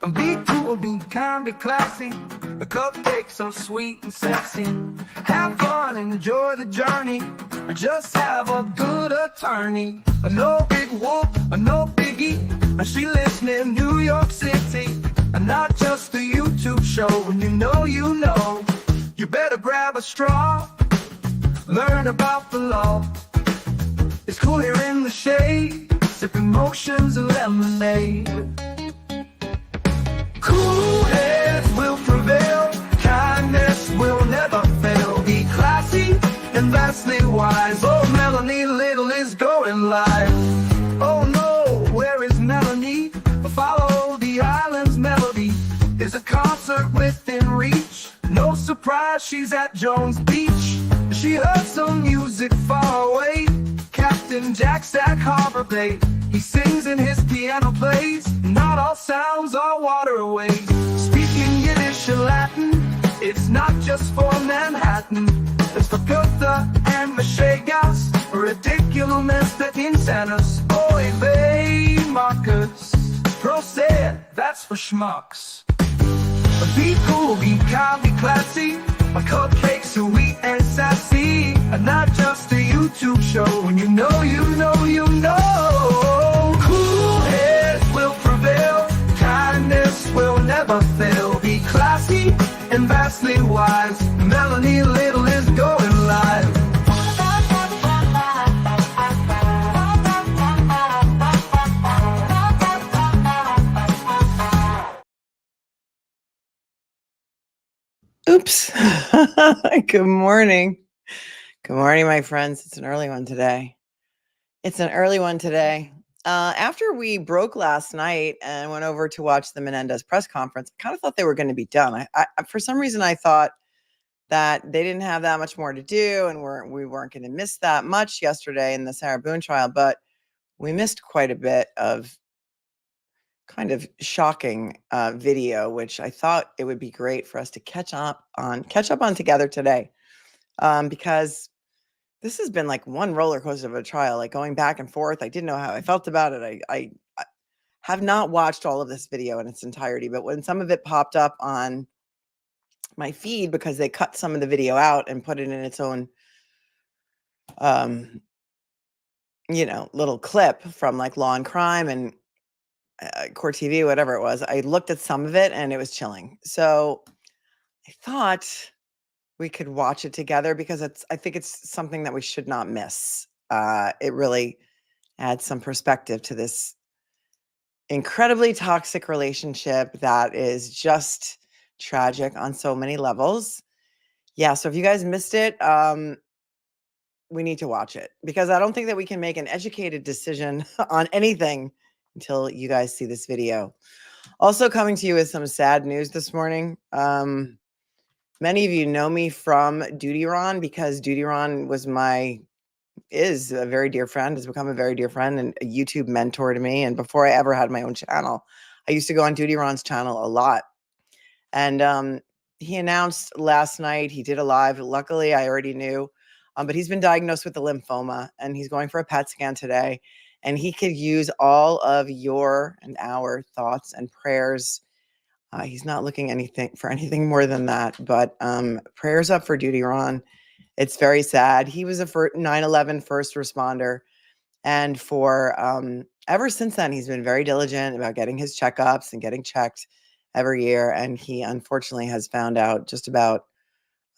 Be cool, be kind, be classy. The cupcakes so sweet and sexy. Have fun, enjoy the journey. Just have a good attorney. No big whoop, no biggie. She lives near New York City. Not just a YouTube show. When you know, you better grab a straw. Learn about the law. It's cool here in the shade. Sip emotions and lemonade. Cool heads will prevail. Kindness will never fail. Be classy and vastly wise. Oh, Melanie Little is going live. Oh no, where is Melanie? Follow the island's melody. Is a concert within reach. No surprise, she's at Jones Beach. She heard some music far away. Captain Jack's at Harbor Bay. He sings and his piano plays. Not all sounds are waterways. Speaking Yiddish and Latin, it's not just for Manhattan. It's for Goethe and Meshegas. Ridiculous that insanus. Oy vey, Marcus. Proset, that's for schmucks. Be cool, be kind, be classy. My cupcakes are sweet and sassy. And not just a YouTube show. When you know, cool heads will prevail. Kindness will never fail. Be classy and vastly wise. Melanie Little is going live. Oops. Good morning. Good morning, my friends. It's an early one today. After we broke last night and went over to watch the Menendez press conference, I kind of thought they were going to be done. I for some reason, I thought that they didn't have that much more to do and we weren't going to miss that much yesterday in the Sarah Boone trial, but we missed quite a bit of kind of shocking video, which I thought it would be great for us to catch up on together today, because this has been like one roller coaster of a trial, like going back and forth. I didn't know how I felt about it. I have not watched all of this video in its entirety, but when some of it popped up on my feed, because they cut some of the video out and put it in its own little clip from like Law and Crime and Court TV, whatever it was, I looked at some of it and it was chilling. So I thought we could watch it together because I think it's something that we should not miss. It really adds some perspective to this incredibly toxic relationship that is just tragic on so many levels. Yeah, so if you guys missed it, we need to watch it because I don't think that we can make an educated decision on anything until you guys see this video. Also coming to you with some sad news this morning. Many of you know me from Duty Ron because Duty Ron is a very dear friend, has become a very dear friend and a YouTube mentor to me. And before I ever had my own channel, I used to go on Duty Ron's channel a lot. And he announced last night, he did a live. Luckily, I already knew, but he's been diagnosed with a lymphoma and he's going for a PET scan today. And he could use all of your and our thoughts and prayers. He's not looking for anything more than that, but prayers up for Duty Ron. It's very sad. He was a 9/11 first responder. And for ever since then, he's been very diligent about getting his checkups and getting checked every year. And he unfortunately has found out just about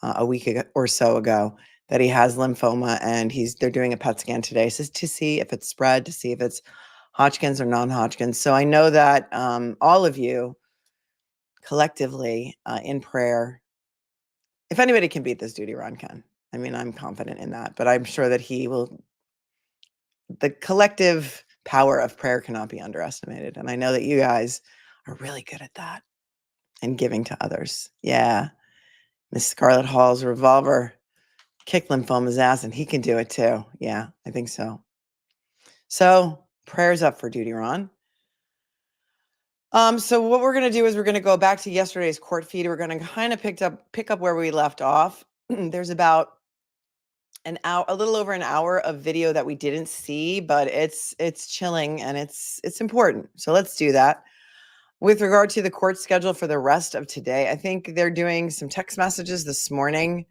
a week or so ago that he has lymphoma, and they're doing a PET scan today to see if it's spread, to see if it's Hodgkin's or non-Hodgkin's. So I know that all of you collectively in prayer, if anybody can beat this, Duty Ron can. I mean, I'm confident in that, but I'm sure that he will. The collective power of prayer cannot be underestimated. And I know that you guys are really good at that and giving to others. Yeah. Miss Scarlett Hall's revolver kick lymphoma's ass, and he can do it too. Yeah, I think so. So prayers up for Duty Ron. So what we're going to do is we're going to go back to yesterday's court feed. We're going to kind of pick up where we left off. There's about a little over an hour of video that we didn't see, but it's chilling and it's important. So let's do that. With regard to the court schedule for the rest of today, I think they're doing some text messages this morning.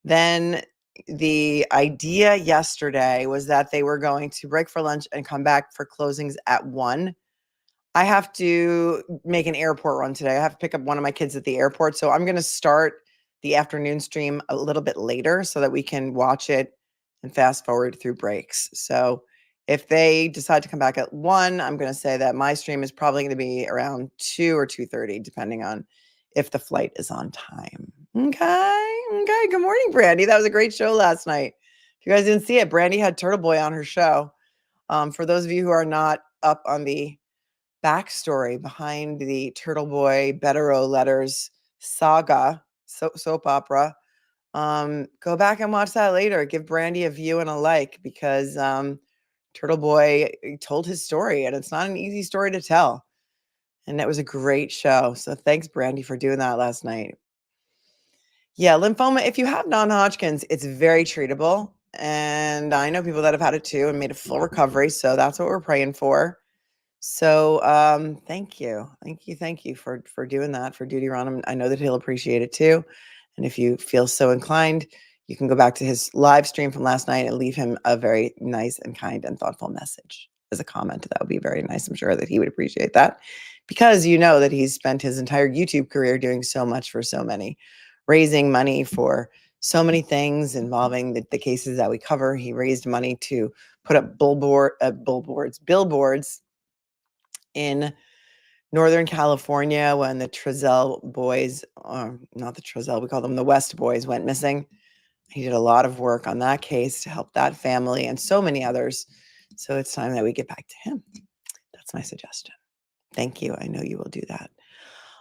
Then the idea yesterday was that they were going to break for lunch and come back for closings at 1. I have to make an airport run today. I have to pick up one of my kids at the airport. So I'm going to start the afternoon stream a little bit later so that we can watch it and fast forward through breaks. So if they decide to come back at 1, I'm going to say that my stream is probably going to be around 2 or 2:30, depending on if the flight is on time. Okay. Okay. Good morning, Brandy. That was a great show last night. If you guys didn't see it, Brandy had Turtle Boy on her show. For those of you who are not up on the backstory behind the Turtle Boy Bettero Letters saga, soap opera, go back and watch that later. Give Brandy a view and a like, because Turtle Boy told his story, and it's not an easy story to tell. And that was a great show. So thanks, Brandy, for doing that last night. Yeah, lymphoma, if you have non-Hodgkin's, it's very treatable. And I know people that have had it too and made a full recovery. So that's what we're praying for. So thank you. Thank you for doing that for Duty Ron. I know that he'll appreciate it too. And if you feel so inclined, you can go back to his live stream from last night and leave him a very nice and kind and thoughtful message as a comment. That would be very nice. I'm sure that he would appreciate that, because you know that he's spent his entire YouTube career doing so much for so many, raising money for so many things involving the cases that we cover. He raised money to put up billboards in Northern California when the Trezell boys, not the Trezell, we call them the West boys, went missing. He did a lot of work on that case to help that family and so many others. So it's time that we get back to him. That's my suggestion. Thank you. I know you will do that.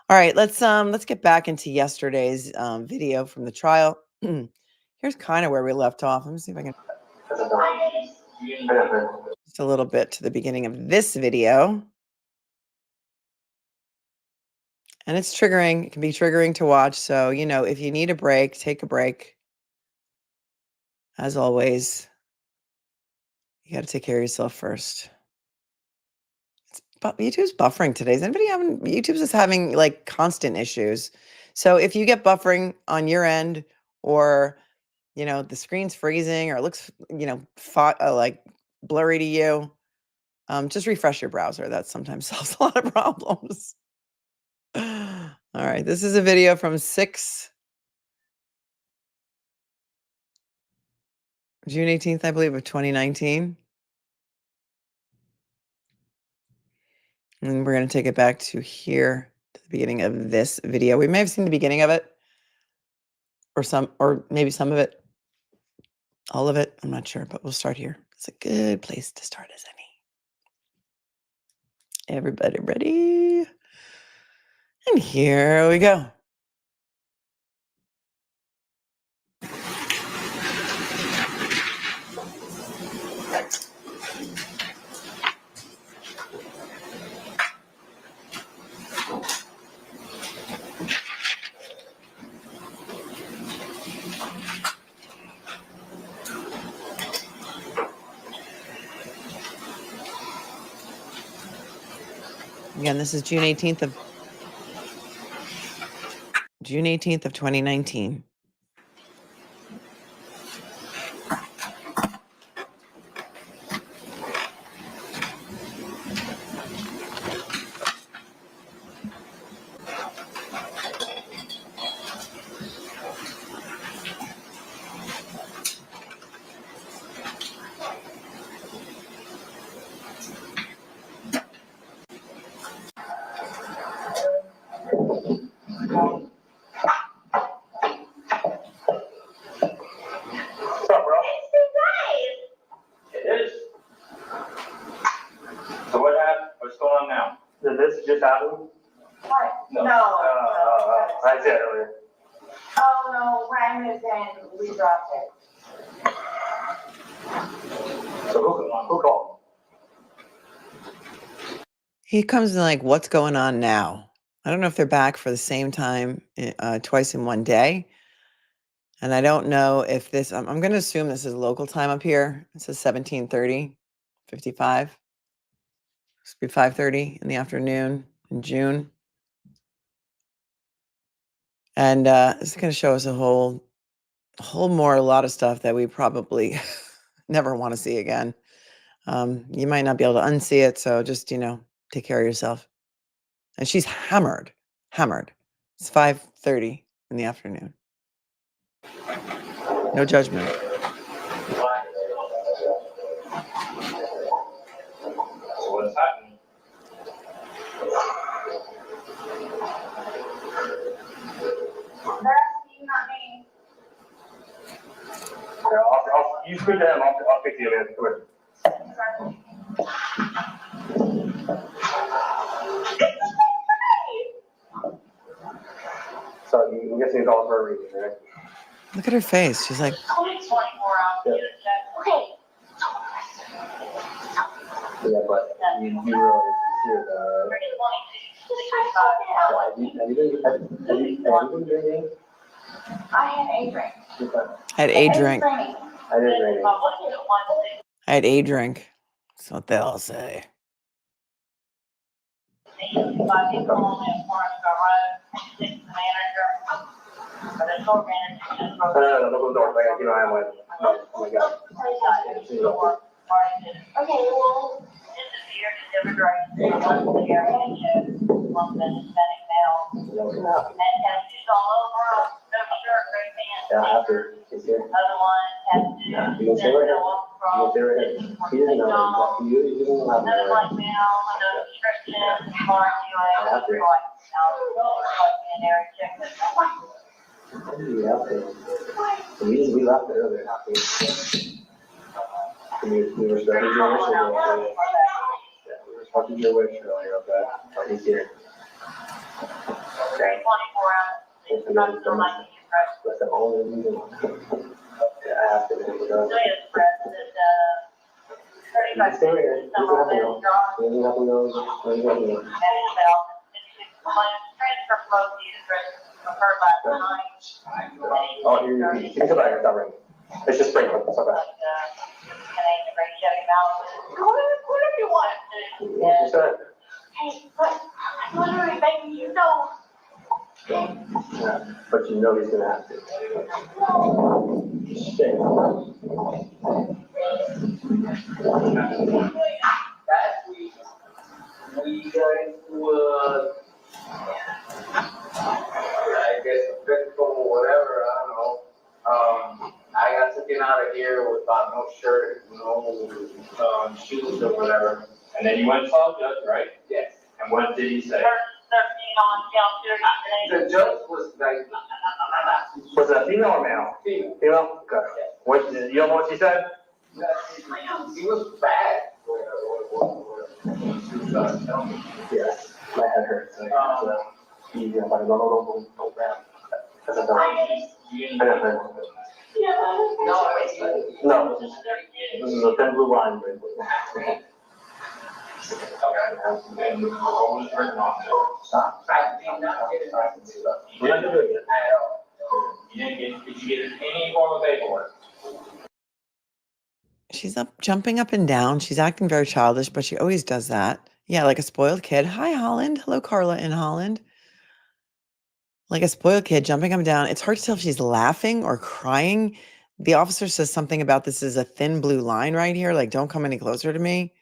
All right, let's get back into yesterday's video from the trial. Here's kind of where we left off. Let me see if I can just a little bit to the beginning of this video. And it's triggering. It can be triggering to watch. So, you know, if you need a break, take a break. As always, you got to take care of yourself first. YouTube's buffering today. Is anybody having, YouTube's just having like constant issues. So if you get buffering on your end, or, you know, the screen's freezing, or it looks, you know, like blurry to you, just refresh your browser. That sometimes solves a lot of problems. All right, this is a video from June 18th, I believe, of 2019. And we're going to take it back to here, to the beginning of this video. We may have seen the beginning of it, or maybe some of it, all of it. I'm not sure, but we'll start here. It's a good place to start as any. Everybody ready? And here we go. Again, this is June 18th of 2019. What's up, bro? It is. So what happened? What's going on now? Did this just happen? What? No. I said earlier. Oh, no, Ryan is in, we dropped it. So who called? He comes in like, what's going on now? I don't know if they're back for the same time, twice in one day. And I don't know if this, I'm going to assume this is local time up here. It says 17:30, 55. It's be 5:30 in the afternoon. in June. And it's going to show us a lot of stuff that we probably never want to see again. You might not be able to unsee it, so just, take care of yourself. And she's hammered. It's 5:30 in the afternoon. No judgment. What's happening? That's you, not me. Yeah, you speak to him, I'll pick you, man. Come here. So I'm guessing it's all for a reason, right? Look at her face. She's like, 24 hours. Yeah. Okay. Yeah, but you realize here that. Have you been drinking? I had a drink. I had a drink. I didn't drink. I had a drink. That's what they all say. No, don't go to the door. Like, you know, I'm like, oh my God. Okay, well. Yeah, after he's here. Yeah, you can stay right here. You can stay right here. He doesn't know. You don't have to. We left earlier. We respected your wish earlier. Yeah, we respected your wish earlier, okay? But he's here. Okay. That's the only reason. Yeah, I have to do it. You can stay right here. You don't have to go. You don't have to go. You don't have to go. Oh, you can come back. It's not raining. It's just sprinkling. It's okay. Whatever you want. Yeah, just go ahead. Hey, but I'm literally begging you, no. Yeah, but you know he's gonna have to. Shit. Last week, we got into I guess a physical or whatever, I don't know. I got taken out of here without no shirt, no shoes or whatever. And then you went to the judge, right? Yes. And what did he say? The judge was like, Was it a female or male? female. Female? Okay. What, you don't know what she said? He was bad. Yes. My head hurts. So, easy. I'm like, no, grab. That's a dog. I got that. No, this is a thin blue line. And the roll was written on it. Stop. I did not get it. We're not doing it. At all. Did you get any form of paperwork? She's jumping up and down. She's acting very childish, but she always does that. Yeah, like a spoiled kid. Hi, Holland. Hello, Carla in Holland. Like a spoiled kid jumping up and down. It's hard to tell if she's laughing or crying. The officer says something about this is a thin blue line right here. Like, don't come any closer to me.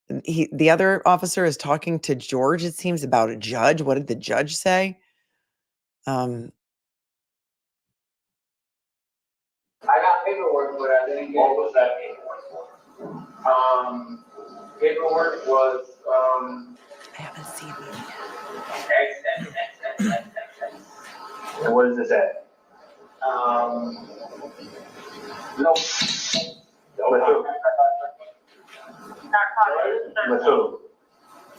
The other officer is talking to George, it seems, about a judge. What did the judge say? I got paperwork, but I didn't get. What was that paperwork? Paperwork was, I haven't seen it. And what does it say? No. With who? With who?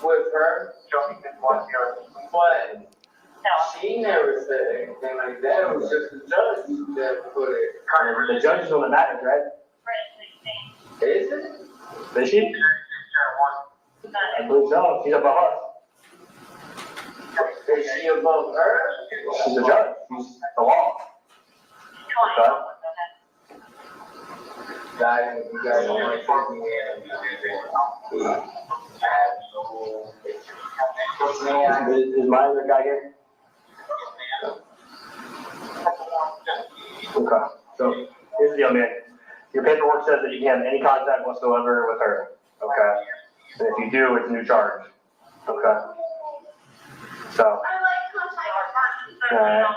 With her, but she never said anything like that. It was just the judge that put it. The judge is on the matter, right? Is it? Is she? I believe so. She's above us. Is she above her? She's the judge. She's the law. Okay. Guys, you guys don't want to put me in. I have no picture. Is my other guy here? Okay, so here's the deal, man. Your paperwork says that you can't have any contact whatsoever with her, okay? And if you do, it's a new charge, okay? So, I like contact.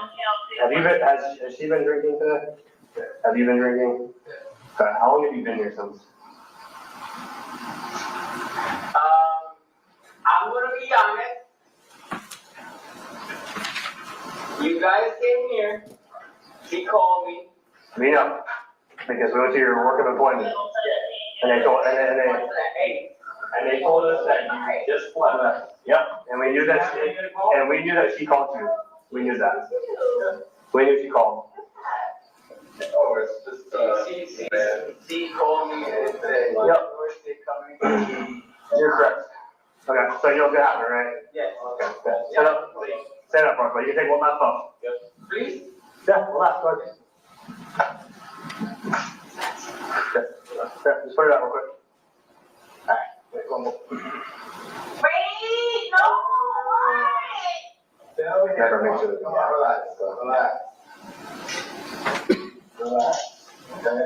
have you been, has she been drinking today? Have you been drinking? Okay, how long have you been here since? I'm gonna be honest. You guys came here. She called me. We know, because we went to your work of employment. And they told, and they told us that you just left. Yep, and we knew that she called you. We knew that. We knew she called. Oh, it's just, she called me and said, Yep. where's she coming? You're correct. Okay, so you'll get out of it, right? Yes. Okay. Stand up, Rockwell. You can take one last phone. Please? Yeah, one last phone. Okay, just put it out real quick. Alright, wait, one more. Wait, no, wait. Never make sure that you Relax. Okay?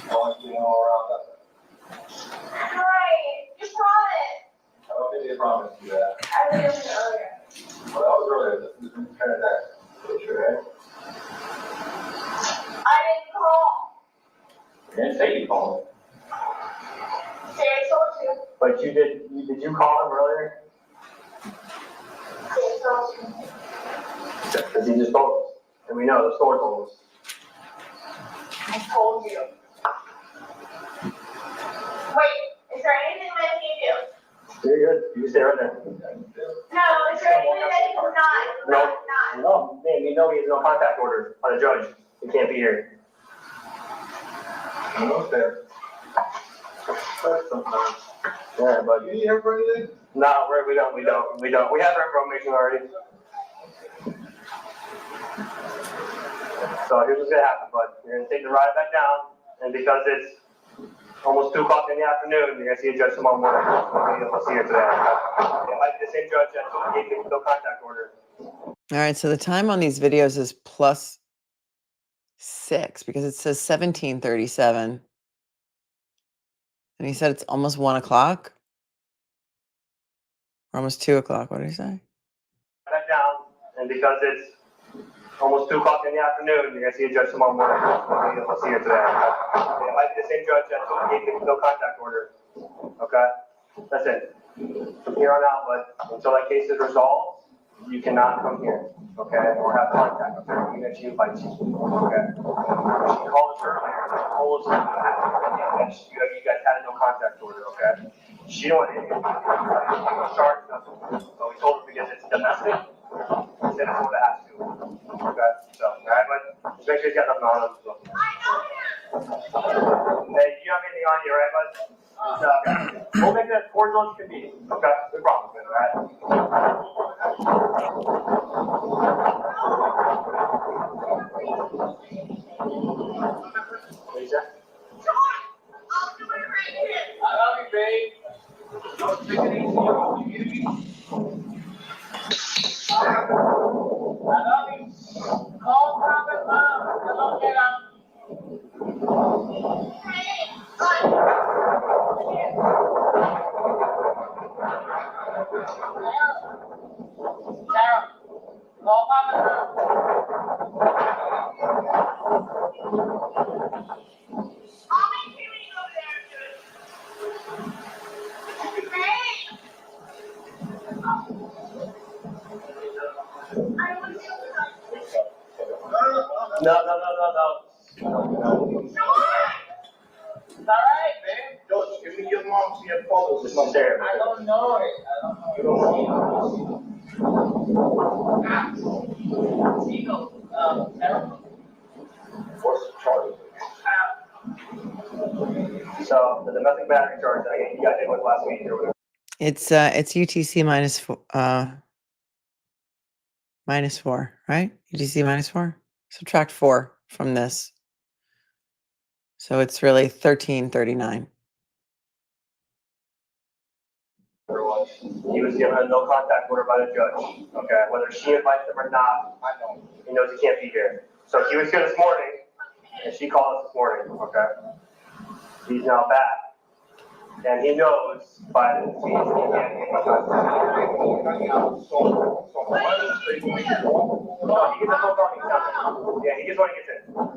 I want you to know around that. Right, you promised. I don't think they promised you that. I think it was earlier. Well, that was earlier. This is kind of that. Right? I didn't call. I didn't say you called. See, I told you. But did you call him earlier? See, I told you. Because he just told us. And we know the store told us. I told you. Wait, is there anything that you do? You're good. You can stay right there. No, is there anything that you not? No. Not. No, man, you know he has no contact order on a judge. He can't be here. No fair. Yeah, but You need help for anything? no, we don't. We have her information already. So here's what's gonna happen, bud. You're gonna take the ride back down, and because it's almost 2 o'clock in the afternoon, you're gonna see a judge tomorrow morning. We'll see her today. It might be the same judge that gave you no contact order. All right, so the time on these videos is +6 because it says 17:37. And he said it's almost 1 o'clock or almost 2 o'clock. What did he say? Back down, and because it's almost 2 o'clock in the afternoon, you're gonna see a judge tomorrow morning. We'll see her today. It might be the same judge that gave you no contact order. Okay? That's it. From here on out, but until that case is resolved, you cannot come here, okay, or have contact with her, even if she invites you, okay? She called us earlier, and told us that you guys had a no contact order, okay? She don't want anything, charge nothing, so we told her because it's domestic, instead of what it has to, okay? So, alright, but just make sure you got nothing on us. So. Hey, you have anything on you, right, bud? No, okay. We'll make that cordial as can be, okay? No problem, alright? Lisa? I'll do it right here. I love you, babe. Don't take it easy on you. You hear me? I love you. Call Prophet Mom. Hello, get up. Sarah, call Prophet Mom. I'll make sure you go there, dude. Great. I want you to No. It's alright, Babe, George, give me your mom to your photos. It's not there. I don't know it. You don't see it. Sarah? What's the charge? So, the domestic battery charge that you got hit with last week or whatever. It's UTC -4, right? UTC -4. Subtract 4 from this. So it's really 1339. He was given a no contact order by the judge, okay? Whether she invites him or not, I know. He knows he can't be here. So he was here this morning, and she called us this morning, okay? He's now back. And he knows by the fees he can't get my contact. No, he gets a phone call, he's not. Yeah, he gets what he gets in. Well,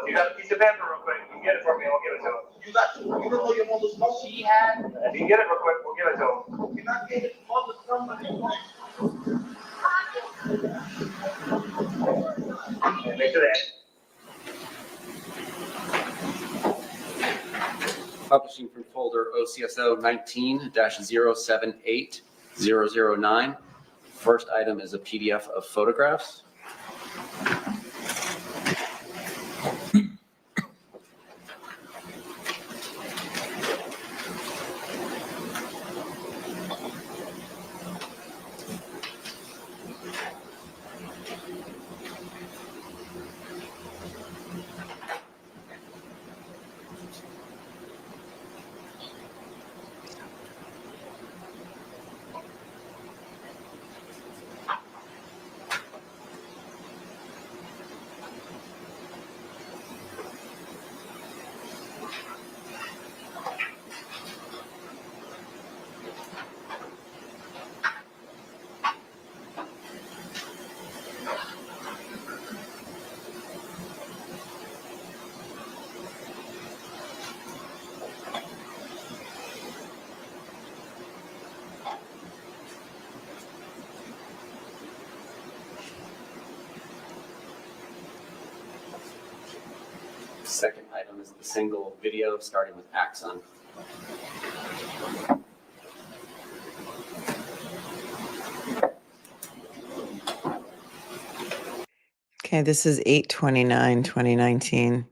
if you got a piece of paper real quick, you can get it for me, and we'll give it to him. You don't know your mother's phone she had. If you can get it real quick, we'll give it to him. You're not getting mother's number. And make sure that. Publishing from folder OCSO 19-078009. First item is a PDF of photographs. Second item is the single video starting with Axon. Okay, this is 8/29/2019.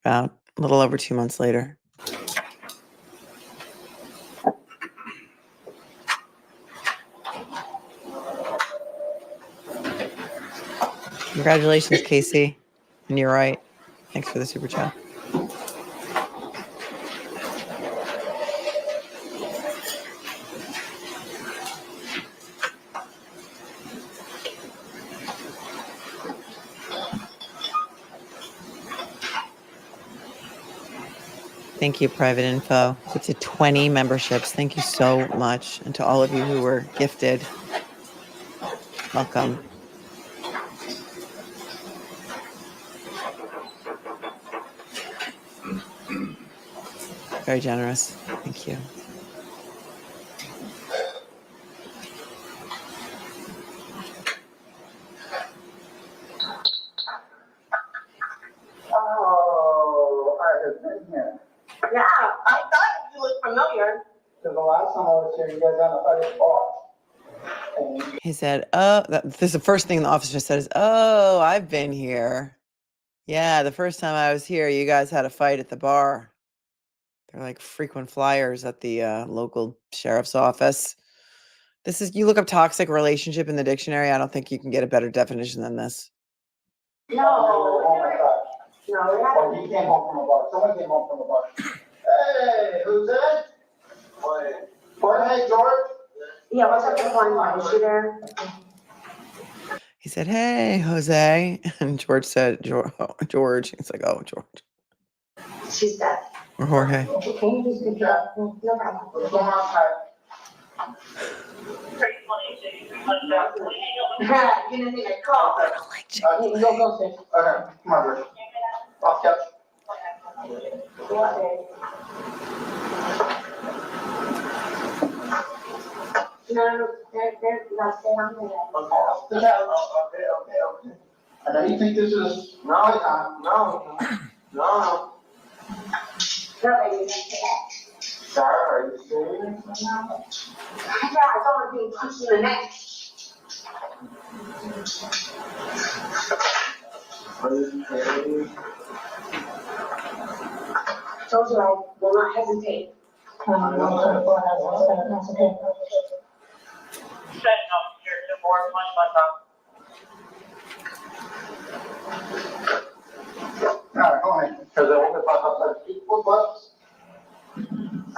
About a little over 2 months later. Congratulations, Casey. And you're right. Thanks for the super chat. Thank you, Private Info. It's to 20 memberships. Thank you so much. And to all of you who were gifted, welcome. Very generous. Thank you. Oh, I have been here. Yeah, I thought you looked familiar. Because the last time I was here, you guys had a fight bar. And He said, oh, this is the first thing the officer said is, oh, I've been here. Yeah, the first time I was here, you guys had a fight at the bar. They're like frequent flyers at the local sheriff's office. This is, you look up toxic relationship in the dictionary. I don't think you can get a better definition than this. No. oh my God. No, Oh, he came home from a bar. Someone came home from a bar. Hey, who's that? Jorge, George? yeah, what's up with one line? Is she there? He said, hey, Jose. And George said, George. He's like, oh, George. She's dead. Or Jorge. Can you just pick it up? No problem. Let's go outside. You didn't think I'd call. I don't like chicken. Go, Steve. Okay, come on, George. Off couch. No, they're not staying on there. Okay. And then you think this is playtime? No. No, baby. Sarah, are you serious? Yeah, I don't want to be punched in the neck. Told you I will not hesitate. Setting up here to more punch my tongue. All right, go ahead. Because I want to talk about the people, but.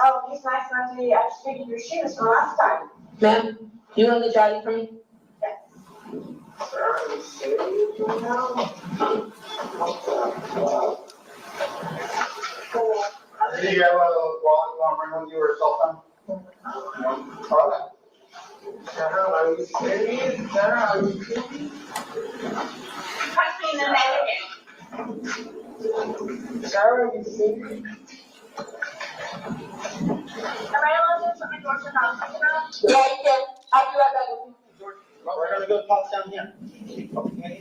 Oh, he's nice enough to, I just figured your shoes from last time. Ma'am, you want the trolley for me? Do you have a wallet you want to bring with you or a cell phone? Okay. Sarah, are you serious? Sarah, are you serious? Punch me in the neck again. Sarah, are you serious? Am I allowed to put my door to the Yeah, you can. I'll be right back with you. We're gonna go talk down here. Okay.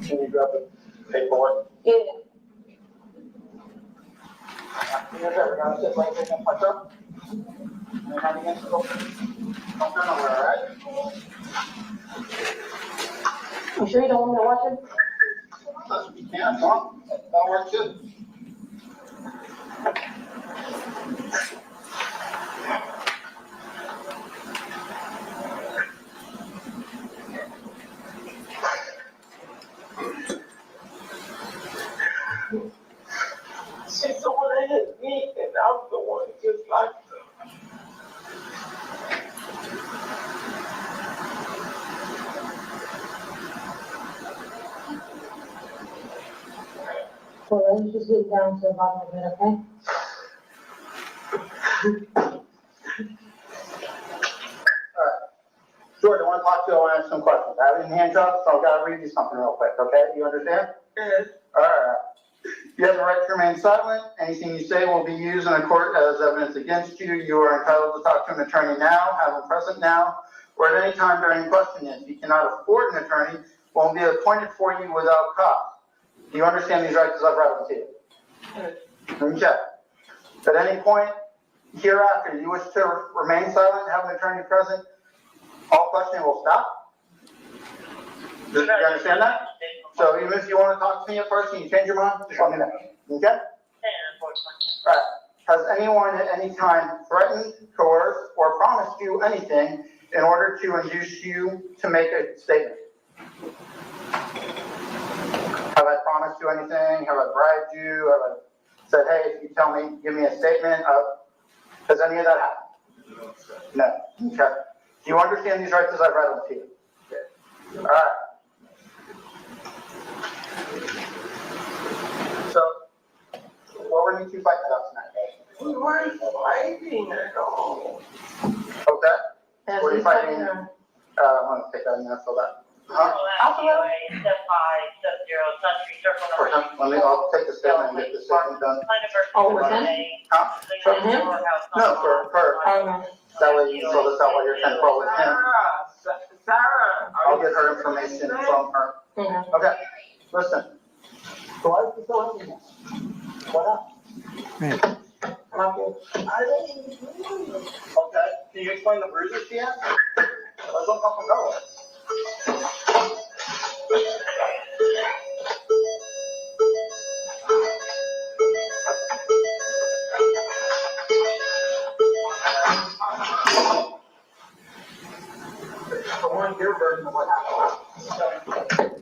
Can you grab the paperwork? Yeah. We're gonna sit right there and punch up. And not against the open. Don't go nowhere, all right? You sure you don't want me to watch it? Yes, we can, come on. That'll work too. She's the one that hit me, and I'm the one just like them. Well, let's just get down to the bottom of it, okay? George, I want to talk to you, I want to ask some questions. I have your hands up, so I've got to read you something real quick, okay? You understand? Yes. All right. You have the right to remain silent. Anything you say will be used in a court as evidence against you. You are entitled to talk to an attorney now, have him present now, or at any time during questioning. If you cannot afford an attorney, will be appointed for you without cost. Do you understand these rights as I've read them to you? Yes. Okay. At any point hereafter, you wish to remain silent and have an attorney present, all questioning will stop. Do you understand that? So even if you want to talk to me at first and you change your mind, just let me know. Okay? Alright. Has anyone at any time threatened, coerced, or promised you anything in order to induce you to make a statement? Have I promised you anything? Have I bribed you? Have I said, hey, if you tell me, give me a statement? Has any of that happened? No. Okay. Do you understand these rights as I've read them to you? All right. So, what were you two fighting about tonight? We weren't fighting at all. Okay. What are you fighting? I'm gonna take that in there for that. Huh? Okay. I'll take the statement and get the statement done. Oh, with him? Huh? For him? No, for her. Oh, That way you can fill this out while you're 10-12 with him. Sarah. I'll get her information from her. Yeah. Okay, listen. So why did you throw anything? What up? Right. Okay, can you explain the bruises she has? Let's look up and go. I want your version of what happened.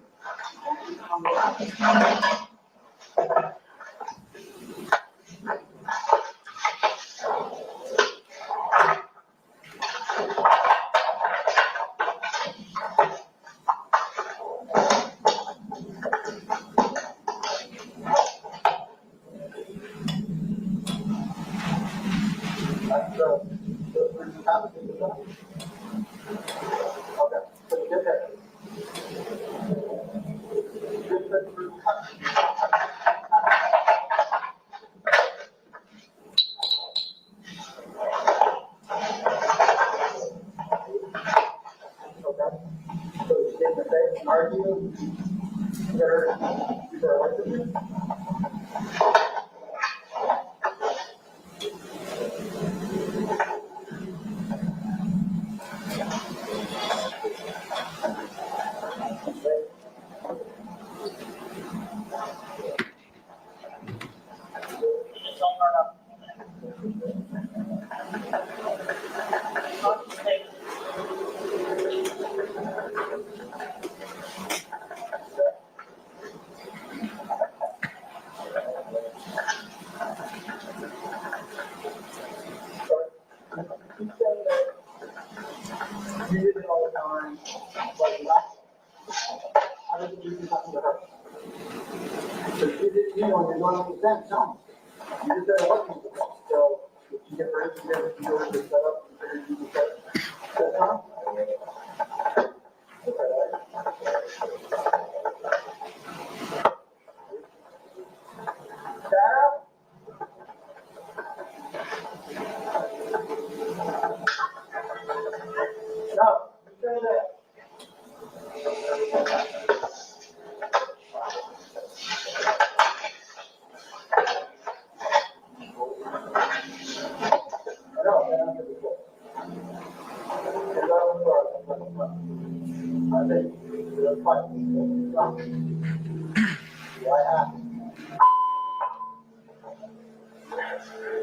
nothing to her. You know, you're going to consent, no. You just said it wasn't consent. So, if you get ready to get it, you go to set up, you can set it up. Sarah? No, you say that.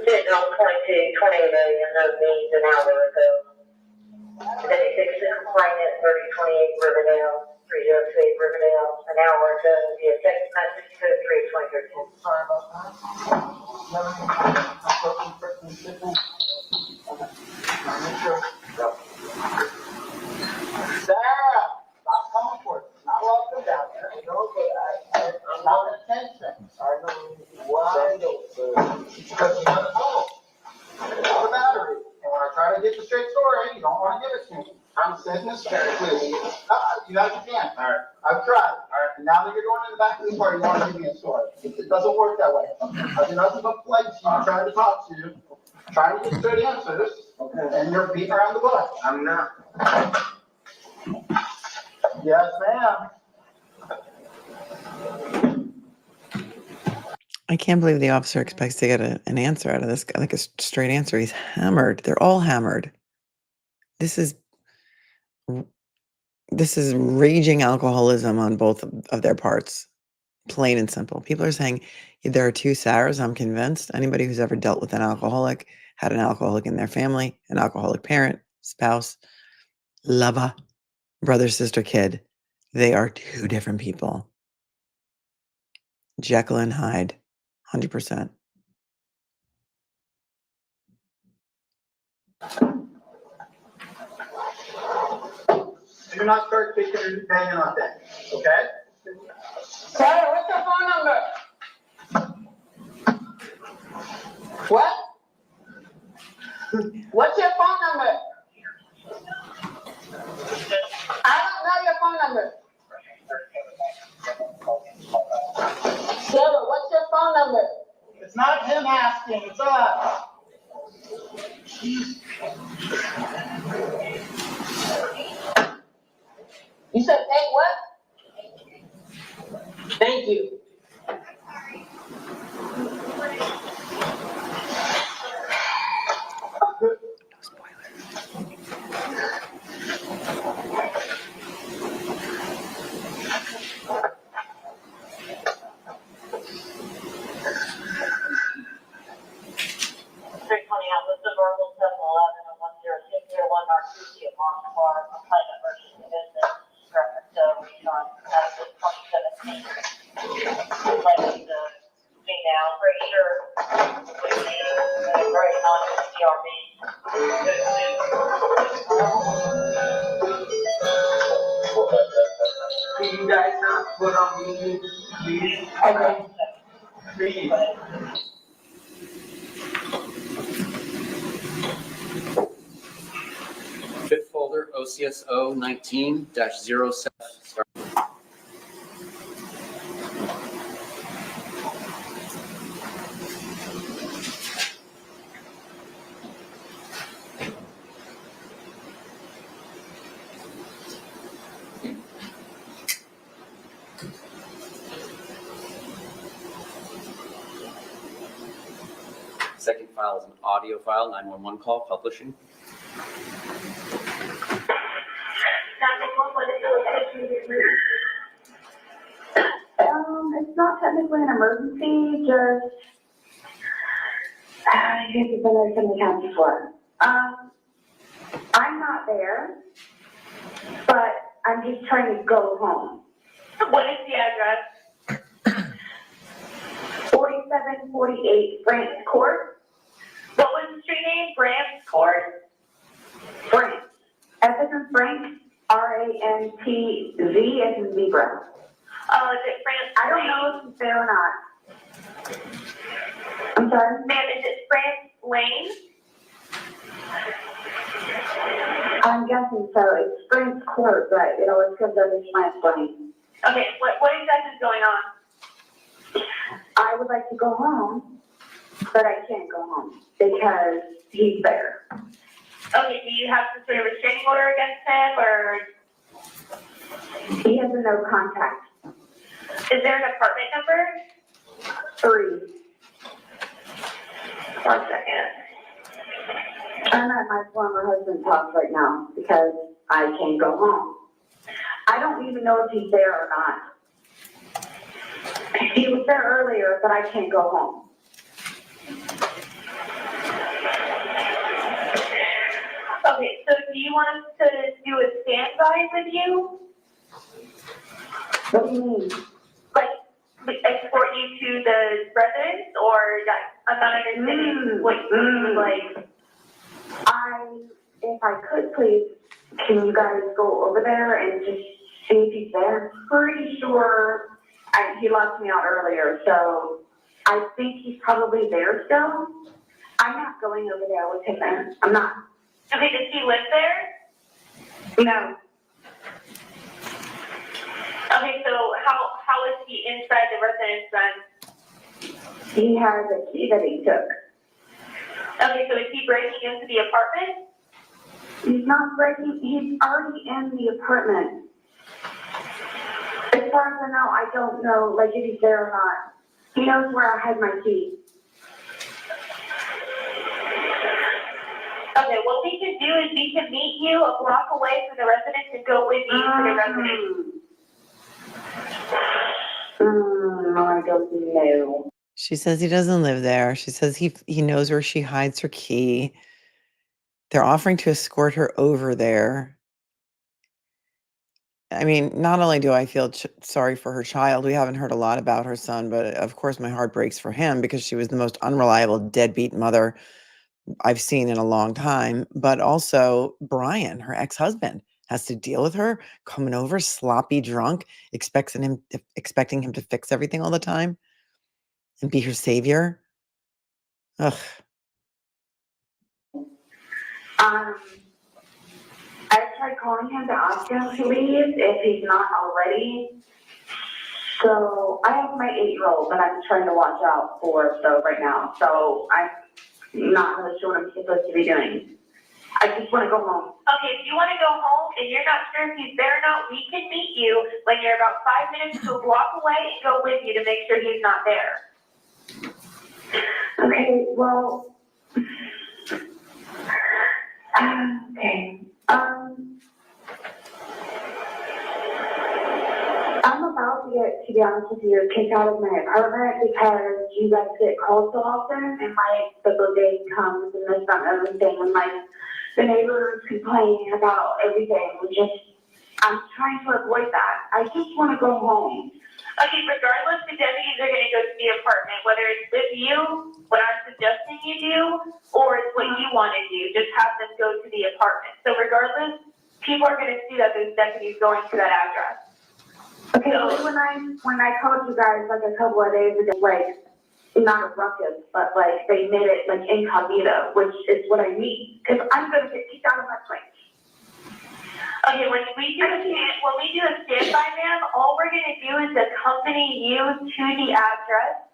Sitting on 22, 20 million, no means an hour ago. Today, 6 complainant, 3028 Riverdale, 308 Riverdale, an hour ago, via text message to 32013. Sorry about that. Sarah, stop coming for it. Not welcome down there. You know, but I'm not attention. I know why. Because you have a phone. The battery. And when I try to get the straight story, you don't want to give it to me. I'm saying this very clearly. You understand? All right. I've tried. All right. And now that you're going in the back of the car, you want to give me a story. It doesn't work that way. I've been nothing but polite to you, trying to talk to you, trying to get straight answers. Okay. And you're beating around the bush. I'm not. Yes, ma'am. I can't believe the officer expects to get an answer out of this guy, like a straight answer. He's hammered. They're all hammered. This is raging alcoholism on both of their parts, plain and simple. People are saying there are two Sarahs. I'm convinced anybody who's ever dealt with an alcoholic, had an alcoholic in their family, an alcoholic parent, spouse, lover, brother, sister, kid, they are two different people. Jekyll and Hyde, 100%. Do not start taking or banging on things, okay? Sarah, what's your phone number? What? What's your phone number? I don't know your phone number. Sarah, what's your phone number? It's not him asking, it's us. You said, hey, what? Thank you. Can you guys not put on me, please? Okay. Please. Fifth folder, OCSO 19-07. Second file is an audio file, 911 call, publishing. It's not technically an emergency, just, you guys have been there so many times before. I'm not there, but I'm just trying to go home. What is the address? 4748 France Court. What was the street name? France Court? France. F as in Frank, RANTZ as in zebra. Is it France? I don't know if he's there or not. I'm sorry? Ma'am, is it France Lane? I'm guessing so. It's Springs Court, but it always comes up as my Lane. Okay, what exactly is going on? I would like to go home, but I can't go home because he's there. Okay, do you have some sort of restraining order against him, or He has a no contact. is there an apartment number? 3. 1 second. I'm at my former husband's house right now because I can't go home. I don't even know if he's there or not. He was there earlier, but I can't go home. Okay, so do you want us to do a standby with you? What do you mean? Like, escort you to the residence, or that, I'm not understanding what you would like. If I could please, can you guys go over there and just see if he's there? Pretty sure he locked me out earlier, so I think he's probably there still. I'm not going over there with him there. I'm not. Okay, does he live there? No. Okay, so how is he inside the residence then? He has a key that he took. Okay, so is he breaking into the apartment? He's not breaking, he's already in the apartment. As far as I know, I don't know, like, if he's there or not. He knows where I had my key. Okay, what we can do is we can meet you a block away from the residence and go with you to the residence. I don't know. She says he doesn't live there. She says he knows where she hides her key. They're offering to escort her over there. I mean, not only do I feel sorry for her child, we haven't heard a lot about her son, but of course my heart breaks for him because she was the most unreliable deadbeat mother I've seen in a long time. But also Brian, her ex-husband, has to deal with her coming over sloppy drunk, expecting him to fix everything all the time and be her savior. Ugh. I tried calling him to ask him to leave if he's not already. So I have my 8-year-old that I'm trying to watch out for right now. So I'm not really sure what I'm supposed to be doing. I just want to go home. Okay, if you want to go home and you're not sure if he's there or not, we can meet you when you're about 5 minutes to a block away and go with you to make sure he's not there. Okay, well, okay. I'm about to be honest with you, kicked out of my apartment because you guys get called so often, and the brigade comes and this, that, and everything, and the neighbors complain about everything. I'm trying to avoid that. I just want to go home. Okay, regardless, the deputies are going to go to the apartment, whether it's with you, what I'm suggesting you do, or it's what you want to do. Just have them go to the apartment. So regardless, people are going to see that there's deputies going to that address. Okay, so when I called you guys a couple of days ago, not a ruckus, but they made it incognito, which is what I need, because I'm going to get kicked out of my place. Okay, when we do a standby, ma'am, all we're going to do is accompany you to the address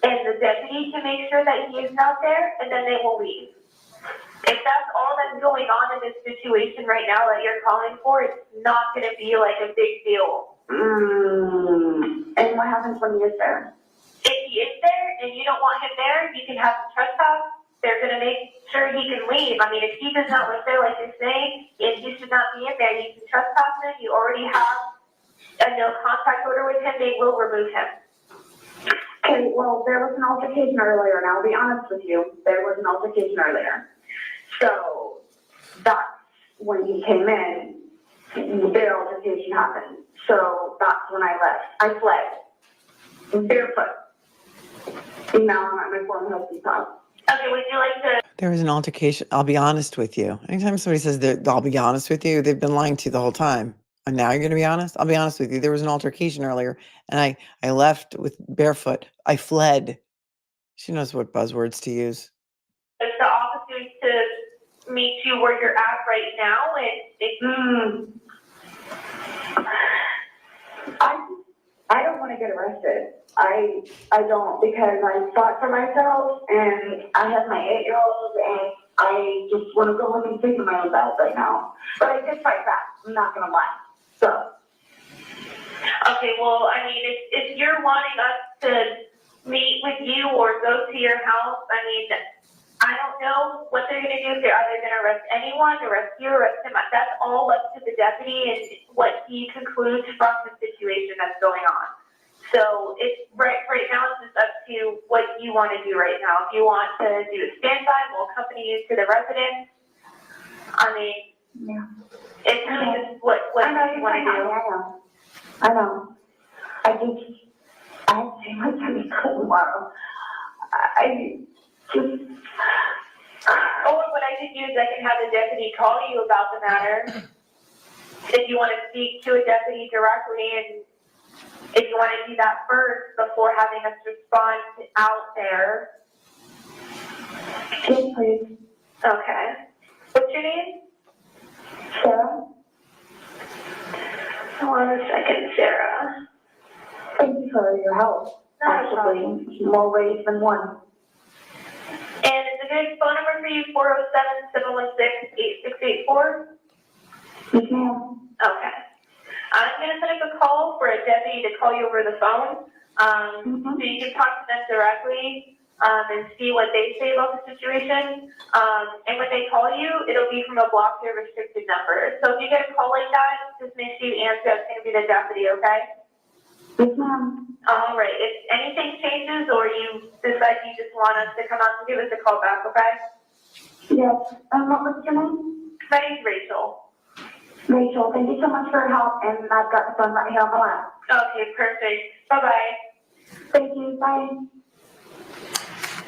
and the deputy to make sure that he is not there, and then they will leave. If that's all that's going on in this situation right now that you're calling for, it's not going to be a big deal. And what happens when he is there? If he is there and you don't want him there, you can have him trespass. They're going to make sure he can leave. I mean, if he does not live there, like you're saying, and he should not be in there, you can trespass him. You already have a no contact order with him. They will remove him. Okay, well, there was an altercation earlier, and I'll be honest with you. There was an altercation earlier. So that's when he came in, the altercation happened. So that's when I left. I fled. Barefoot. And now I'm at my former husband's house. Okay, would you like to? There was an altercation. I'll be honest with you. Anytime somebody says I'll be honest with you, they've been lying to you the whole time. And now you're going to be honest? I'll be honest with you. There was an altercation earlier and I left with barefoot. I fled. She knows what buzzwords to use. If the officer is to meet you where you're at right now, I don't want to get arrested. I don't, because I fought for myself and I have my 8-year-old and I just want to go home and figure my own life right now. But I did fight back. I'm not going to lie. So. Okay, well, I mean, if you're wanting us to meet with you or go to your house, I mean, I don't know what they're going to do. They're either going to arrest anyone, arrest you, arrest him. That's all up to the deputy and what he concludes from the situation that's going on. So it's right now it's just up to what you want to do right now. If you want to do a standby, we'll accompany you to the residence. I mean, Yeah. it's really just what you want to do. I know. I have to take my time tomorrow. I just. Or what I could do is I can have the deputy call you about the matter. If you want to speak to a deputy directly, and if you want to do that first before having us respond out there. Yes, please. Okay. What's your name? Sarah? Hold on a second, Sarah. Thank you for your help. Not a problem. Actually, more ways than one. And is a good phone number for you 407-716-8684? Yes, ma'am. Okay. I'm going to set up a call for a deputy to call you over the phone, so you can talk to them directly and see what they say about the situation. And when they call you, it'll be from a blocked or restricted number. So if you get a call like that, just make sure you answer. It's going to be the deputy, okay? Yes, ma'am. All right. If anything changes or you decide you just want us to come out and give us a call back, okay? Yes. What was your name? My name's Rachel. Rachel, thank you so much for your help, and I've got the phone right here on the line. Okay, perfect. Bye-bye. Thank you. Bye.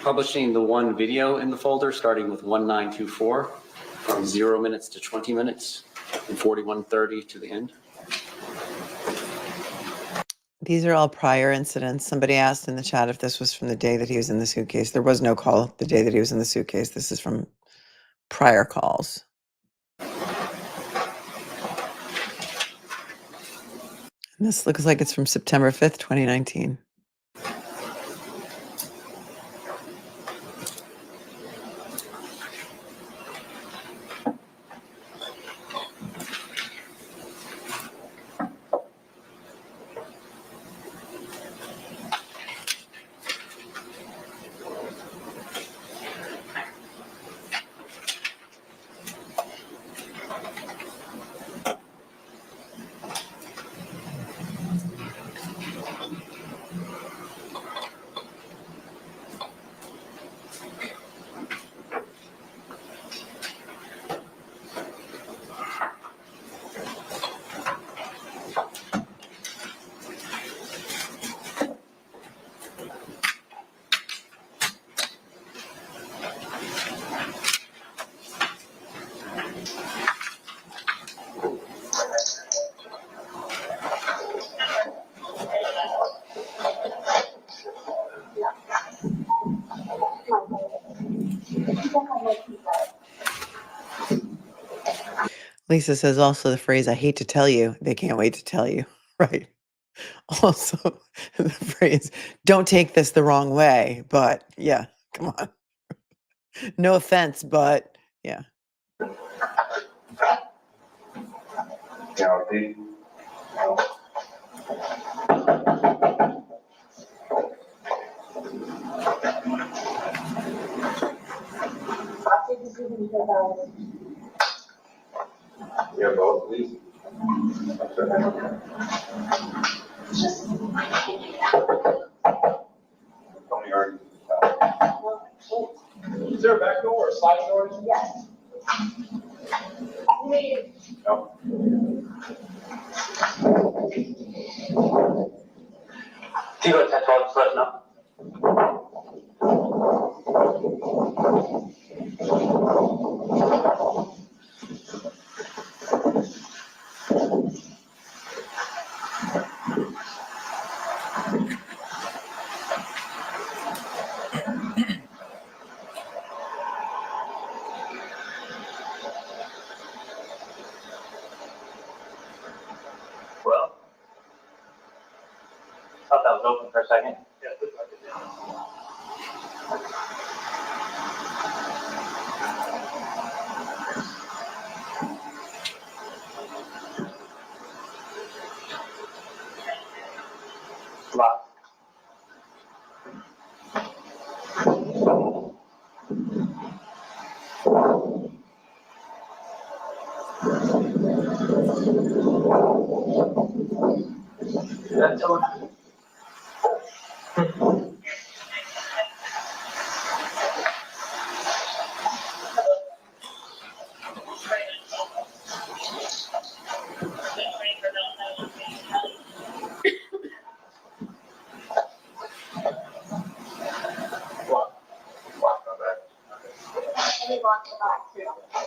Publishing the one video in the folder, starting with 1924, from 0 minutes to 20 minutes, and 41:30 to the end. These are all prior incidents. Somebody asked in the chat if this was from the day that he was in the suitcase. There was no call the day that he was in the suitcase. This is from prior calls. And this looks like it's from September 5th, 2019. Lisa says also the phrase, I hate to tell you, they can't wait to tell you. Right. Also, the phrase, don't take this the wrong way, but yeah, come on. No offense, but yeah. Yeah, okay. Yeah, both, please. How many are you? Is there a back door or a sliding door? Yes. No. Can you go to 1012, just let us know? open for a second? Yeah, please. Locked. That's all.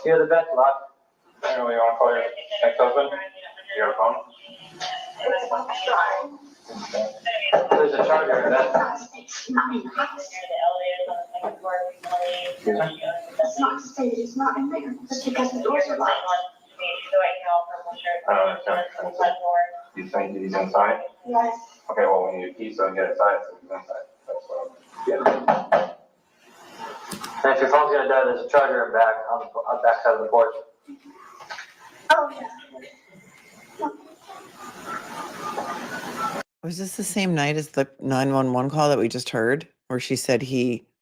You're the best, Lock. Anyway, you want to call your ex-husband? You got a phone? There's a charger, that's. It's not in the house. It's not safe, it's not in there, just because the doors are locked. I don't understand. You think he's inside? Yes. Okay, well, we need a key so we can get inside, so he's inside. That's what I'm. And if your phone's gonna die, there's a charger in back, on the back side of the porch. Oh, yeah. Was this the same night as the 911 call that we just heard? Where she said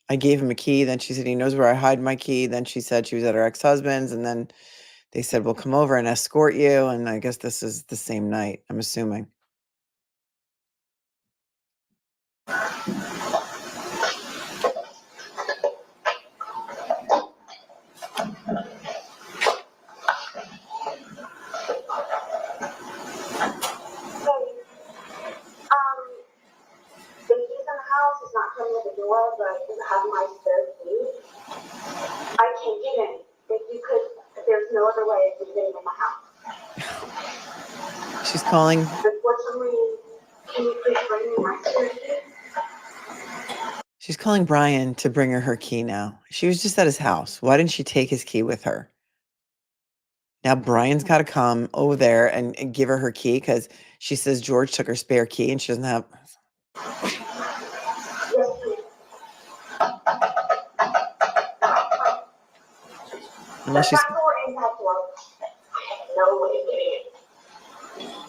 I gave him a key, then she said he knows where I hide my key, then she said she was at her ex-husband's, and then they said, we'll come over and escort you, and I guess this is the same night, I'm assuming. The keys in the house is not coming at the door, but you have my spare key. I can't get in. If there's no other way of getting in my house. She's calling. Unfortunately, can you please bring me my spare key? She's calling Brian to bring her key now. She was just at his house. Why didn't she take his key with her? Now Brian's got to come over there and give her key because she says George took her spare key and she doesn't have. Yes, please. Unless she's, The back door and that door. I have no way of getting it.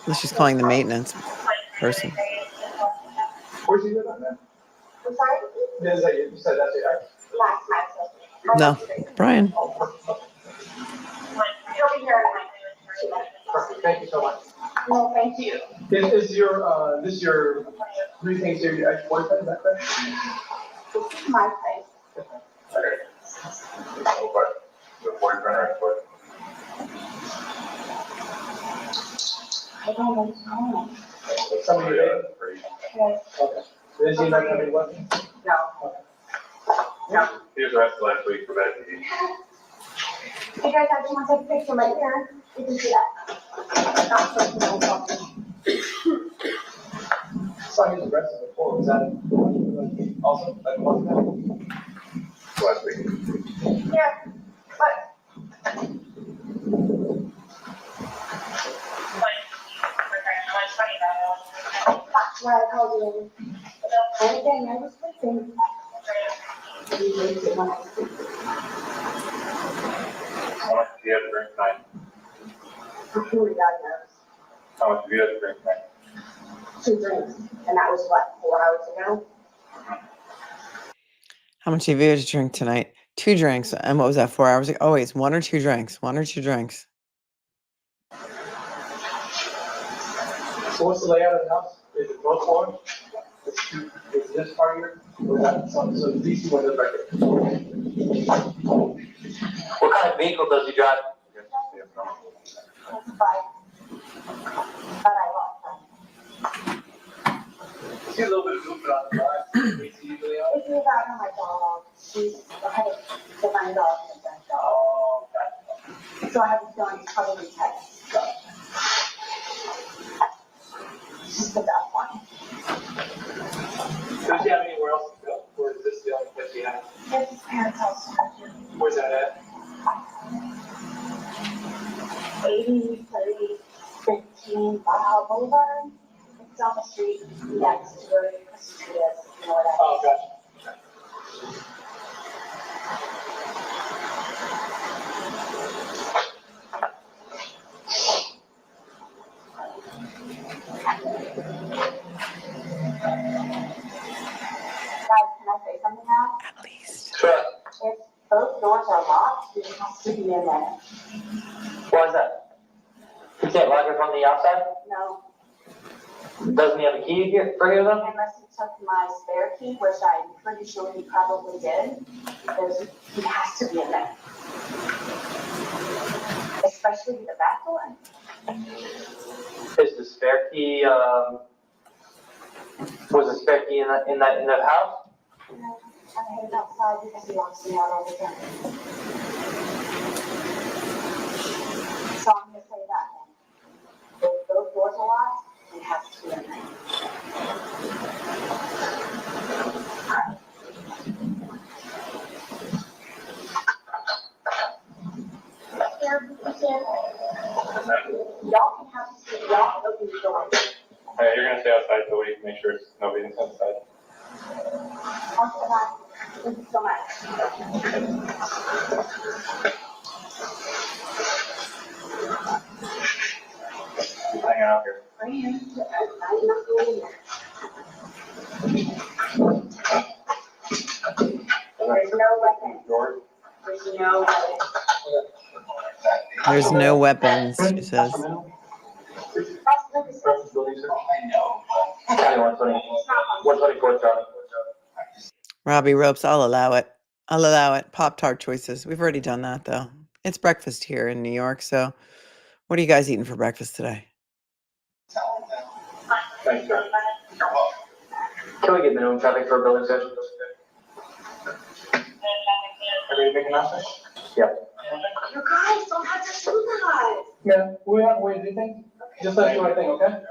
unless she's calling the maintenance person. Where's he live on that? I'm sorry? You said that's your ex? Last night. No, Brian. He'll be here in like 2 minutes. Perfect, thank you so much. No, thank you. Is your three things here, your ex-boyfriend, is that correct? This is my place. Okay. Your boyfriend or ex-boyfriend? I don't know. Somebody there? Yes. Okay. Does he not have any weapons? No. No. He was arrested last week for bad behavior. Hey guys, I just want to take a picture right here. You can see that. Not personal, something. Saw he was arrested before, was that also, like, wasn't that? Last week. Yeah, but. That's why I called you. Anything, I was sleeping. You raised it when I was sleeping. How much did you have to drink tonight? I'm truly diagnosed. How much did you have to drink tonight? 2 drinks, and that was what, 4 hours ago? How much have you had to drink tonight? 2 drinks. And what was that, 4 hours ago? Oh, wait, it's 1 or 2 drinks. 1 or 2 drinks. So what's the layout of the house? Is it both floors? Is this part here? Or is that something, so these 2 windows right there? What kind of vehicle does he drive? That's 5. But I lost them. See a little bit of movement on the drive. It's me about my dog. I had to get my dog and that dog. Oh, okay. So I have a feeling it's probably text. She's the best one. Does he have anywhere else to go? Or is this the only place he has? It's his parents' house. Where's that at? 80, 30, 15 Boulevard. It's on the street next to where It has to be in there. Why is that? You can't lock it from the outside? No, Doesn't he have a key here for here though? unless he took my spare key, which I'm pretty sure he probably did. He has to be in there. Especially the back door. Is the spare key, was the spare key in that house? No, I headed outside because he locks me out all the time. So I'm gonna say that then. If those doors are locked, it has to be in there. Y'all can have to see, y'all can open the door. Hey, you're gonna stay outside so we can make sure nobody's inside. Okay, bye. Thank you so much. Hang out here. I'm not going there. There's no weapon. George? There's no weapon. There's no weapons, she says. County 124, Charlie. Robbie Ropes, I'll allow it. I'll allow it. Pop-Tart choices. We've already done that, though. It's breakfast here in New York, so what are you guys eating for breakfast today? Thanks, sir. Can we get minimum traffic for a building session? Everybody making nothing? Yep. You guys don't have to do that. Yeah, we have a way to do things. Just let's do our thing, okay?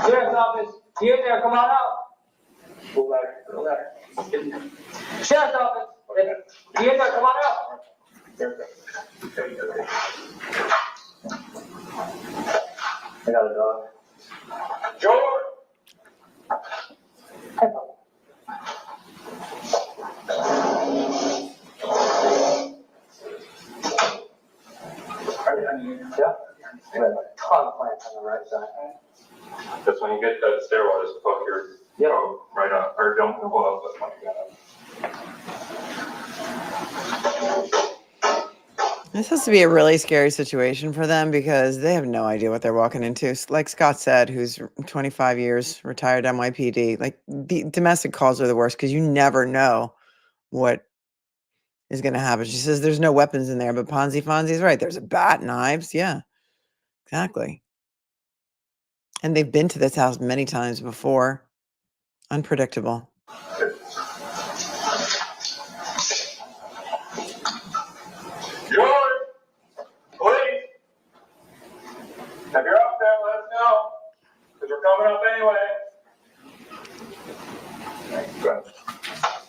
Sheriff's office, you in there, come on out. Go ladder. Sheriff's office, you in there, come on out. I got a dog. George! Yeah. I got a ton of plants on the right side. Just when you get to that stairwell, just hook your toe right up, or don't go up, that's when you got up. This has to be a really scary situation for them because they have no idea what they're walking into. Like Scott said, who's 25 years, retired NYPD, like the domestic calls are the worst because you never know what is going to happen. She says there's no weapons in there, but Fonzie's right. There's a bat, knives. Yeah, exactly. And they've been to this house many times before. Unpredictable. George! Please! If you're up there, let us know, because we're coming up anyway. Good.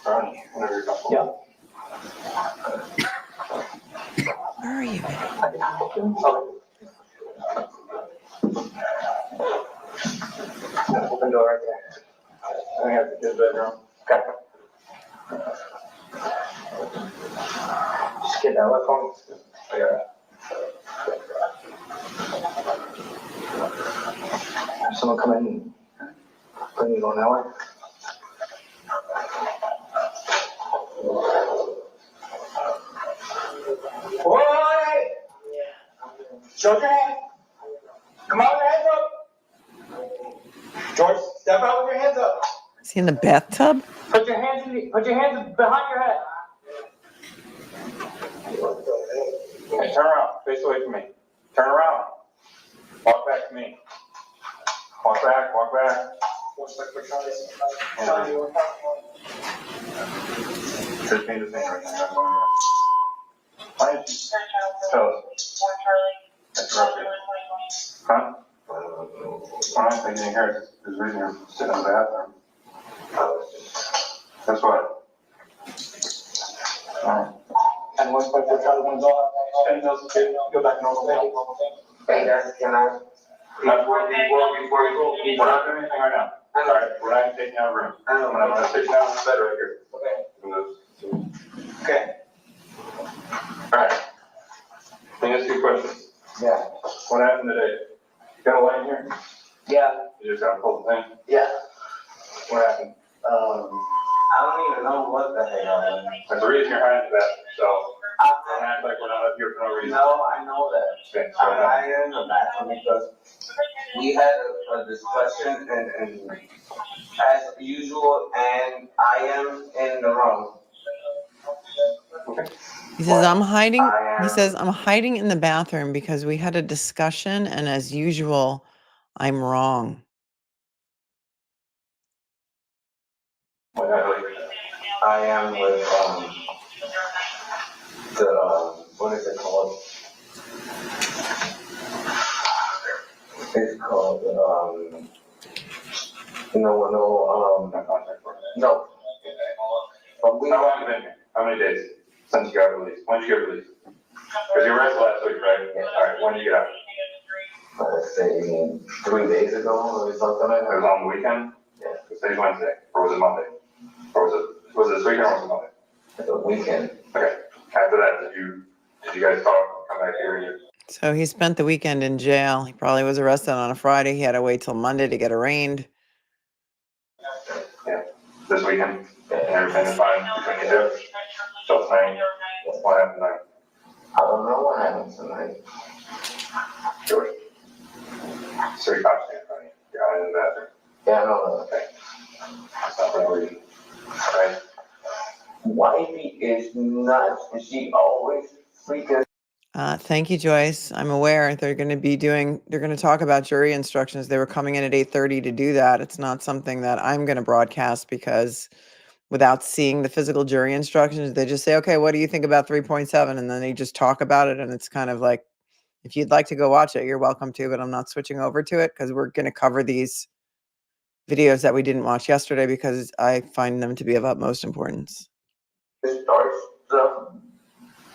All right, whenever you're comfortable. Yeah. Where are you? Open door right there. I think that's the kid's bedroom. Okay. Just get that one for me. I got it. Have someone come in and bring you on that way. Boy! Show your hand. Come on, hands up. George, step out with your hands up. Is he in the bathtub? Put your hands behind your head. Okay, turn around. Face away from me. Turn around. Walk back to me. Walk back, walk back. Just need to think right now. Why did you tell us? Interrupted. Huh? Honestly, I didn't hear his reason you're sitting in the bathroom. That's what. Alright. And once my first child comes off, go back to normal thing. Hey guys, can I? That's before you go. We're not doing anything right now. Sorry, we're not taking out a room. I'm gonna sit down in the bed right here. Okay. Alright. Let me ask you a question. Yeah. What happened today? You got a light in here? Yeah. You just gotta pull the thing. Yeah. What happened? I don't even know what the heck happened. There's a reason you're hiding the bathroom, so don't I act like we're not up here for no reason. know, I know that. Okay, so I'm hiding in the bathroom because we had a discussion and as usual, and I am in the wrong. He says, I'm hiding. I He am- says, I'm hiding in the bathroom because we had a discussion, and as usual, I'm wrong. I am with, what is it called? It's called, no. But we, How long have you been here? How many days since you got released? When did you get released? Because you were arrested last week, right? All right, when did you get out? let's say 3 days ago or something like It was that. on the weekend? Yeah. Today's Wednesday, or was it Monday? Or was it this weekend or was it Monday? The weekend. Okay, after that, did you guys talk, come back here? So he spent the weekend in jail. He probably was arrested on a Friday. He had to wait till Monday to get arraigned. Yeah, this weekend, and everything is fine between you two? So tonight, what happened tonight? I don't know what happened tonight. George? So you cops stand in front of you, you're hiding in the bathroom. Yeah, I know that. Okay. That's not for no reason. Right? Wifey is nuts, and she always freaking. Thank you, Joyce. I'm aware they're going to talk about jury instructions. They were coming in at 8:30 to do that. It's not something that I'm going to broadcast because without seeing the physical jury instructions, they just say, okay, what do you think about 3.7? And then they just talk about it. And it's kind of like, if you'd like to go watch it, you're welcome to, but I'm not switching over to it because we're going to cover these videos that we didn't watch yesterday because I find them to be of utmost importance. Starts stuff,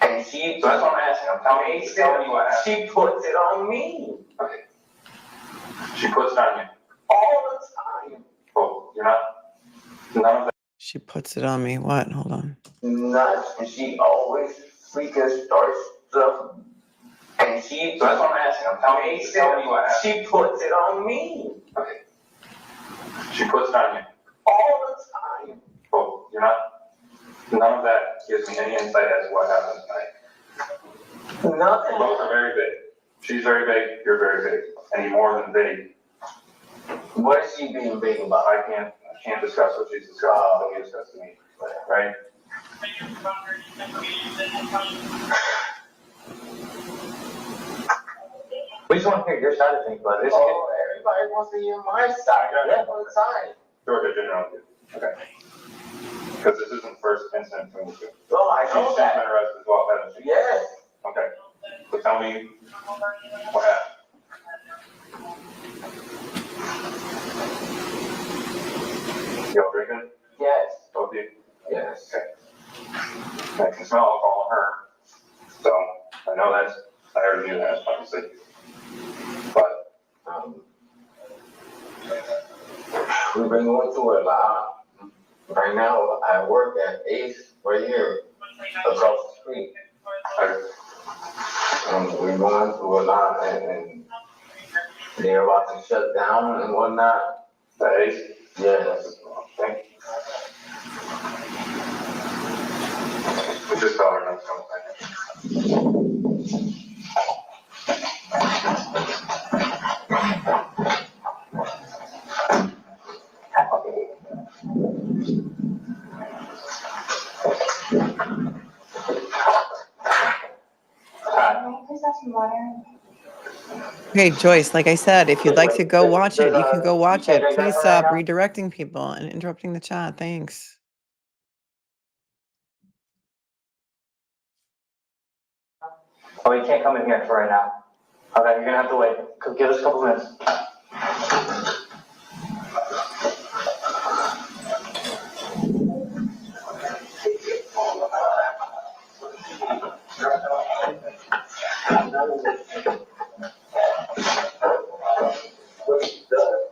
and she. So that's what I'm asking, I'm telling you what happened. She puts it on me Okay. She puts it on you. all the time. Oh, you're not, none of that. She puts it on me. What? Hold on. Nuts, and she always freaking starts stuff, and she. So that's what I'm asking, I'm telling you what happened. She puts it on me Okay. She puts it on you. all the time. Oh, you're not, none of that gives me any insight as to what happened tonight. Nothing. Both are very big. She's very big, you're very big. Any more than big, What is she being big about? I can't discuss what she's discussing until you discuss to me, right? We just want to hear your side of things, but this. Oh, everybody wants to hear my side. All the time. George, I didn't know you. Okay. Because this isn't the first incident between you two. No, I She's know been that. arrested as well, hasn't she? Yes. Okay. So tell me what happened. Y'all drinking? Yes. Both of you? Yes. Okay. I can smell alcohol on her. So I know that's, I already knew that, obviously. But, We've been going through a lot. Right now, I work at Ace right here, across the street. We're going through a lot, and they're about to shut down and whatnot. that is, Yes. okay. We just tell her no something. Okay, Joyce, like I said, if you'd like to go watch it, you can go watch it. Please stop redirecting people and interrupting the chat. Thanks. Oh, you can't come in here for right now. Okay, you're gonna have to wait. Give us a couple minutes.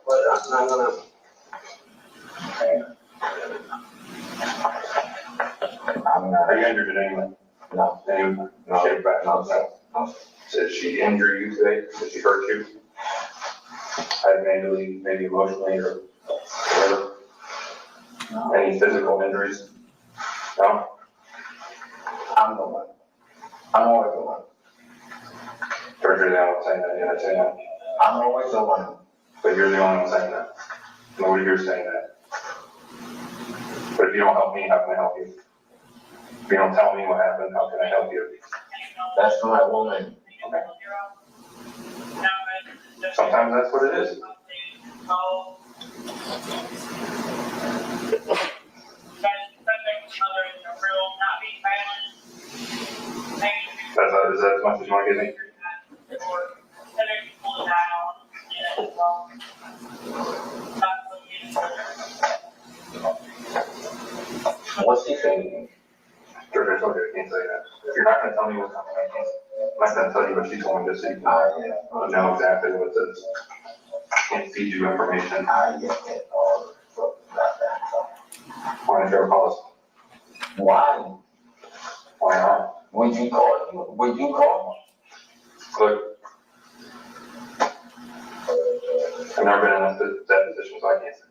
But I'm not gonna. I'm not. Are you injured in any way? No. Any shape, back, no. Did she injure you today? Did she hurt you? Maybe emotionally or whatever? Any physical injuries? No? I'm the one. I'm always the one. George, you're the only one saying that, yeah, I'm saying that. I'm always the one. But you're the only one saying that. Nobody here's saying that. But if you don't help me, how can I help you? If you don't tell me what happened, how can I help you? That's my woman. Okay. Sometimes that's what it is. Is that as much as you want to give me? What's he saying? George, I told you I can't say that. If you're not going to tell me what's happening, I'm not going to tell you what she told me just so you can know exactly what it is. I can't feed you information. I get it all. Why don't you ever call us? Why? Why not? Would you call you? Would you call? Look, I've never been in that position, so I can't say.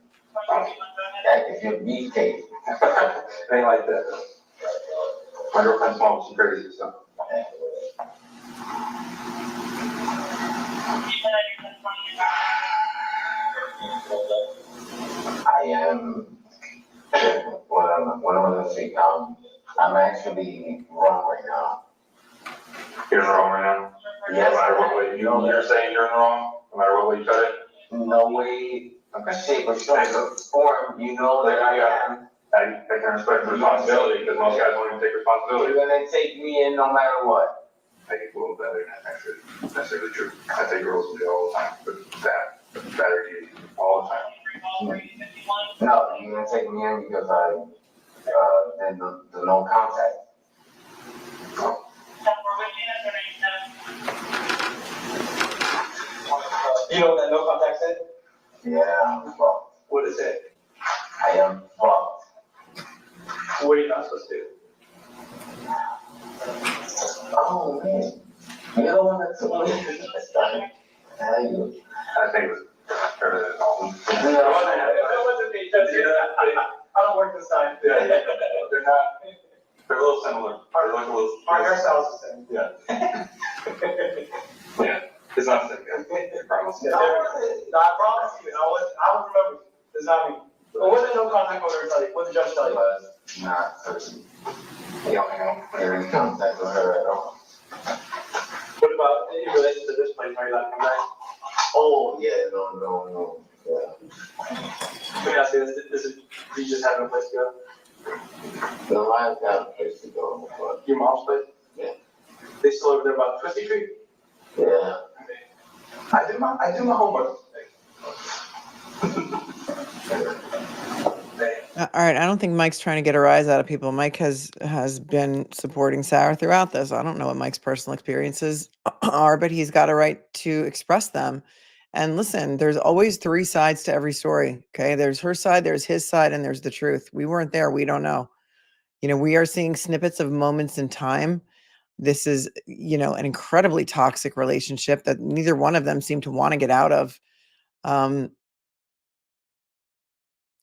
That is your beefcake. It ain't like that. My girlfriend's mom was crazy, so. I am, what am I gonna say? I'm actually wrong right now. You're in the wrong right now? Yes. No matter what way, you're saying you're in the wrong, no matter what way you cut it? No way, shape, or form, you know that I am. I can respect the responsibility, because most guys won't even take responsibility. You're gonna take me in no matter what. I think a little better than actually, that's necessarily true. I take girls to jail all the time, but that, battered all the time. No, you're gonna take me in because I, did the no contact. No. You know what that no contact said? Yeah, I'm fucked. What is it? I am fucked. What are you not supposed to do? Oh, man. You don't want to tell me this time. How you? I think it's better than all. It wasn't me. I don't work this time. They're a little similar. They're like a little. Our hairstyle's the same. Yeah. Yeah, it's not the same guy, I promise. No, I promise you, I would remember. It's not me. But what did no contact order tell you? What did the judge tell you? Was not person. Yeah, I know. Any contact with her at all. What about in relation to this place? Are you not coming back? Oh, yeah, no. Yeah. Let me ask you this is, you just have no place to go? No, I've got a place to go, but Your mom's place? Yeah. They still over there by Twisty Tree? yeah. I do my homework. All right, I don't think Mike's trying to get a rise out of people. Mike has been supporting Sarah throughout this. I don't know what Mike's personal experiences are, but he's got a right to express them. And listen, there's always three sides to every story. Okay, there's her side, there's his side, and there's the truth. We weren't there. We don't know. We are seeing snippets of moments in time. This is, an incredibly toxic relationship that neither one of them seem to want to get out of.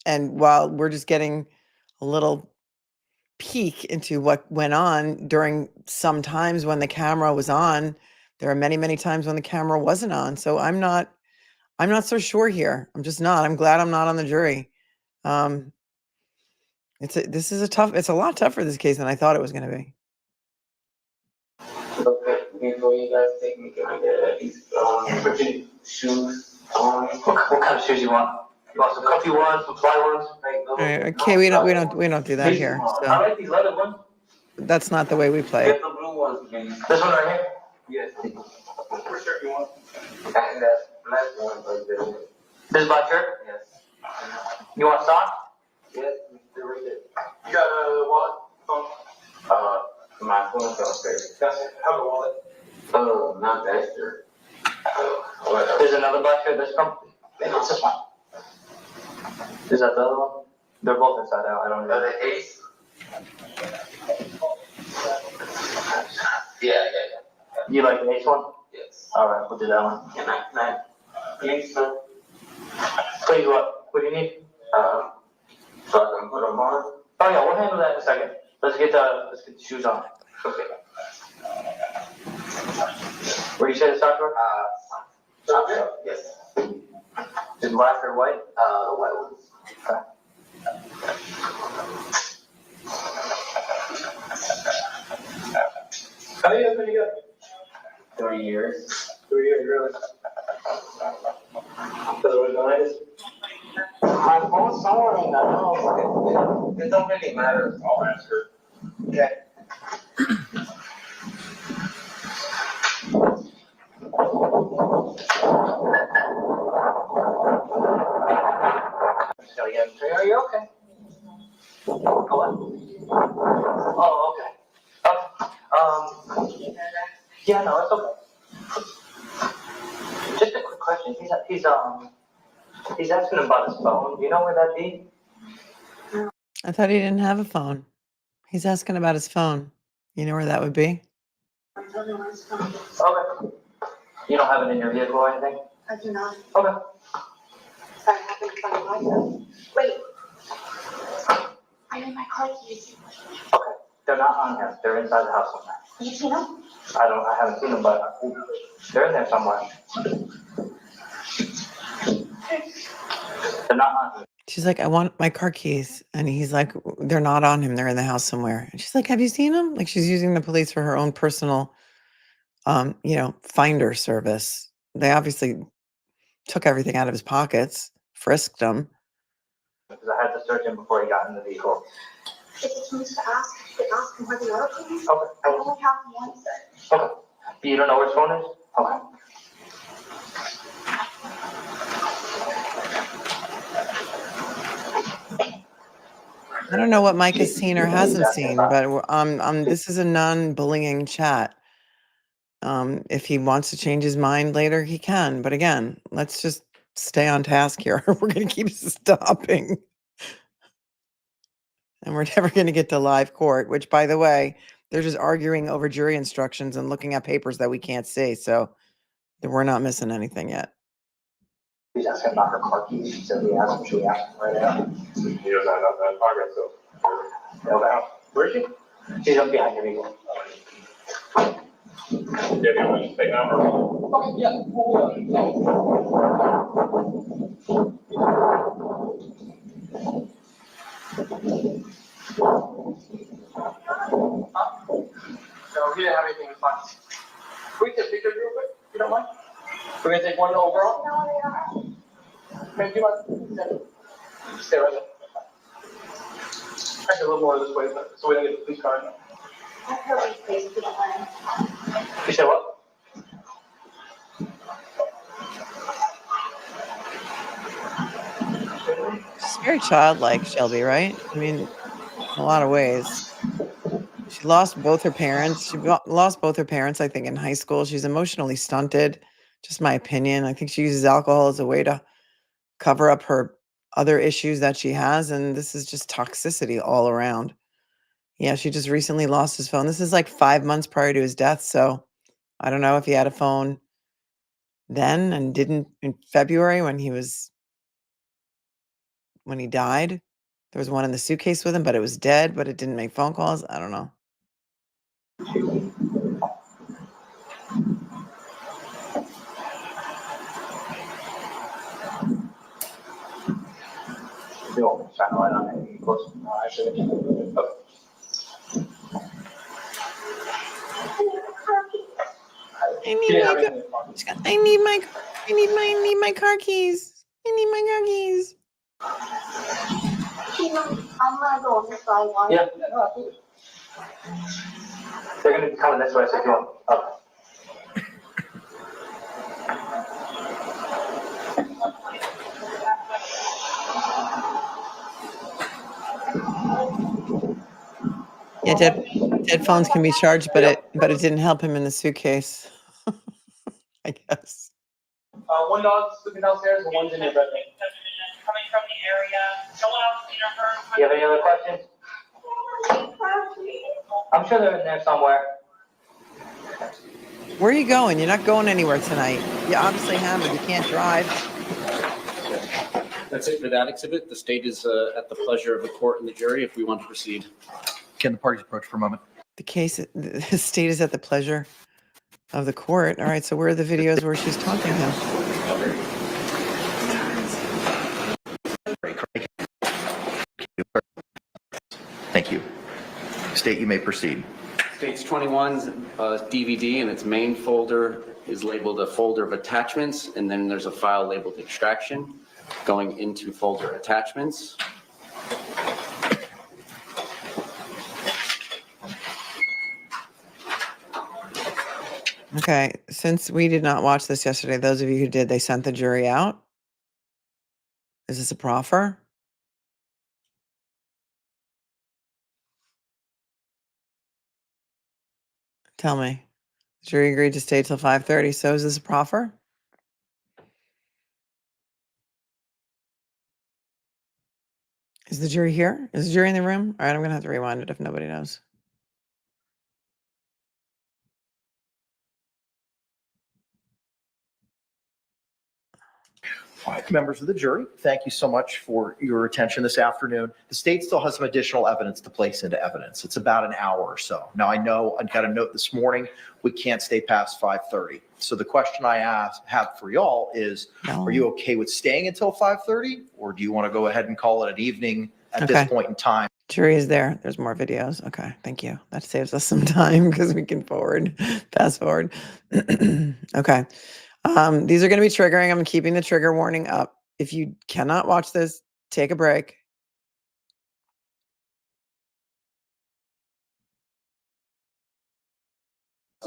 And while we're just getting a little peek into what went on during some times when the camera was on, there are many, many times when the camera wasn't on. So I'm not so sure here. I'm just not. I'm glad I'm not on the jury. It's a lot tougher, this case, than I thought it was going to be. Okay, before you guys take me, can I get at least, shoes on? What kind of shoes you want? You want some comfy ones, some fly ones? Okay, we don't do that here. I So like these leather ones. that's not the way we play Get it. the blue ones, please. This one right Yes. What shirt you want? And that black one, right there. This black shirt? Yes. You want socks? Yes, Mr. Reader. You got a wallet? Phone? My phone's upstairs. That's it. Have a wallet. Oh, not that shirt. Whatever. There's another black shirt that's comfy. It's this one. Is that the other one? They're both inside out. I don't know. The ace? Yeah. You like the ace one? Yes. Alright, we'll do that one. Can I? Please, sir. Please what? What do you need? So I can put them on? Oh yeah, we'll handle that in a second. Let's get the shoes on. Okay. Where do you say the socks were? Top shelf, yes. Is black or white? White ones. Okay. How many years been together? 3 years. 3 years, really. Does it organize? My phone's somewhere in the house. It don't really matter. I'll ask her. Okay. Just gotta get him to you. Are you okay? Oh, okay. Yeah, no, it's okay. Just a quick question. He's asking about his phone. Do you know where that'd be? I thought he didn't have a phone. He's asking about his phone. You know where that would be? Okay. You don't have it in your vehicle or anything? I do not. Okay. I happen to find myself. Wait. I need my car keys. Okay. They're not on here. They're inside the house somewhere. You seen them? I haven't seen them, but they're in there somewhere. They're not on here. She's like, I want my car keys. And he's like, they're not on him. They're in the house somewhere. And she's like, have you seen them? Like she's using the police for her own personal, finder service. They obviously took everything out of his pockets, frisked him. Because I had to search him before he got in the vehicle. If it's news to ask, you can ask him where the other keys. Okay. I only have one set. Okay. You don't know where his phone is? Okay. I don't know what Mike has seen or hasn't seen, but this is a non-bullying chat. If he wants to change his mind later, he can. But again, let's just stay on task here. We're going to keep stopping. And we're never going to get to live court, which, by the way, they're just arguing over jury instructions and looking at papers that we can't see. So we're not missing anything yet. He's asking about her car keys. She said we asked him. Should we ask him right now? He doesn't have that in progress, so. Okay. Where is she? She's up behind your vehicle. Yeah, do you want to take that or? Okay, yeah, hold No, he didn't have anything in fine. Can we take pictures real quick, if you don't mind? We're gonna take one overall? Maybe you want, stay right there. Actually, a little more this way, but, so we don't get the police car in there. I heard what you say, if you don't mind. You said what? She's very childlike, Shelby, right? I mean, in a lot of ways. She lost both her parents. She lost both her parents, I think, in high school. She's emotionally stunted, just my opinion. I think she uses alcohol as a way to cover up her other issues that she has. And this is just toxicity all around. Yeah, she just recently lost his phone. This is like 5 months prior to his death. So I don't know if he had a phone then and didn't in February when he died. There was one in the suitcase with him, but it was dead, but it didn't make phone calls. I don't know. You want me to shine a light on it? Of course. No, actually. Okay. I need my car keys. I need my car keys. I'm gonna go on this side one. Yeah. They're gonna be coming this way, so if you want. Okay. Yeah, dead phones can be charged, but it didn't help him in the suitcase. I guess. One dog's sleeping downstairs and one's in your bedroom. Coming from the area, no one else seen or heard. You have any other questions? I'm sure they're in there somewhere. Where are you going? You're not going anywhere tonight. You obviously haven't. You can't drive. That's it for that exhibit. The state is at the pleasure of the court and the jury if we want to proceed. Can the parties approach for a moment? The state is at the pleasure of the court. All right, so where are the videos where she's taunting him? Thank you. State, you may proceed. State's 21's DVD, and its main folder is labeled a folder of attachments, and then there's a file labeled extraction going into folder attachments. Okay, since we did not watch this yesterday, those of you who did, they sent the jury out. Is this a proffer? Tell me. The jury agreed to stay till 5:30, so is this a proffer? Is the jury here? Is the jury in the room? All right, I'm gonna have to rewind it if nobody knows. All right, members of the jury, thank you so much for your attention this afternoon. The state still has some additional evidence to place into evidence. It's about an hour or so. Now, I know I got a note this morning, we can't stay past 5:30. So the question I have for y'all is, are you okay with staying until 5:30? Or do you want to go ahead and call it an evening at this point in time? Jury is there. There's more videos. Okay, thank you. That saves us some time because we can fast forward. Okay. These are going to be triggering. I'm keeping the trigger warning up. If you cannot watch this, take a break.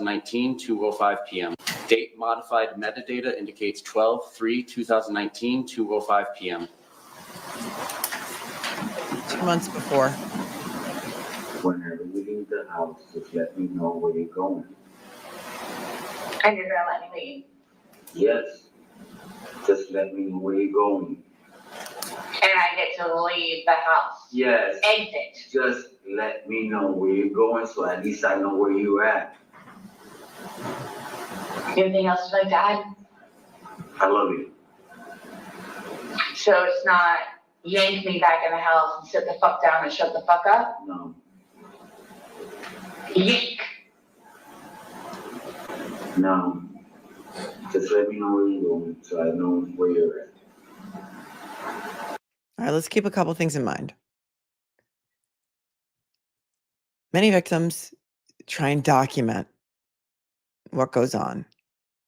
(19) 2:05 p.m. Date modified metadata indicates 12/3/2019 2:05 p.m. 2 months before. Whenever you leave the house, just let me know where you're going. And you're gonna let me leave. Yes, just let me know where you're going. And I get to leave the house. Yes, Exit. just let me know where you're going, so at least I know where you're at. Anything else you'd like to add? I love you. So it's not yank me back in the house and sit the fuck down and shut the fuck up? No, Yeek. no. Just let me know where you're going, so I know where you're at. All right, let's keep a couple things in mind. Many victims try and document what goes on.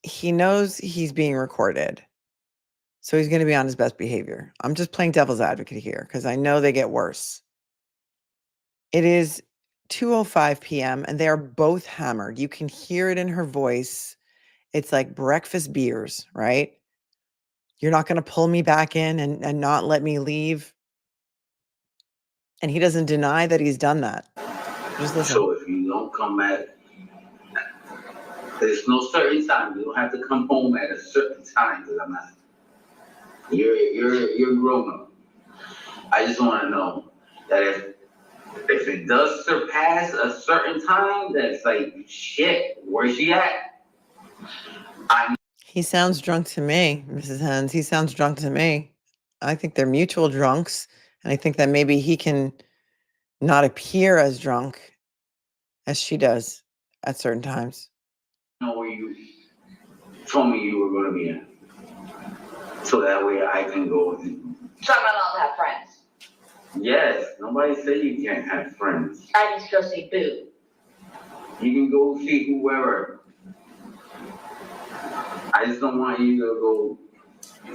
He knows he's being recorded, so he's going to be on his best behavior. I'm just playing devil's advocate here because I know they get worse. It is 2:05 p.m. and they are both hammered. You can hear it in her voice. It's like breakfast beers, right? You're not going to pull me back in and not let me leave. And he doesn't deny that he's done that. Just listen. So if you don't come back, there's no certain time. You don't have to come home at a certain time, because I'm not. You're grown up. I just want to know that if it does surpass a certain time, that's like, shit, where's she at? He sounds drunk to me, Mrs. Hens. He sounds drunk to me. I think they're mutual drunks. And I think that maybe he can not appear as drunk as she does at certain times. Know where you told me you were going to be at. So that way I can go with you. So I'm allowed to have friends. Yes, nobody said you can't have friends. I just go see Boo. You can go see whoever. I just don't want you to go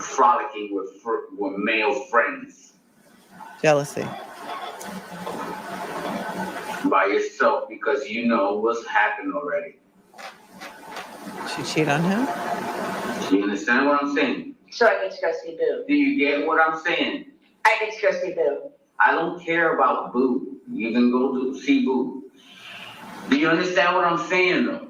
frolicking with male friends. Jealousy. By yourself, because you know what's happened already. She cheat on him? You understand what I'm saying? So I get to go see Boo. Do you get what I'm saying? I get to go see Boo. I don't care about Boo. You can go to see Boo. Do you understand what I'm saying, though?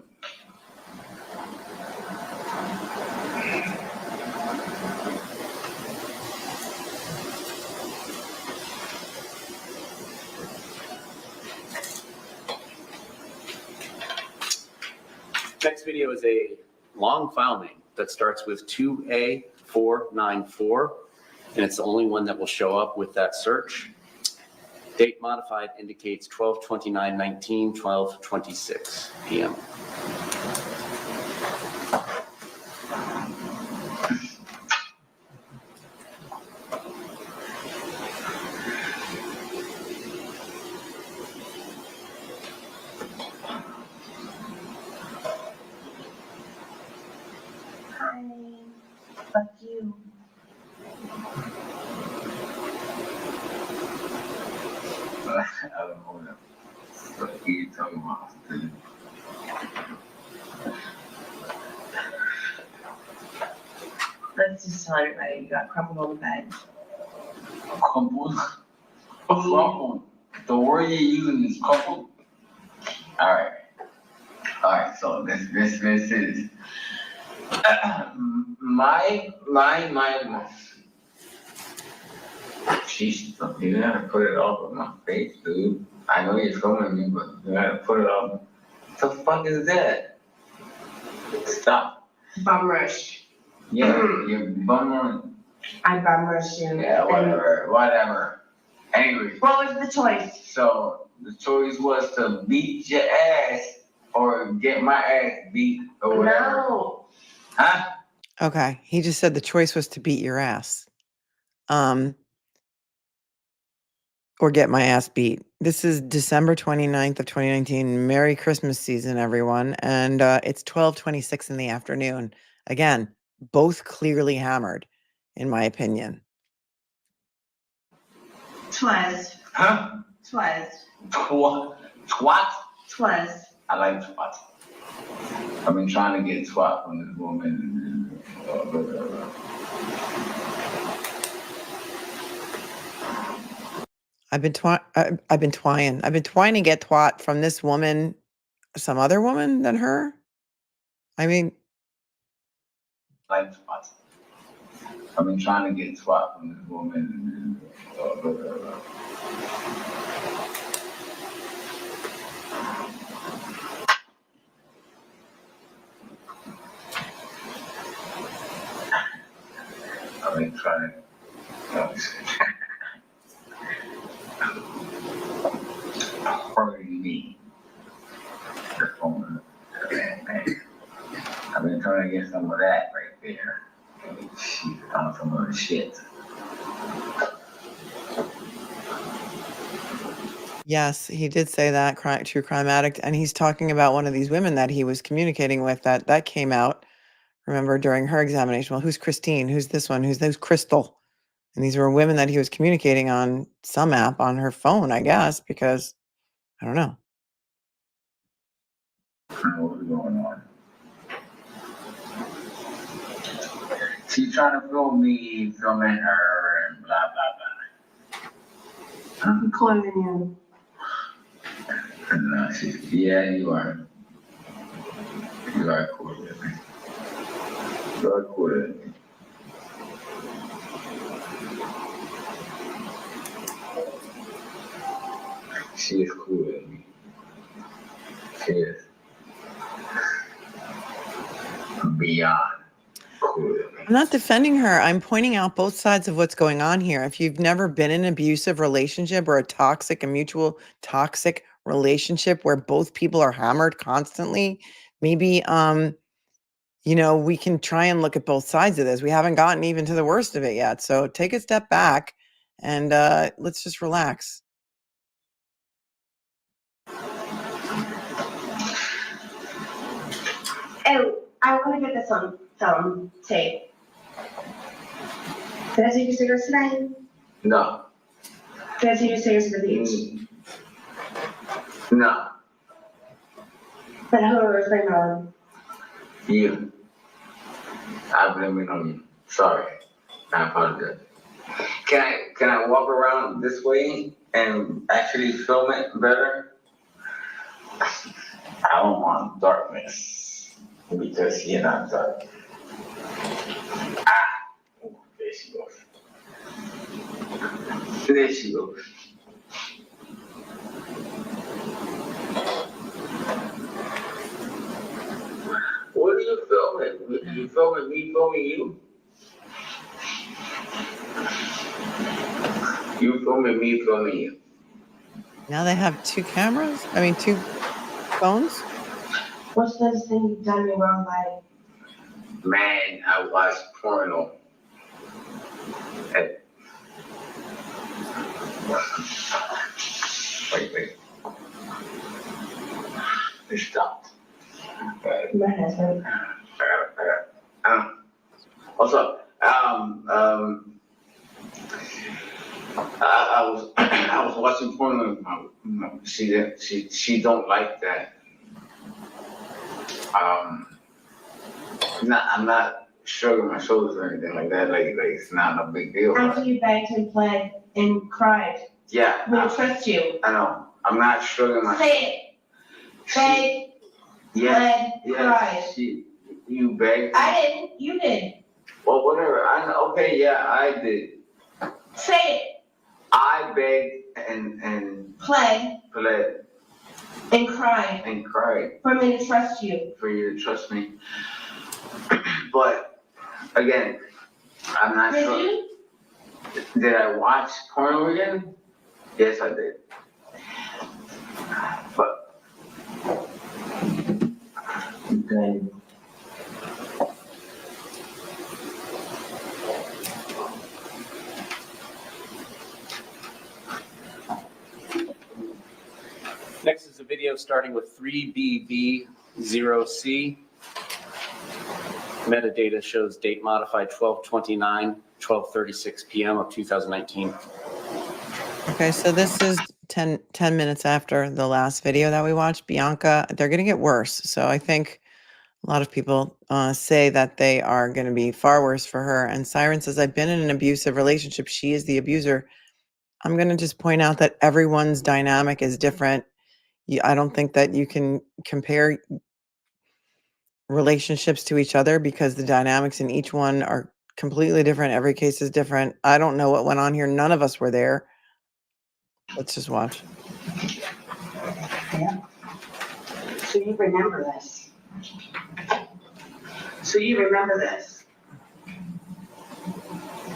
Next video is a long file name that starts with 2A494. and it's the only one that will show up with that search. Date modified indicates 12/29/19, 12:26 p.m. Hi. Fuck you. I don't know what you talking about. Let's just tell everybody you got crumpled on the bed. Crumpled? Crumpled. The word you're using is crumpled? Alright. Alright, so this is my sheesh, you gotta put it all on my face, dude. I know you're filming me, but you gotta put it on. What the fuck is that? Stop. Bum rush. Yeah, you're bumming. I bum rushed you. Yeah, whatever. Anyway, What was the choice? so the choice was to beat your ass or get my ass beat or whatever. No. Huh? Okay. He just said the choice was to beat your ass. Or get my ass beat. This is December 29th of 2019. Merry Christmas season, everyone. And it's 12:26 in the afternoon. Again, both clearly hammered, in my opinion. Twas. Huh? Twas. Twat? Twas. I like twat. I've been trying to get twat from this woman. I've been trying to get twat from this woman, some other woman than her. I mean, Like twat. I've been trying to get twat from this woman. I've been trying. Hurting me. I've been trying to get some of that right there. She found some other shit. yes, he did say that, true crime addict. And he's talking about one of these women that he was communicating with that came out, remember, during her examination. Well, who's Christine? Who's this one? Who's Crystal? And these were women that he was communicating on some app on her phone, I guess, because I don't know. What's going on? She's trying to film me, filming her, and blah, blah, blah. I'm calling you. And yeah, you are. You are cool with me. You are cool with me. She is cool with me. She is beyond cool with me. I'm not defending her. I'm pointing out both sides of what's going on here. If you've never been in an abusive relationship or a mutual toxic relationship where both people are hammered constantly, maybe, we can try and look at both sides of this. We haven't gotten even to the worst of it yet. So take a step back and let's just relax. Oh, I want to get this on film tape. Did I take your cigarettes tonight? No. Did I take your cigarettes to the beach? No. But who was blaming on? You. I blame it on you. Sorry. I apologize. Can I walk around this way and actually film it better? I don't want darkness because you're not dark. There she goes. There she goes. What are you filming? Are you filming me filming you? You filming me, filming you. Now they have two cameras? I mean, two phones? What's this thing you've done me wrong by? Man, I watch porno. Wait. It stopped. My husband. What's up? I was watching porno. She don't like that. I'm not shrugging my shoulders or anything like that. Like it's not a big deal. After you begged and pled and cried, Yeah. we trust you. I know. I'm not shrugging my. Say it. Beg, Yes. pled, cried. You begged. I didn't. You did. Well, whatever. Okay. Yeah, I did. Say it. I begged and Pled pled and cried and cried for me to trust you. for you to trust me. But again, I'm not Did sure. you? Did I watch porno again? Yes, I did. But Good. Next is a video starting with 3BB0C. Metadata shows date modified 12/29, 12:36 p.m. of 2019. Okay, so this is 10 minutes after the last video that we watched. Bianca, they're going to get worse. So I think a lot of people say that they are going to be far worse for her. And Siren says, I've been in an abusive relationship. She is the abuser. I'm going to just point out that everyone's dynamic is different. I don't think that you can compare relationships to each other because the dynamics in each one are completely different. Every case is different. I don't know what went on here. None of us were there. Let's just watch. Yeah. So you remember this. So you remember this.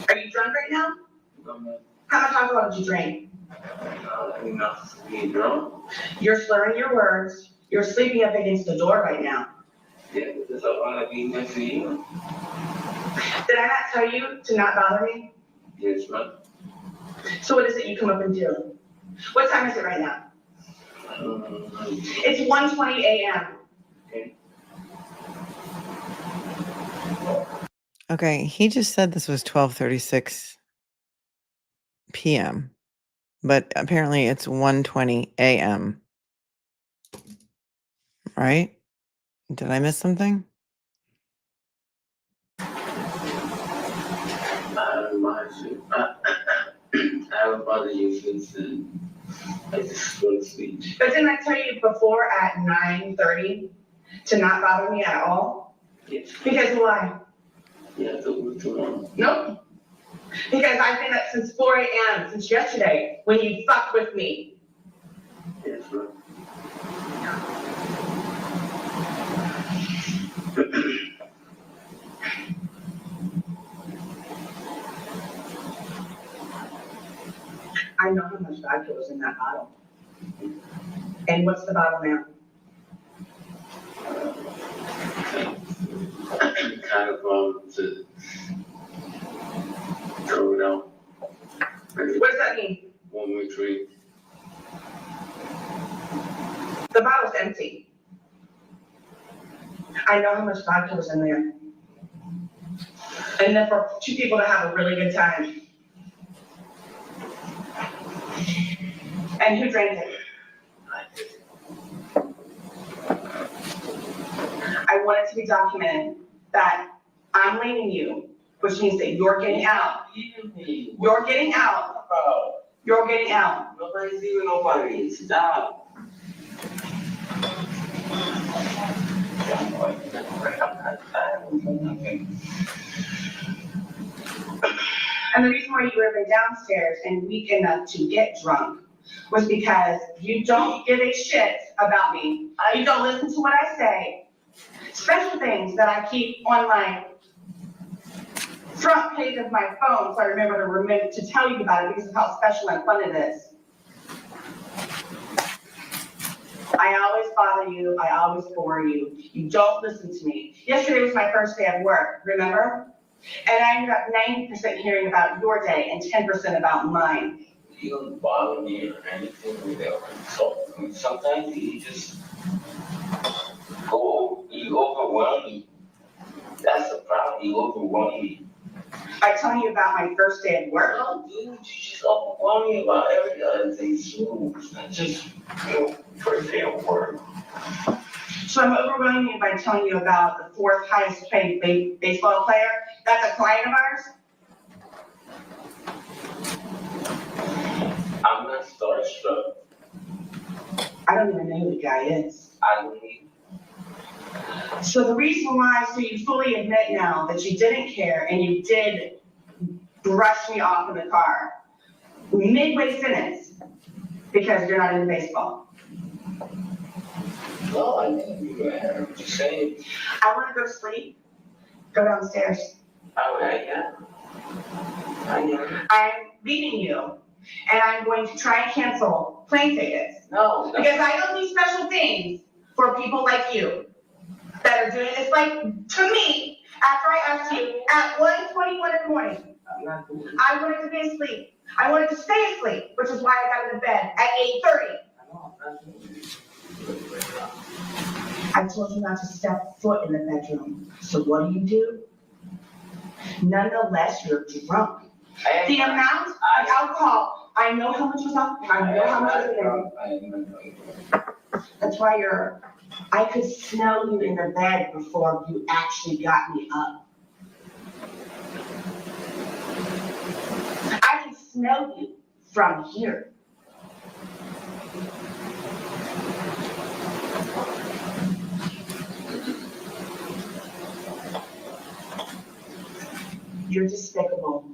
Are you drunk right now? How much alcohol did you drink? enough to be drunk. You're slurring your words. You're sleeping up against the door right now. Yeah, because I want to be next to you. Did I not tell you to not bother me? Yes, ma'am. So what is it you come up and do? What time is it right now? It's 1:20 a.m. Okay, he just said this was 12:36 p.m., but apparently it's 1:20 a.m. Right? Did I miss something? I haven't bothered you since I just go to sleep. But didn't I tell you before at 9:30 to not bother me at all? Yes. Because why? Yeah, so what's too long? Nope. Because I've been up since 4 a.m. since yesterday when you fucked with me. Yes, ma'am. I know how much vodka was in that bottle. And what's the bottle now? Kind of to throw it out. What does that mean? 1 way tree. The bottle's empty. I know how much vodka was in there. And then for two people to have a really good time. And who drank it? I want it to be documented that I'm leaving you, which means that you're getting out. You're getting out. You're getting out. Nobody's leaving nobody. Stop. And the reason why you were even downstairs and weak enough to get drunk was because you don't give a shit about me. You don't listen to what I say. Special things that I keep on my front front page of my phone, so I remember to tell you about it because of how special and fun it is. I always bother you, I always bore you. You don't listen to me. Yesterday was my first day at work, remember? And I ended up 90% hearing about your day and 10% about mine. You don't bother me or anything without consulting me. Sometimes you just you overwhelm me. That's the problem, you overwhelm me. I telling you about my first day at work? No, dude, you just overwhelm me about every other thing too. It's not just, first day at work. So I'm overwhelming you by telling you about the fourth highest paid baseball player. That's a client of ours. I'm not starstruck. I don't even know who the guy is. I don't need. So the reason why, so you fully admit now that you didn't care and you did brush me off in the car, midway sentence, because you're not into baseball. No, I didn't. I'm just saying. I want to go to sleep. Go downstairs. All right, yeah. I am. I'm leaving you, and I'm going to try and cancel plane tickets. No. Because I don't do special things for people like you that are doing this, like, to me, after I asked you at 1:21 in the morning. I'm not doing it. I wanted to be asleep. I wanted to stay asleep, which is why I got into bed at 8:30. No, I'm not doing it. I told you not to step foot in the bedroom. So what do? Nonetheless, you're drunk. The amount of alcohol, I know how much was up. I know how much was in there. That's why I could smell you in the bed before you actually got me up. I can smell you from here. You're despicable.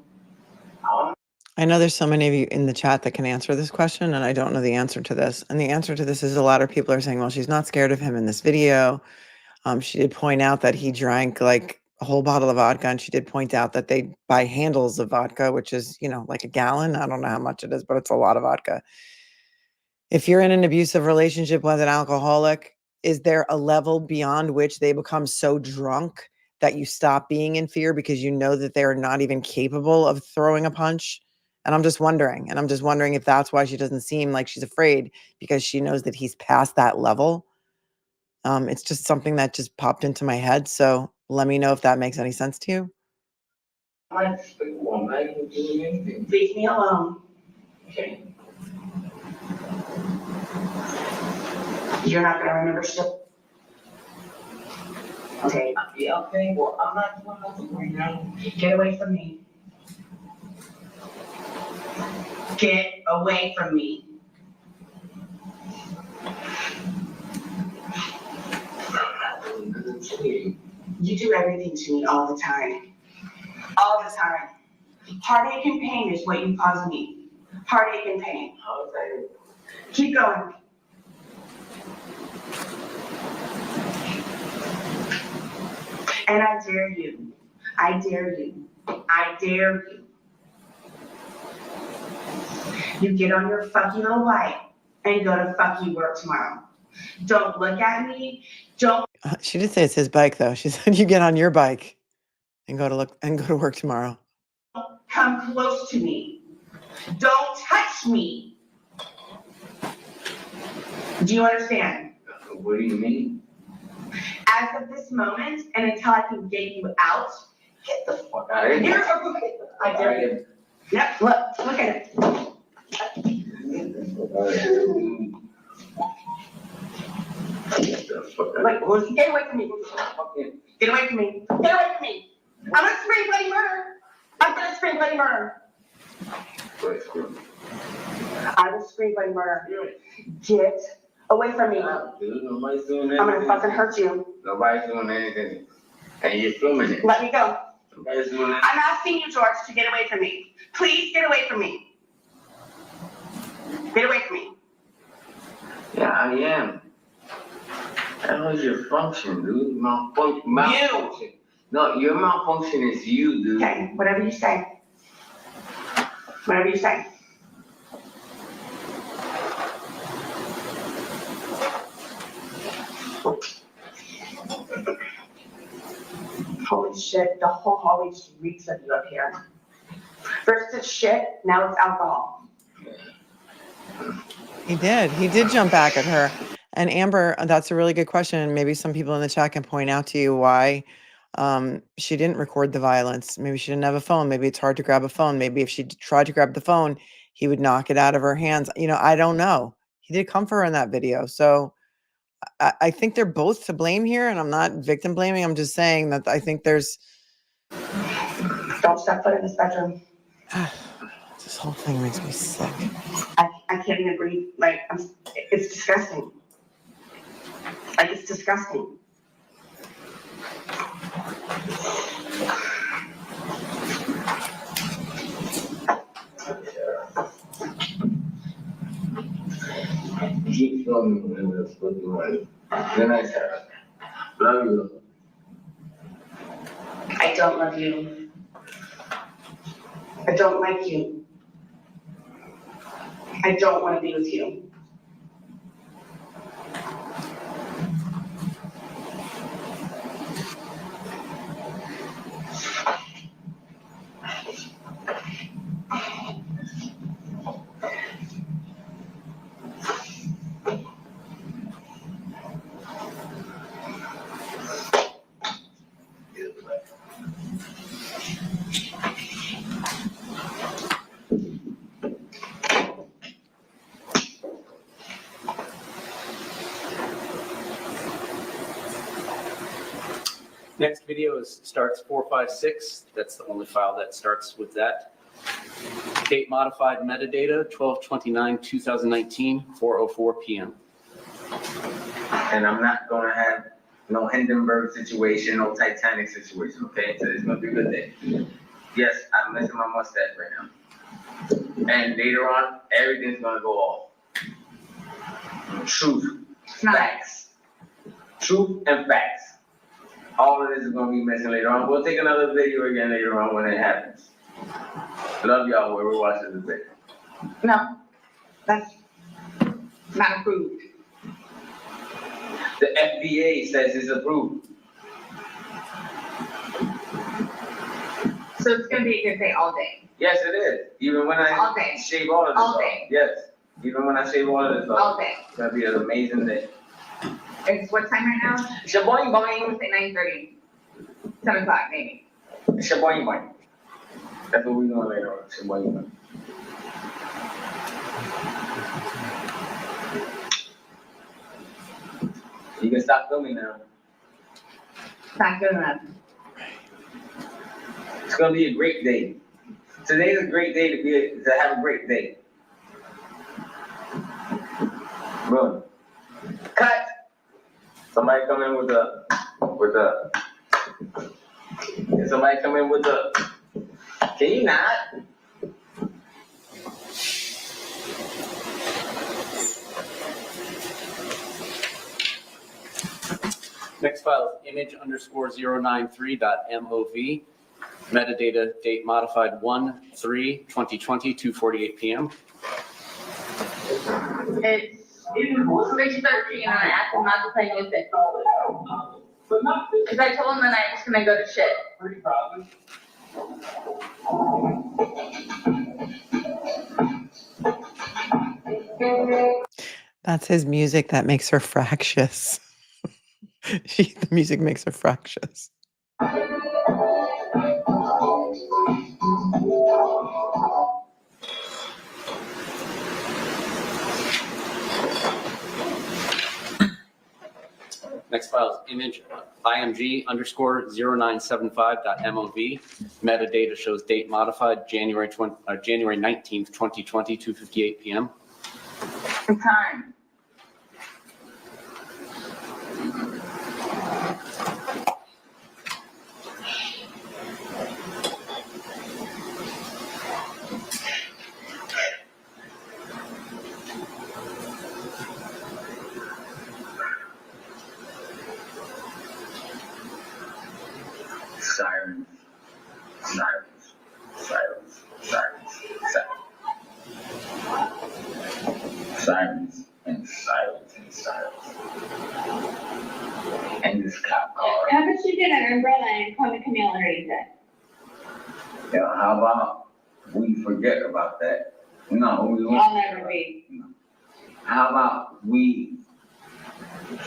I know there's so many of you in the chat that can answer this question, and I don't know the answer to this. And the answer to this is a lot of people are saying, well, she's not scared of him in this video. She did point out that he drank like a whole bottle of vodka, and she did point out that they buy handles of vodka, which is, like a gallon. I don't know how much it is, but it's a lot of vodka. If you're in an abusive relationship with an alcoholic, is there a level beyond which they become so drunk that you stop being in fear because you know that they're not even capable of throwing a punch? And I'm just wondering if that's why she doesn't seem like she's afraid, because she knows that he's past that level. It's just something that just popped into my head. So let me know if that makes any sense to you. Leave me alone. Okay. You're not gonna remember shit. Okay. Yeah, okay, well, I'm not doing nothing right now. Get away from me. Get away from me. You do everything to me all the time. All the time. Heartache and pain is what you cause me. Heartache and pain. How is that? Keep going. And I dare you. I dare you. I dare you. You get on your fucking little bike and go to fucking work tomorrow. Don't look at me. Don't She did say it's his bike, though. She said you get on your bike and go to work tomorrow. come close to me. Don't touch me. Do you understand? What do you mean? As of this moment, and until I can get you out, get the fuck out of here. I dare you. Yep, look at it. Wait, get away from me. Get away from me. Get away from me. I'm gonna scream bloody murder. I'm gonna scream bloody murder. I will scream bloody murder. Get away from me. Dude, nobody's doing anything. I'm gonna fucking hurt you. Nobody's doing anything. And you're filming it. Let me go. Nobody's doing it. I'm asking you, George, to get away from me. Please get away from me. Get away from me. Yeah, I am. That was your function, dude. Malfunction. No, your malfunction is you, dude. Okay, whatever you say. Whatever you say. Holy shit, the whole hallway just reeks of you up here. First it's shit, now it's alcohol. He did jump back at her. And Amber, that's a really good question. Maybe some people in the chat can point out to you why she didn't record the violence. Maybe she didn't have a phone. Maybe it's hard to grab a phone. Maybe if she tried to grab the phone, he would knock it out of her hands. I don't know. He did come for her in that video. So I think they're both to blame here. And I'm not victim blaming. I'm just saying that I think there's. Don't step foot in this bedroom. This whole thing makes me sick. I can't even breathe. Like, it's disgusting. Like, it's disgusting. Keep filming when it's looking right. Then I said, love you. I don't love you. I don't like you. I don't want to be with you. Next video starts 456. That's the only file that starts with that. Date modified metadata, 12/29/2019, 4:04 p.m. And I'm not gonna have no Hindenburg situation, no Titanic situation, okay? So it's gonna be a good day. Yes, I'm missing my mustache right now. And later on, everything's gonna go off. Truth, facts. Truth and facts. All of this is gonna be missing later on. We'll take another video again later on when it happens. Love y'all, whoever watches this video. No, that's not approved. The FDA says it's approved. So it's gonna be a good day all day. Yes, it is. Even when All I day. shave all of this All off. day. Yes, even when I shave all of this off. All day. It's gonna be an amazing day. It's what time right now? Shaboing I boing. would say 9:30. 7 o'clock maybe. Shaboing boing. That's what we're doing later on. Shaboing boing. You can stop filming now. It's not good enough. It's gonna be a great day. Today's a great day to have a great day. Boom. Cut. Somebody come in with a. Can somebody come in with a? Can you not? Next file is image_093.mov. Metadata date modified 1/3/2020, 2:48 p.m. It's somebody started treating on an app and not to play with it. Because I told him that I'm just gonna go to shit. That's his music that makes her fractious. The music makes her fractious. Next file is img_0975.mov. Metadata shows date modified January 19th, 2020, 2:58 p.m. The time. Yeah, how about we forget about that? No, we won't. I'll never be. How about we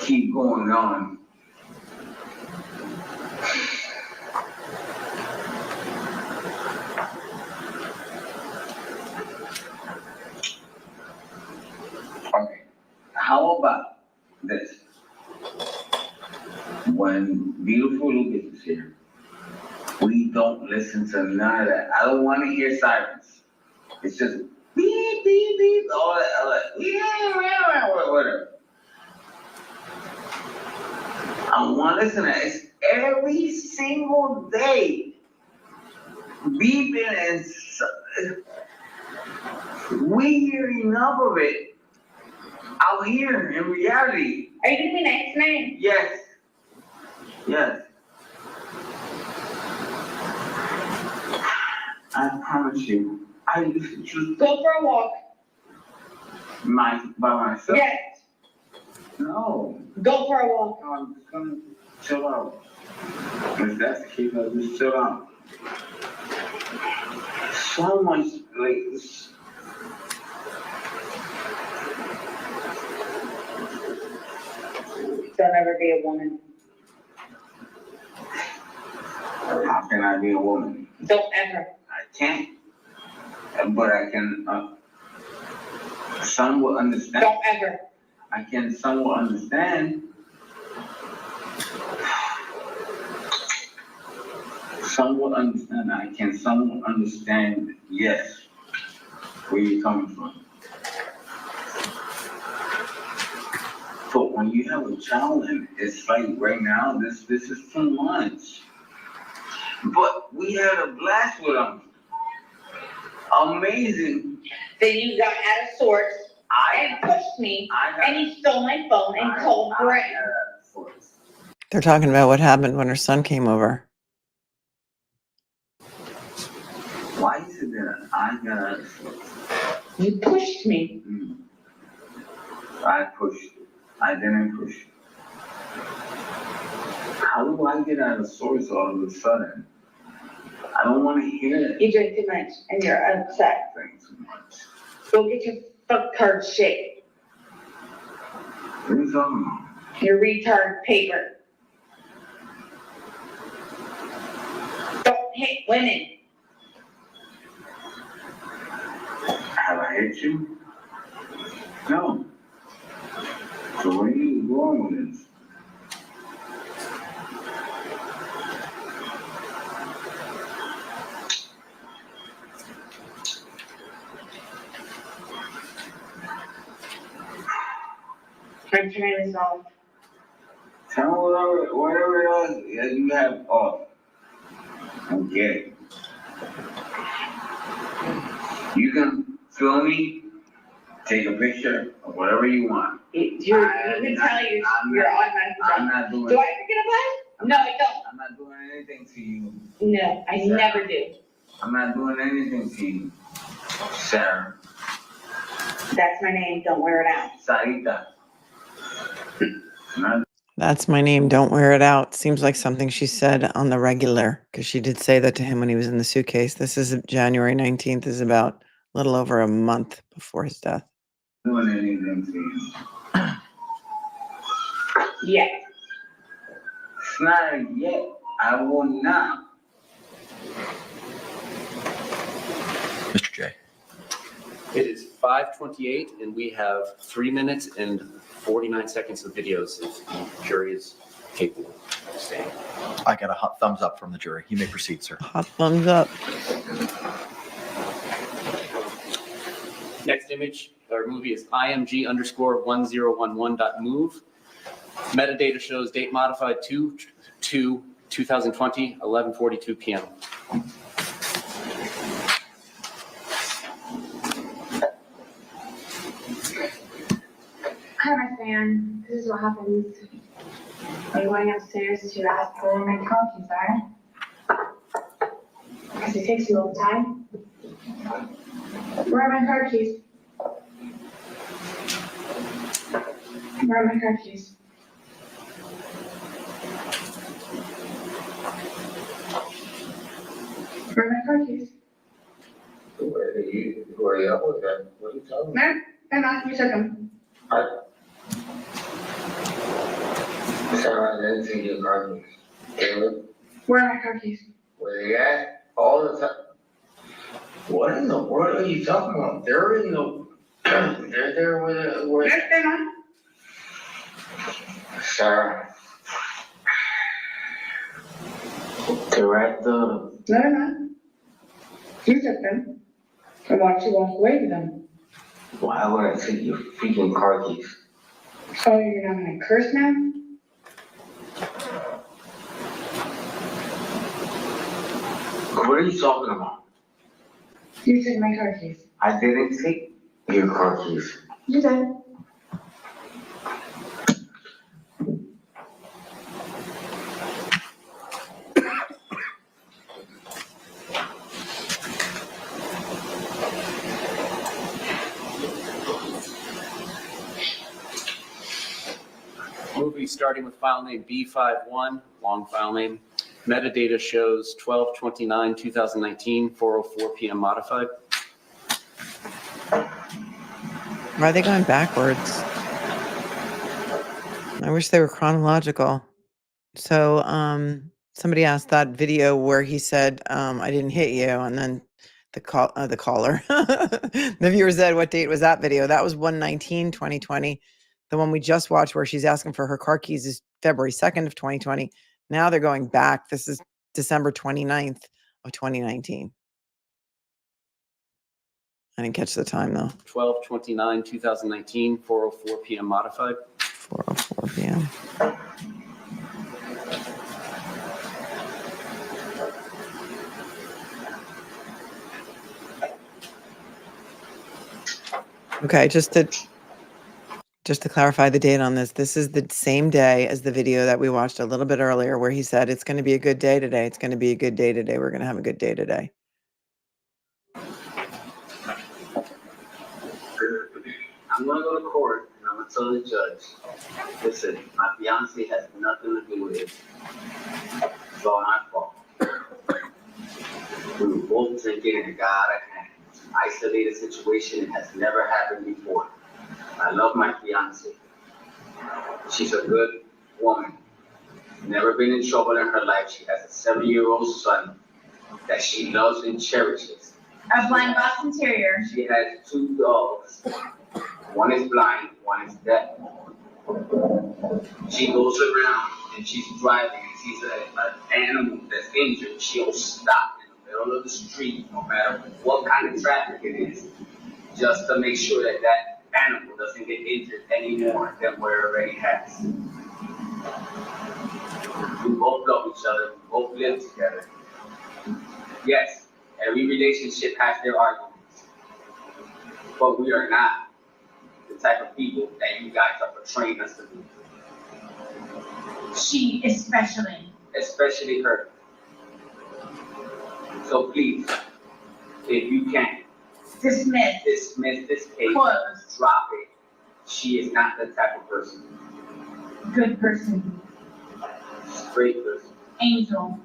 keep going on? Okay, how about this? When beautiful Lucas is here, we don't listen to none of that. I don't want to hear sirens. It's just beep, beep, beep, all that, yeah, whatever. I don't want to listen to that. It's every single day. Beeping and we hear enough of it out here in reality. Are you gonna be nice tonight? Yes. Yes. I promise you, I used to Go for a walk. by myself. Yes. No. Go for a walk. No, I'm just gonna chill out. If that's the case, I'll just chill out. So much like this. Don't ever be a woman. How can I be a woman? Don't ever. I can't. But I can somewhat understand. Don't ever. I can somewhat understand. Somewhat understand. I can somewhat understand, yes, where you're coming from. But when you have a child and it's like right now, this is too much. But we had a blast with them. Amazing. Then you got out of sorts and pushed me, and you stole my phone and called Brent. They're talking about what happened when her son came over. Why is it that I got out of sorts? You pushed me. I pushed you. I didn't push you. How do I get out of sorts all of a sudden? I don't want to hear it. You drink too much and you're upset. Drink too much. Go get your fuck card shaped. What are you talking about? Your retard paper. Don't hit women. Have I hit you? No. So where are you going with this? My turn is off. Tell me whatever else you have off. Okay. You can film me, take a picture of whatever you want. You can tell you're automatically I'm not doing Do I ever get a butt? No, I don't. I'm not doing anything to you. No, I Sarah. never do. I'm not doing anything to you, Sarah. That's my name. Don't wear it out. Sarita. Not That's my name. Don't wear it out. Seems like something she said on the regular, because she did say that to him when he was in the suitcase. This is January 19th. This is about a little over a month before his death. doing anything to you. Yeah. It's not yet. I will not. Mr. J. It is 5:28 and we have 3 minutes and 49 seconds of videos if the jury is capable of staying. I got a hot thumbs up from the jury. You may proceed, sir. Hot thumbs up. Next image or movie is img_1011.move. Metadata shows date modified 2/2/2020, 11:42 p.m. Hi, my fan. This is what happens when you're going upstairs to ask where my car keys are. Because it takes you all the time. Where are my car keys? Where are my car keys? Where are my car keys? Where are you at with that? What are you talking about? No, they're not. You took them. Sarah, I didn't see your car keys. Caleb, Where are my car keys? where they at? All the time. What in the world are you talking about? They're in the, they're there with, No, they're not. Sarah. They're at the, No, they're not. You took them. And why don't you walk away with them? why would I take your freaking car keys? Oh, you're not gonna curse now? What are you talking about? You took my car keys. I didn't take your car keys. You did. Movie starting with file name B51, long file name. Metadata shows 12/29/2019, 4:04 p.m. modified. Why are they going backwards? I wish they were chronological. So somebody asked that video where he said, I didn't hit you, and then the caller, the viewer said, what date was that video? That was 1/19/2020. The one we just watched where she's asking for her car keys is February 2nd of 2020. Now they're going back. This is December 29th of 2019. I didn't catch the time though. 12/29/2019, 4:04 p.m. modified. 4:04 p.m. Okay, just to clarify the date on this is the same day as the video that we watched a little bit earlier where he said, it's going to be a good day today. It's going to be a good day today. We're going to have a good day today. I'm gonna go to court and I'm gonna tell the judge, listen, my fiance has nothing to do with it. It's all my fault. We were both drinking and it got out of hand. It's an isolated situation. It has never happened before. I love my fiance. She's a good woman. Never been in trouble in her life. She has a 7-year-old son that she loves and cherishes. A blind Boston Terrier. She has 2 dogs. One is blind, one is deaf. She goes around and she's driving and sees an animal that's injured. She'll stop in the middle of the street, no matter what kind of traffic it is, just to make sure that that animal doesn't get injured any more than where it already has. We both love each other. We both live together. Yes, every relationship has their arguments, but we are not the type of people that you guys are portraying us to be. She Especially her. So please, if you can, dismiss. dismiss this case, Close. drop it. She is not the type of person. Good person. Great person. Angel.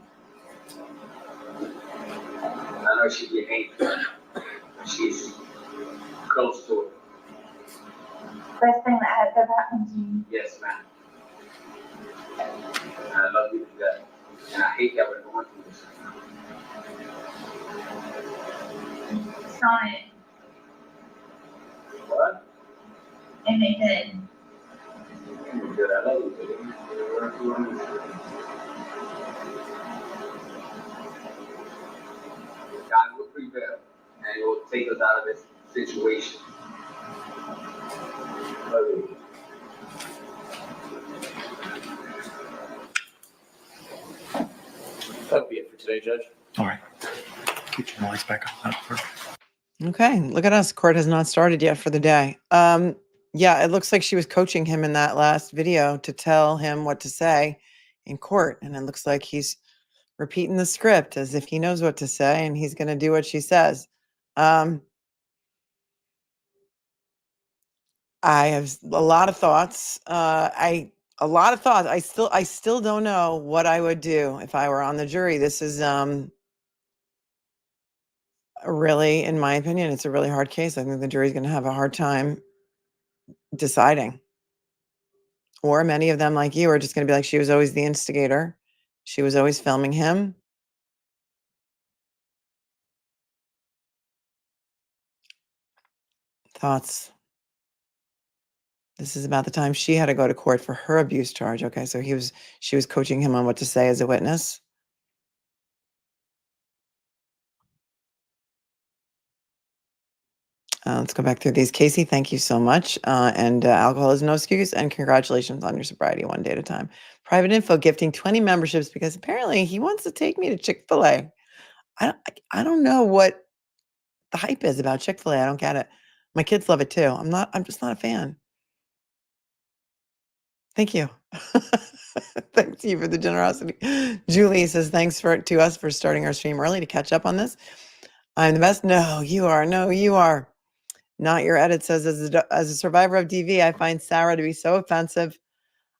I know she'd be an angel. She's close to it. Best thing that has ever happened to you. Yes, ma'am. And I love you to death. And I hate that we're going through this. It's on it. What? And they did. You're good. I love you, baby. We're doing this. God will prevail, and He will take us out of this situation. Love you. That'll be it for today, Judge. All right. Get your lights back on. Okay, look at us. Court has not started yet for the day. Yeah, it looks like she was coaching him in that last video to tell him what to say in court. And it looks like he's repeating the script as if he knows what to say and he's going to do what she says. I have a lot of thoughts. I still don't know what I would do if I were on the jury. This is really, in my opinion, it's a really hard case. I think the jury's going to have a hard time deciding. Or many of them, like you, are just going to be like, she was always the instigator. She was always filming him. Thoughts? This is about the time she had to go to court for her abuse charge. Okay, so she was coaching him on what to say as a witness. Let's go back through these. Casey, thank you so much. And alcohol is no excuse. And congratulations on your sobriety, one day at a time. Private info gifting 20 memberships because apparently he wants to take me to Chick-fil-A. I don't know what the hype is about Chick-fil-A. I don't get it. My kids love it too. I'm just not a fan. Thank you. Thanks to you for the generosity. Julie says, thanks to us for starting our stream early to catch up on this. I'm the best. No, you are. No, you are. Not your edit says, as a survivor of DV, I find Sarah to be so offensive.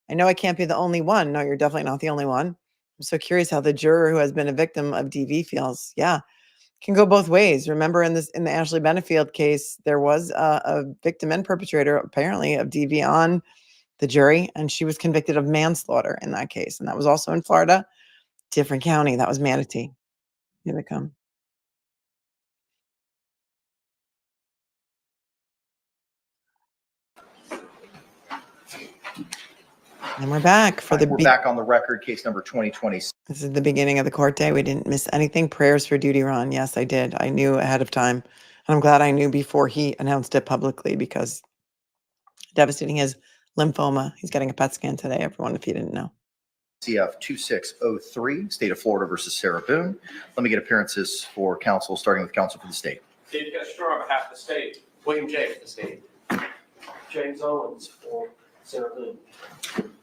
I know I can't be the only one. No, you're definitely not the only one. I'm so curious how the juror who has been a victim of DV feels. Yeah, can go both ways. Remember in the Ashley Benefield case, there was a victim and perpetrator apparently of DV on the jury, and she was convicted of manslaughter in that case. And that was also in Florida, different county. That was Manatee. Here they come. And we're back for We're back on the record, case number 2020. This is the beginning of the court day. We didn't miss anything. Prayers for Duty Ron. Yes, I did. I knew ahead of time. And I'm glad I knew before he announced it publicly because devastating his lymphoma. He's getting a PET scan today, everyone, if you didn't know. CF 2603, State of Florida versus Sarah Boone. Let me get appearances for counsel, starting with counsel for the state. David Castro on behalf of the state. William J. for the state. James Owens for Sarah Boone.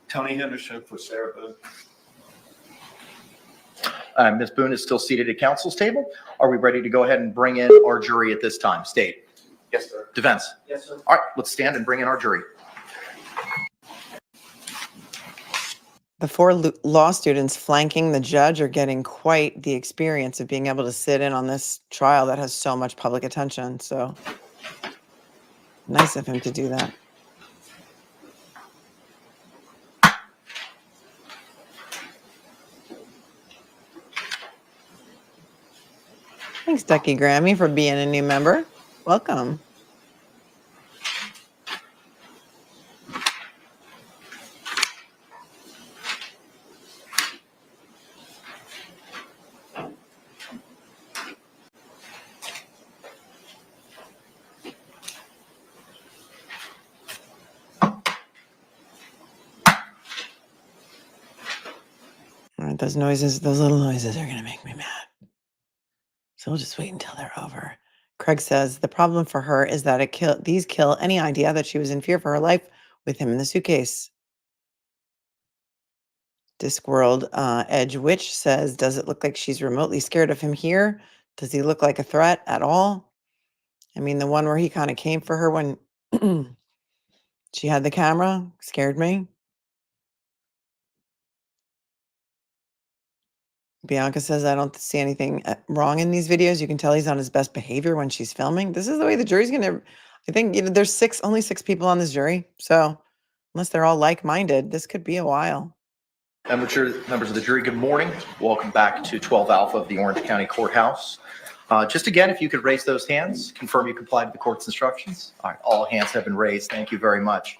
Tony Henderson for Sarah Boone. Ms. Boone is still seated at counsel's table. Are we ready to go ahead and bring in our jury at this time? State. Yes, sir. Defense. Yes, sir. All right, let's stand and bring in our jury. The four law students flanking the judge are getting quite the experience of being able to sit in on this trial that has so much public attention. So nice of him to do that. Thanks, Ducky Grammy, for being a new member. Welcome. All right, those noises, those little noises are going to make me mad. So we'll just wait until they're over. Craig says the problem for her is that these kill any idea that she was in fear for her life with him in the suitcase. Discworld Edge Witch says, does it look like she's remotely scared of him here? Does he look like a threat at all? I mean, the one where he kind of came for her when she had the camera scared me. Bianca says, I don't see anything wrong in these videos. You can tell he's on his best behavior when she's filming. This is the way the jury's going to, I think, there's only six people on this jury. So unless they're all like-minded, this could be a while. Members of the jury, good morning. Welcome back to 12 Alpha of the Orange County Courthouse. Just again, if you could raise those hands, confirm you complied with the court's instructions. All right, all hands have been raised. Thank you very much.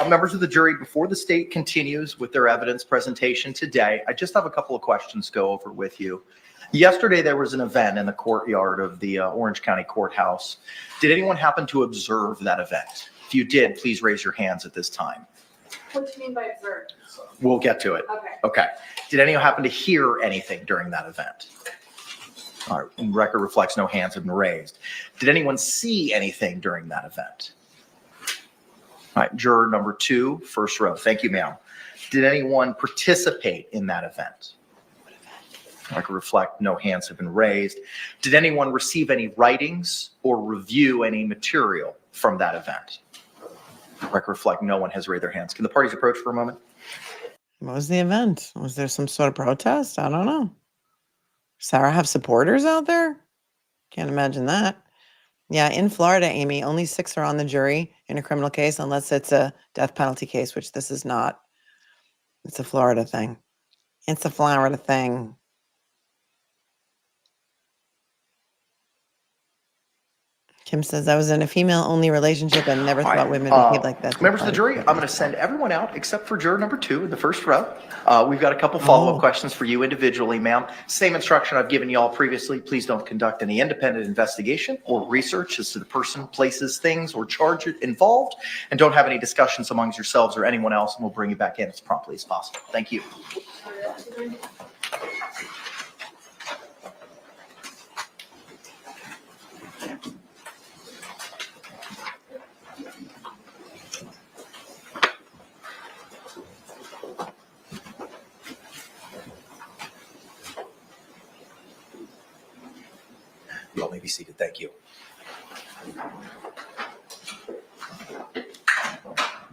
Members of the jury, before the state continues with their evidence presentation today, I just have a couple of questions to go over with you. Yesterday, there was an event in the courtyard of the Orange County Courthouse. Did anyone happen to observe that event? If you did, please raise your hands at this time. What do you mean by observe? We'll get to it. Okay. Okay. Did anyone happen to hear anything during that event? All right. And record reflects no hands have been raised. Did anyone see anything during that event? All right. Juror number 2, first row. Thank you, ma'am. Did anyone participate in that event? Record reflect no hands have been raised. Did anyone receive any writings or review any material from that event? Record reflect no one has raised their hands. Can the parties approach for a moment? What was the event? Was there some sort of protest? I don't know. Sarah have supporters out there? Can't imagine that. Yeah, in Florida, Amy, only 6 are on the jury in a criminal case unless it's a death penalty case, which this is not. It's a Florida thing. It's a Florida thing. Kim says, I was in a female-only relationship and never All right, thought women behave like that. Members of the jury, I'm going to send everyone out except for juror number 2 in the first row. We've got a couple follow-up questions for you individually, ma'am. Same instruction I've given you all previously. Please don't conduct any independent investigation or research as to the person, places, things, or charge involved, and don't have any discussions amongst yourselves or anyone else, and we'll bring you back in as promptly as possible. Thank you. You all may be seated. Thank you.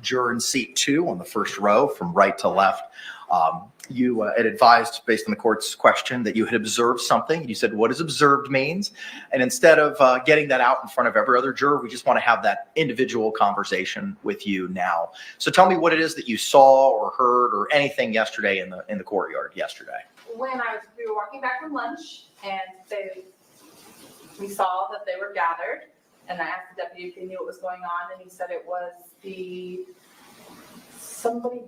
Juror in seat 2 on the first row from right to left. You had advised, based on the court's question, that you had observed something. You said, what does observed means? And instead of getting that out in front of every other juror, we just want to have that individual conversation with you now. So tell me what it is that you saw or heard or anything yesterday in the courtyard yesterday. When we were walking back from lunch and we saw that they were gathered, and I asked the deputy if he knew what was going on, and he said it was somebody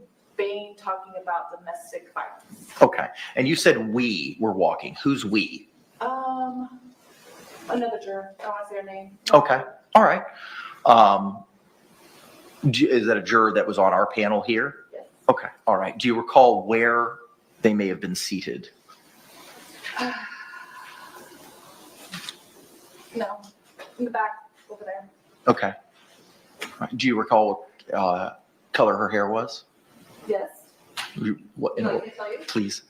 talking about domestic violence. Okay. And you said we were walking. Who's we? Another juror. I don't want to say her name. Okay. All right. Is that a juror that was on our panel here? Yes. Okay. All right. Do you recall where they may have been seated? No, in the back over there. Okay. Do you recall what color her hair was? Yes. What, No, can I tell you? please.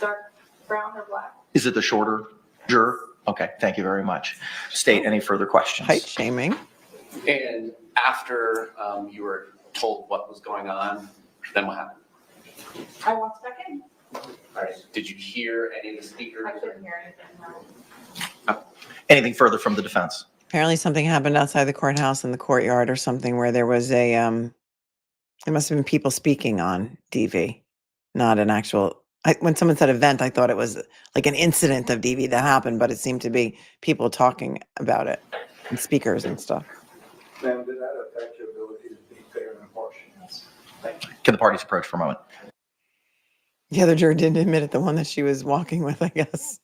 Dark brown or black? Is it the shorter juror? Okay. Thank you very much. State any further questions? Height shaming. And after you were told what was going on, then what happened? I walked back in. All right. Did you hear any of the speakers? I couldn't hear anything. No. Anything further from the defense? Apparently something happened outside the courthouse in the courtyard or something where there was there must have been people speaking on DV, not an actual, when someone said event, I thought it was like an incident of DV that happened, but it seemed to be people talking about it and speakers and stuff. Ma'am, did that affect your ability to be fair and impartial? Yes. Thank you. Can the parties approach for a moment? The other juror didn't admit it, the one that she was walking with, I guess.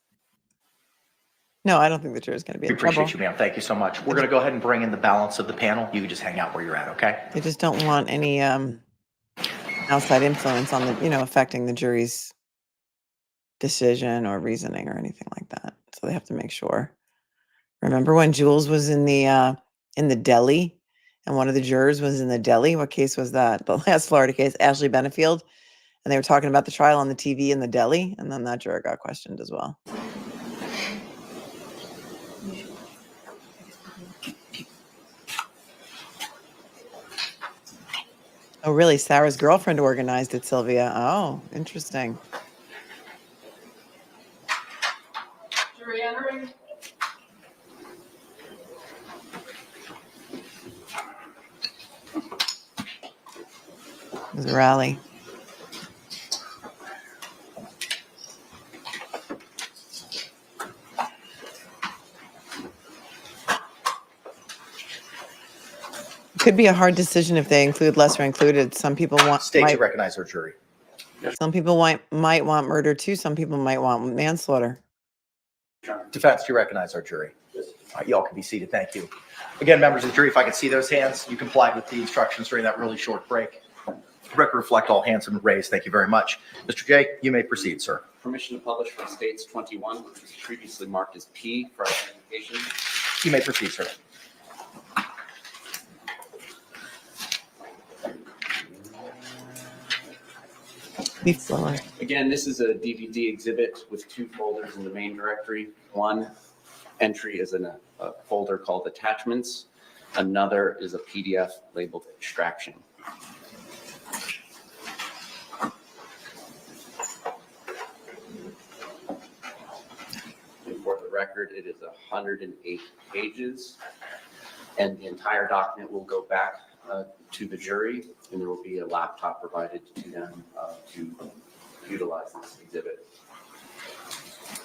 No, I don't think the juror is going to be We in trouble. appreciate you, ma'am. Thank you so much. We're going to go ahead and bring in the balance of the panel. You can just hang out where you're at, okay? They just don't want any outside influence on the, affecting the jury's decision or reasoning or anything like that. So they have to make sure. Remember when Jules was in the deli and one of the jurors was in the deli? What case was that? The last Florida case, Ashley Benefield. And they were talking about the trial on the TV in the deli. And then that juror got questioned as well. Oh, really? Sarah's girlfriend organized it, Sylvia. Oh, interesting. Jury entering. It was a rally. Could be a hard decision if they include lesser included. Some people want State to recognize our jury. some people might want murder too. Some people might want manslaughter. Defense, do you recognize our jury? All right, y'all can be seated. Thank you. Again, members of the jury, if I could see those hands, you complied with the instructions during that really short break. Record reflect all hands have been raised. Thank you very much. Mr. J, you may proceed, sir. Permission to publish from States 21, which was previously marked as P for identification. You may proceed, sir. Again, this is a DVD exhibit with 2 folders in the main directory. One entry is in a folder called attachments. Another is a PDF labeled extraction. For the record, it is 108 pages. And the entire document will go back to the jury, and there will be a laptop provided to them to utilize this exhibit.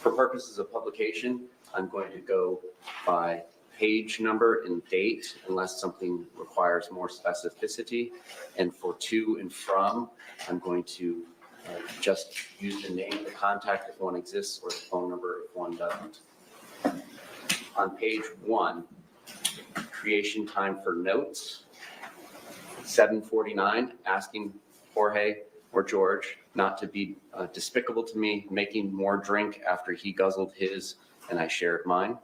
For purposes of publication, I'm going to go by page number and date unless something requires more specificity. And for to and from, I'm going to just use the name, the contact if one exists, or the phone number if one doesn't. On page 1, creation time for notes, 7:49, asking Jorge or George not to be despicable to me, making more drink after he guzzled his and I shared mine.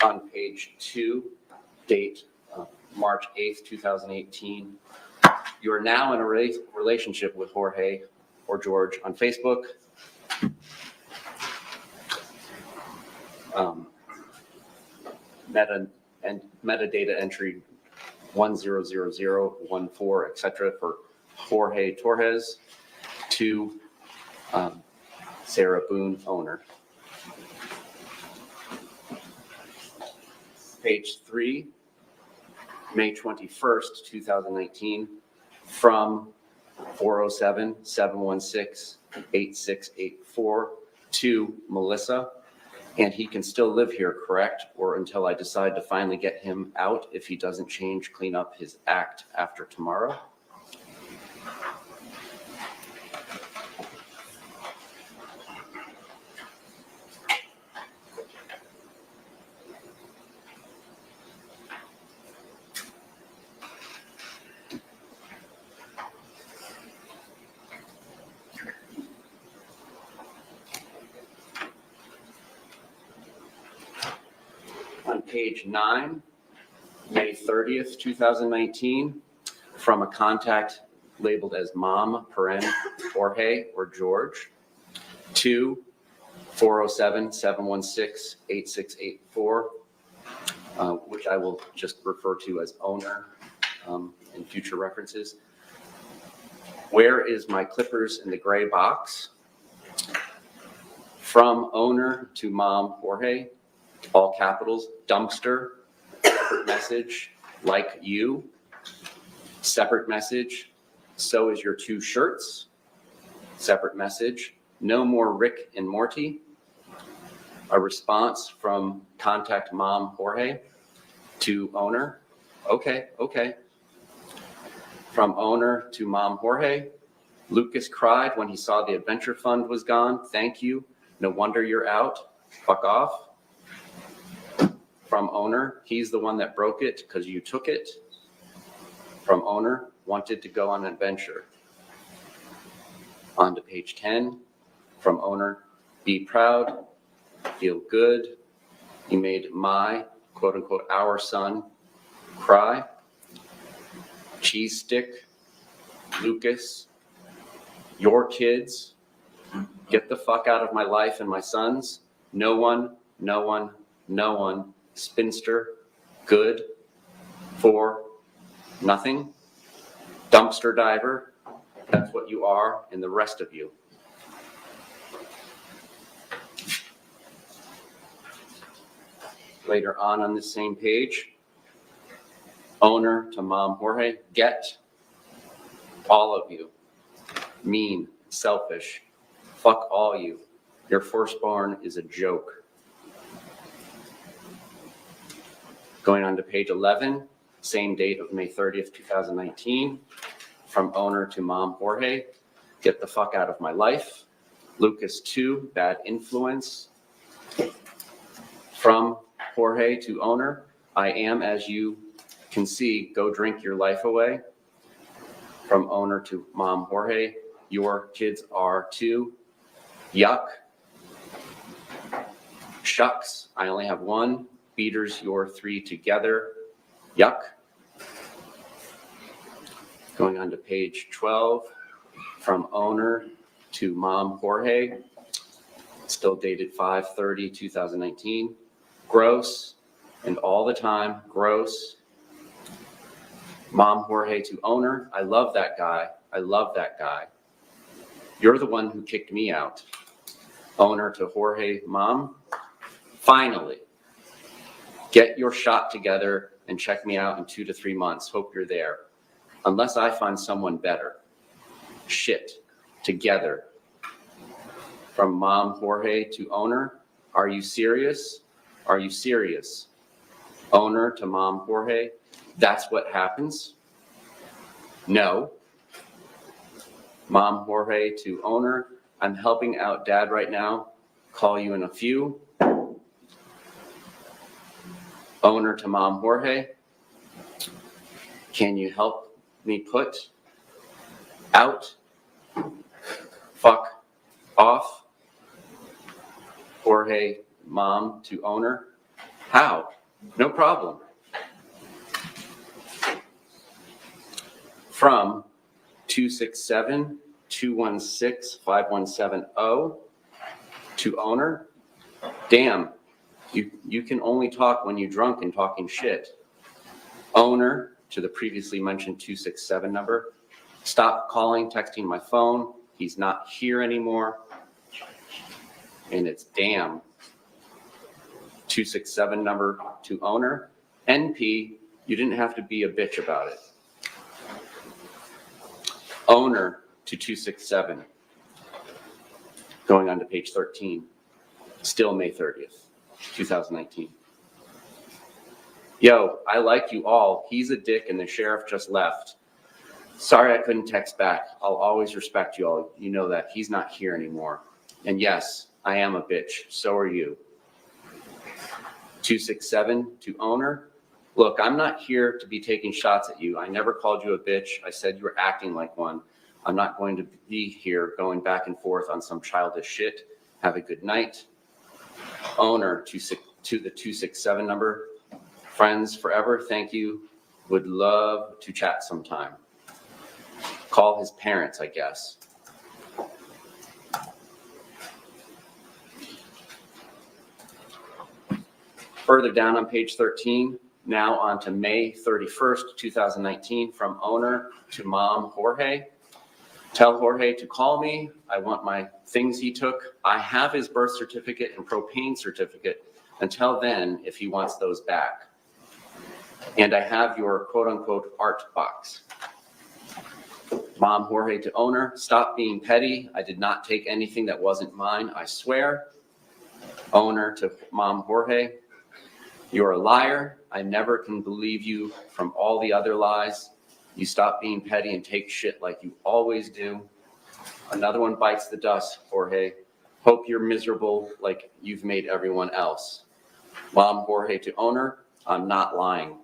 On page 2, date March 8th, 2018. You are now in a relationship with Jorge or George on Facebook. Metadata entry 100014, etc. for Jorge Torres to Sarah Boone, owner. Page 3, May 21st, 2019, from 407-716-8684 to Melissa. And he can still live here, correct? Or until I decide to finally get him out if he doesn't clean up his act after tomorrow. On page 9, May 30th, 2019, from a contact labeled as mom, Jorge or George, to 407-716-8684, which I will just refer to as owner in future references. Where is my clippers in the gray box? From owner to mom, Jorge, all capitals, dumpster, separate message, like you, separate message, so is your 2 shirts, separate message, no more Rick and Morty, a response from contact mom Jorge to owner, okay. From owner to mom Jorge, Lucas cried when he saw the adventure fund was gone, thank you, no wonder you're out, fuck off. From owner, he's the one that broke it because you took it. From owner, wanted to go on an adventure. On to page 10. From owner, be proud, feel good. You made my, quote unquote, our son cry. Cheese stick, Lucas, your kids, get the fuck out of my life and my son's. No one. Spinster, good, for nothing, dumpster diver, that's what you are, and the rest of you. Later on this same page, owner to mom Jorge, get, all of you, mean, selfish, fuck all you, your firstborn is a joke. Going on to page 11, same date of May 30th, 2019, from owner to mom Jorge, get the fuck out of my life. Lucas 2, bad influence. From Jorge to owner, I am, as you can see, go drink your life away. From owner to mom Jorge, your kids are too. Yuck. Shucks, I only have 1. Beaters, your 3 together. Yuck. Going on to page 12, from owner to mom Jorge, still dated 5/30/2019. Gross, and all the time, gross. Mom Jorge to owner, I love that guy. You're the one who kicked me out. Owner to Jorge, Mom, finally, get your shot together and check me out in 2 to 3 months. Hope you're there. Unless I find someone better. Shit, together. From Mom Jorge to owner, are you serious? Are you serious? Owner to Mom Jorge, that's what happens? No. Mom Jorge to owner, I'm helping out Dad right now. Call you in a few. Owner to Mom Jorge, can you help me put out, fuck off? Jorge, Mom to owner, how? No problem. From 267-216-5170 to owner, damn, you can only talk when you're drunk and talking shit. Owner to the previously mentioned 267 number, stop calling, texting my phone. He's not here anymore. And it's damn. 267 number to owner. NP, you didn't have to be a bitch about it. Owner to 267. Going on to page 13. Still May 30th, 2019. Yo, I like you all. He's a dick and the sheriff just left. Sorry I couldn't text back. I'll always respect you all. You know that. He's not here anymore. And yes, I am a bitch. So are you. 267 to owner. Look, I'm not here to be taking shots at you. I never called you a bitch. I said you were acting like one. I'm not going to be here going back and forth on some childish shit. Have a good night. Owner to the 267 number. Friends forever, thank you. Would love to chat sometime. Call his parents, I guess. Further down on page 13, now on to May 31st, 2019, from owner to Mom Jorge. Tell Jorge to call me. I want my things he took. I have his birth certificate and propane certificate until then if he wants those back. And I have your quote unquote art box. Mom Jorge to owner, stop being petty. I did not take anything that wasn't mine, I swear. Owner to Mom Jorge, you're a liar. I never can believe you from all the other lies. You stop being petty and take shit like you always do. Another one bites the dust, Jorge. Hope you're miserable like you've made everyone else. Mom Jorge to owner, I'm not lying.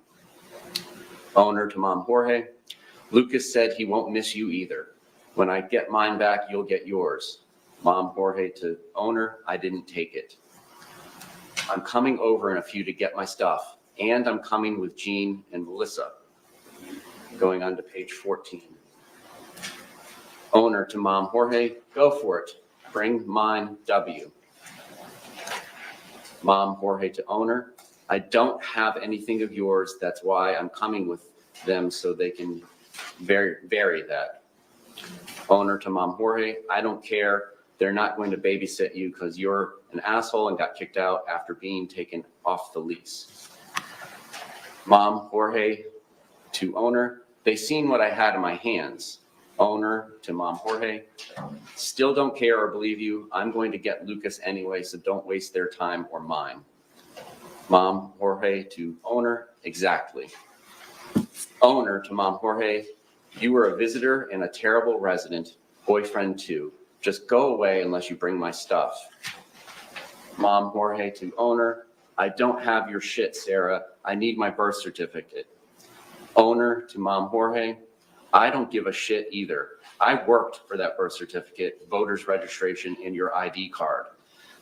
Owner to Mom Jorge, Lucas said he won't miss you either. When I get mine back, you'll get yours. Mom Jorge to owner, I didn't take it. I'm coming over in a few to get my stuff, and I'm coming with Jean and Melissa. Going on to page 14. Owner to Mom Jorge, go for it. Bring mine W. Mom Jorge to owner, I don't have anything of yours. That's why I'm coming with them so they can vary that. Owner to Mom Jorge, I don't care. They're not going to babysit you because you're an asshole and got kicked out after being taken off the lease. Mom Jorge to owner, they seen what I had in my hands. Owner to Mom Jorge, still don't care or believe you. I'm going to get Lucas anyway, so don't waste their time or mine. Mom Jorge to owner, exactly. Owner to Mom Jorge, you were a visitor and a terrible resident, boyfriend too. Just go away unless you bring my stuff. Mom Jorge to owner, I don't have your shit, Sarah. I need my birth certificate. Owner to Mom Jorge, I don't give a shit either. I worked for that birth certificate, voter's registration, and your ID card.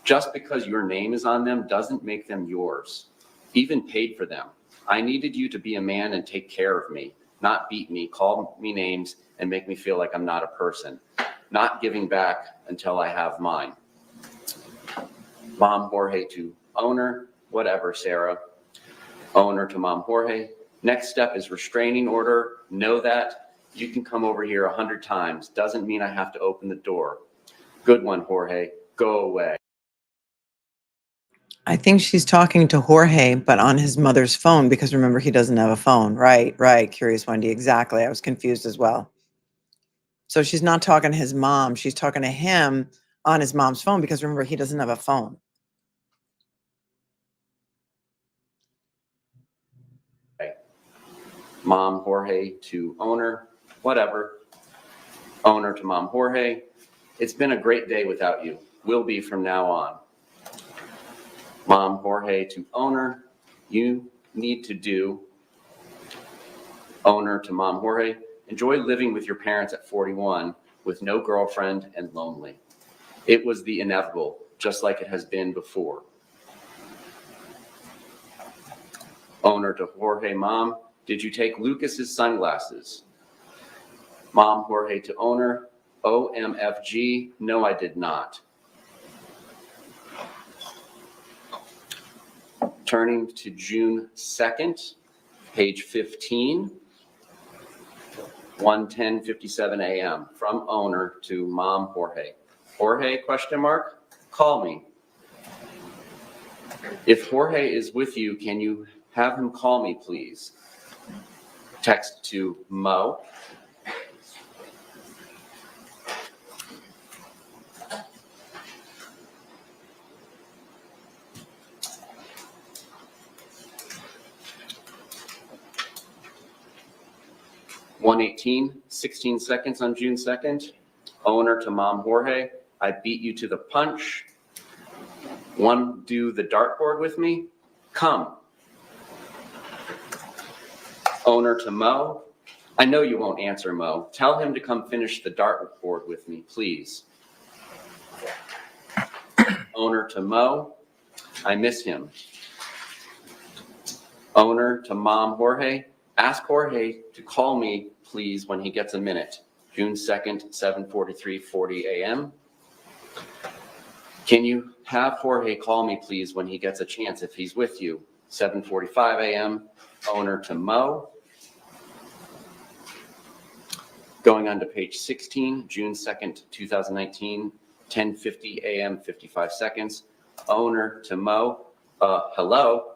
Just because your name is on them doesn't make them yours. Even paid for them. I needed you to be a man and take care of me, not beat me, call me names, and make me feel like I'm not a person. Not giving back until I have mine. Mom Jorge to owner, whatever, Sarah. Owner to Mom Jorge, next step is restraining order. Know that. You can come over here 100 times. Doesn't mean I have to open the door. Good one, Jorge. Go away. I think she's talking to Jorge, but on his mother's phone, because remember, he doesn't have a phone. Right. Curious Wendy. Exactly. I was confused as well. So she's not talking to his mom. She's talking to him on his mom's phone, because remember, he doesn't have a phone. Mom Jorge to owner, whatever. Owner to Mom Jorge. It's been a great day without you. Will be from now on. Mom Jorge to owner. You need to do. Owner to Mom Jorge. Enjoy living with your parents at 41 with no girlfriend and lonely. It was the inevitable, just like it has been before. Owner to Jorge. Mom, did you take Lucas's sunglasses? Mom Jorge to owner. OMFG, no, I did not. Turning to June 2nd, page 15, 1:10:57 a.m. from owner to Mom Jorge. Jorge, question mark, call me. If Jorge is with you, can you have him call me, please? Text to Mo. (1:18:16 seconds on June 2nd. Owner to Mom Jorge. I beat you to the punch. Want to do the dartboard with me? Come. Owner to Mo. I know you won't answer, Mo. Tell him to come finish the dartboard with me, please. Owner to Mo. I miss him. Owner to Mom Jorge. Ask Jorge to call me, please, when he gets a minute. June 2nd, 7:43:40 a.m. Can you have Jorge call me, please, when he gets a chance if he's with you? 7:45 a.m. Owner to Mo. Going on to page 16, June 2nd, 2019, 10:50 a.m., 55 seconds. Owner to Mo. Hello.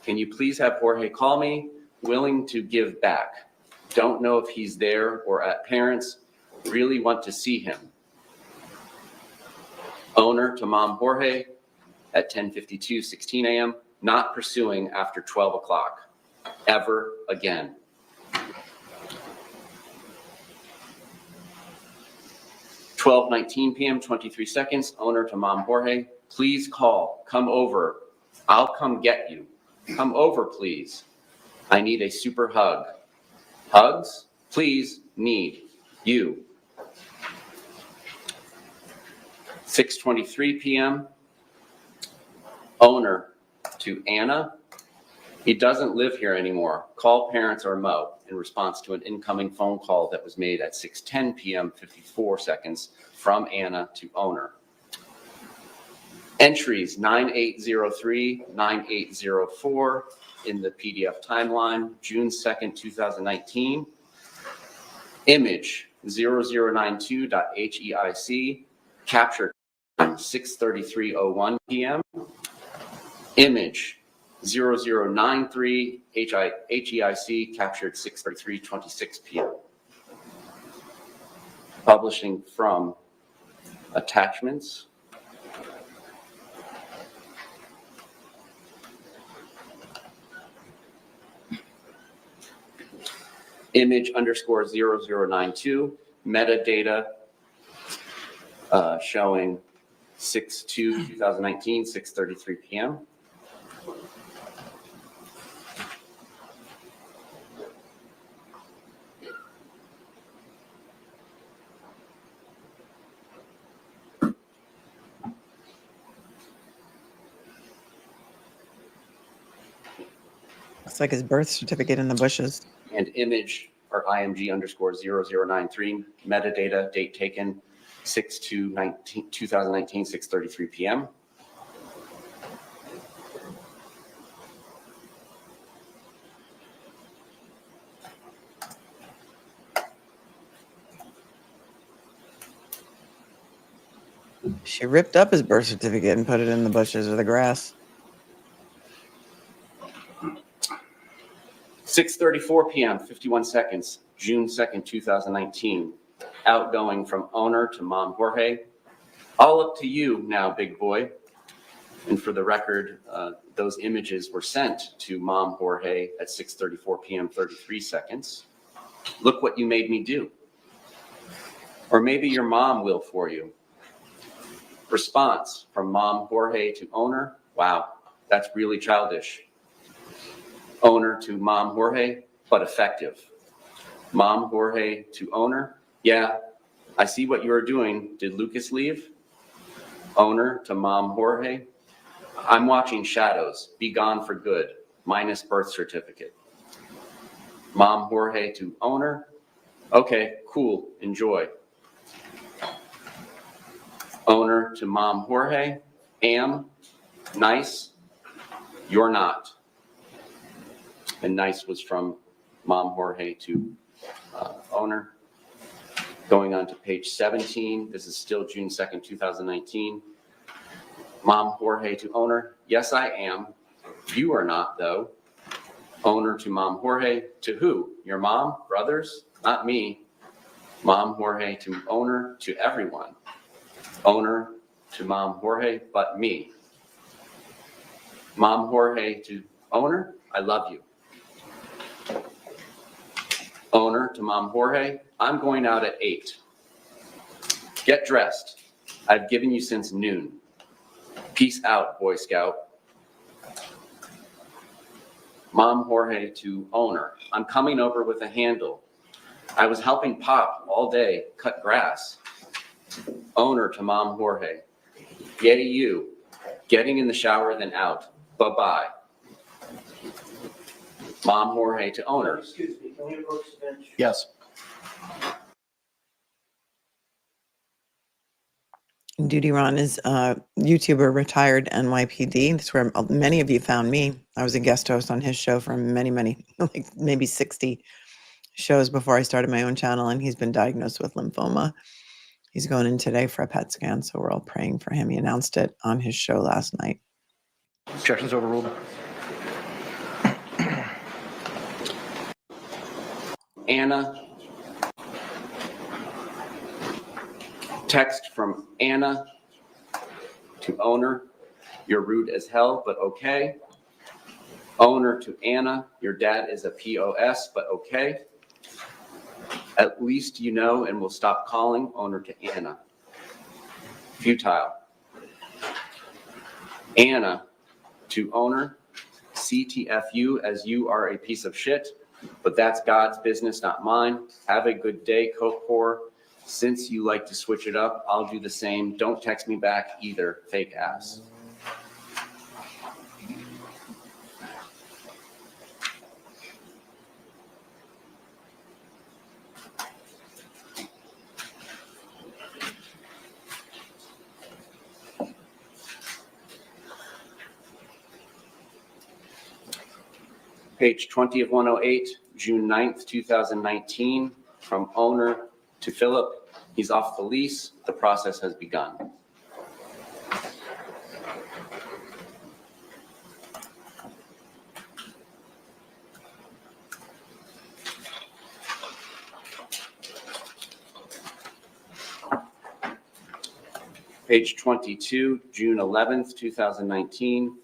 Can you please have Jorge call me? Willing to give back. Don't know if he's there or at parents. Really want to see him. Owner to Mom Jorge at 10:52:16 a.m. Not pursuing after 12 o'clock. Ever again. (12:19 p.m., 23 seconds. Owner to Mom Jorge. Please call. Come over. I'll come get you. Come over, please. I need a super hug. Hugs? Please, need. You. 6:23 p.m. Owner to Anna. He doesn't live here anymore. Call parents or Mo in response to an incoming phone call that was made at 6:10 p.m., 54 seconds from Anna to owner. Entries 9803, 9804 in the PDF timeline, June 2nd, 2019. Image 0092.heic, captured 6:33:01 p.m. Image 0093 HEIC, captured 6:33:26 p.m. Publishing from attachments. Image _0092, metadata showing 6/2/2019, 6:33 p.m. Looks like his birth certificate in the bushes. And image or IMG _0093, metadata, date taken 6/2/2019, 6:33 p.m. She ripped up his birth certificate and put it in the bushes or the grass. 6:34 p.m., 51 seconds, June 2nd, 2019. Outgoing from owner to Mom Jorge. All up to you now, big boy. And for the record, those images were sent to Mom Jorge at 6:34 p.m., 33 seconds. Look what you made me do. Or maybe your mom will for you. Response from Mom Jorge to owner. Wow, that's really childish. Owner to Mom Jorge, but effective. Mom Jorge to owner. Yeah, I see what you are doing. Did Lucas leave? Owner to Mom Jorge. I'm watching shadows. Be gone for good. Minus birth certificate. Mom Jorge to owner. Okay, cool. Enjoy. Owner to Mom Jorge. Am. Nice. You're not. And nice was from Mom Jorge to owner. Going on to page 17. This is still June 2nd, 2019. Mom Jorge to owner. Yes, I am. You are not, though. Owner to Mom Jorge. To who? Your mom? Brothers? Not me. Mom Jorge to owner. To everyone. Owner to Mom Jorge, but me. Mom Jorge to owner. I love you. Owner to Mom Jorge. I'm going out at 8. Get dressed. I've given you since noon. Peace out, Boy Scout. Mom Jorge to owner. I'm coming over with a handle. I was helping Pop all day cut grass. Owner to Mom Jorge. Yay, you. Getting in the shower, then out. Bye-bye. Mom Jorge to owner. Excuse me, can we approach the bench? Yes. Duty Ron is a YouTuber, retired NYPD. That's where many of you found me. I was a guest host on his show for many, like maybe 60 shows before I started my own channel, and he's been diagnosed with lymphoma. He's going in today for a PET scan, so we're all praying for him. He announced it on his show last night. Objections overruled. Anna. Text from Anna to owner. You're rude as hell, but okay. Owner to Anna. Your dad is a POS, but okay. At least you know and will stop calling. Owner to Anna. Futile. Anna to owner. CTFU, as you are a piece of shit, but that's God's business, not mine. Have a good day, coke whore. Since you like to switch it up, I'll do the same. Don't text me back either, fake ass. Page 20 of 108, June 9th, 2019, from owner to Philip. He's off the lease. The process has begun. Page 22, June 11th, 2019.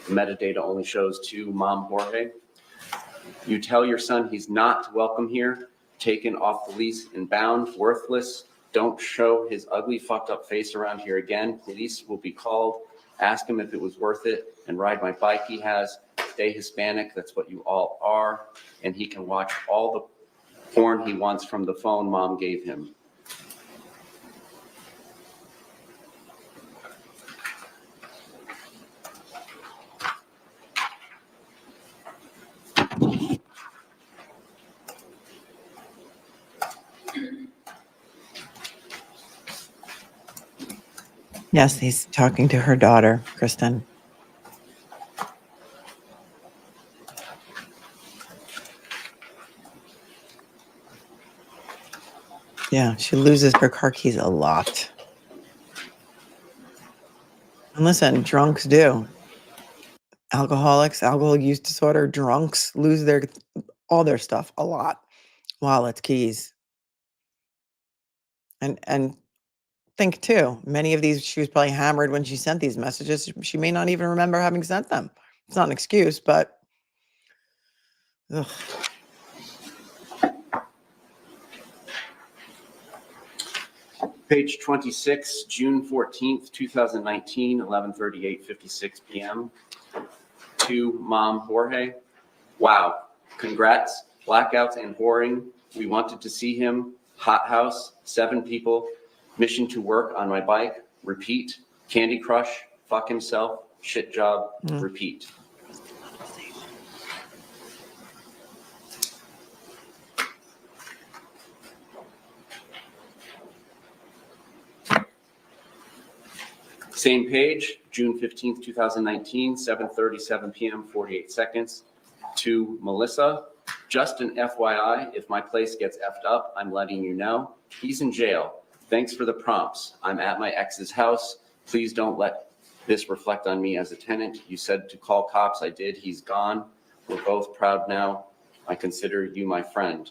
Metadata only shows to Mom Jorge. You tell your son he's not welcome here, taken off the lease and bound, worthless. Don't show his ugly fucked up face around here again. Police will be called. Ask him if it was worth it and ride my bike he has. Stay Hispanic, that's what you all are. And he can watch all the porn he wants from the phone Mom gave him. Yes, he's talking to her daughter, Kristen. Yeah, she loses her car keys a lot. And listen, drunks do. Alcoholics, alcohol use disorder, drunks lose all their stuff a lot. Wallets, keys. And think too, many of these, she was probably hammered when she sent these messages. She may not even remember having sent them. It's not an excuse, but ugh. Page 26, June 14th, 2019, 11:38:56 p.m. To Mom Jorge. Wow, congrats, blackouts and whoring. We wanted to see him. Hot house, 7 people. Mission to work on my bike. Repeat. Candy Crush. Fuck himself. Shit job. Repeat. Same page, June 15th, 2019, 7:37 p.m., 48 seconds. To Melissa, just an FYI, if my place gets effed up, I'm letting you know. He's in jail. Thanks for the prompts. I'm at my ex's house. Please don't let this reflect on me as a tenant. You said to call cops. I did. He's gone. We're both proud now. I consider you my friend.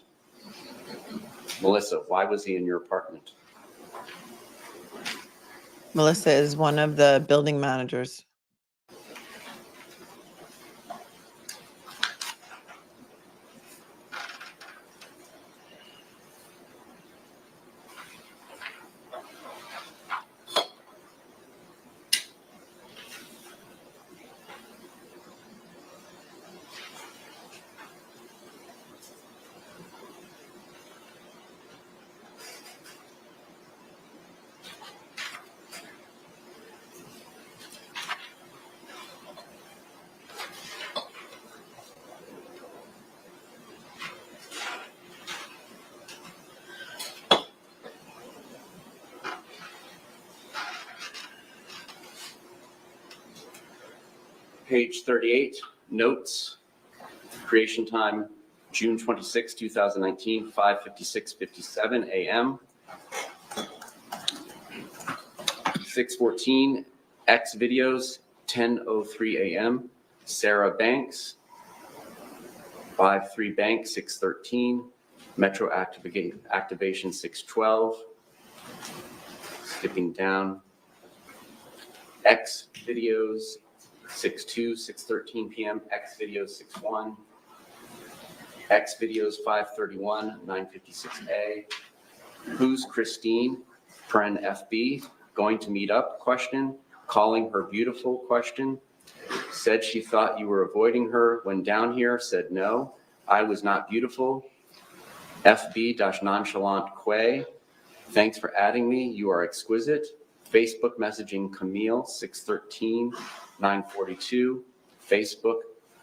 Melissa, why was he in your apartment? Melissa is one of the building managers. Page 38, notes, creation time, June 26, 2019, 5:56:57 a.m. 6:14, X videos, 10:03 a.m. Sarah Banks, 5:3 Bank, 6:13, Metro activation 6:12, skipping down, X videos, 6:2, 6:13 p.m. X videos 6:1. X videos 5:31, 9:56 Who's Christine? Paren FB. Going to meet up? Question. Calling her beautiful? Question. Said she thought you were avoiding her when down here. Said no. I was not beautiful. FB-nonchalant Quay. Thanks for adding me. You are exquisite. Facebook messaging Camille 6:13, 9:42. Facebook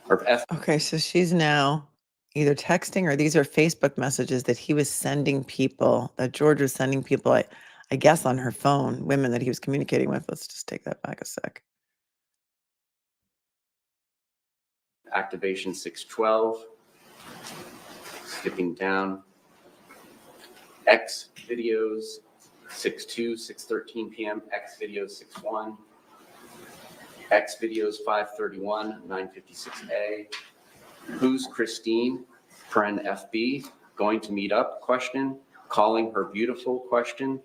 or F. Okay, so she's now either texting or these are Facebook messages that he was sending people, that George was sending people, I guess on her phone, women that he was communicating with. Let's just take that back a sec. Activation 6:12. Skipping down. X videos 6:2, 6:13 p.m. X videos 6:1. X videos 5:31, 9:56 Who's Christine? Paren FB. Going to meet up? Question. Calling her beautiful? Question.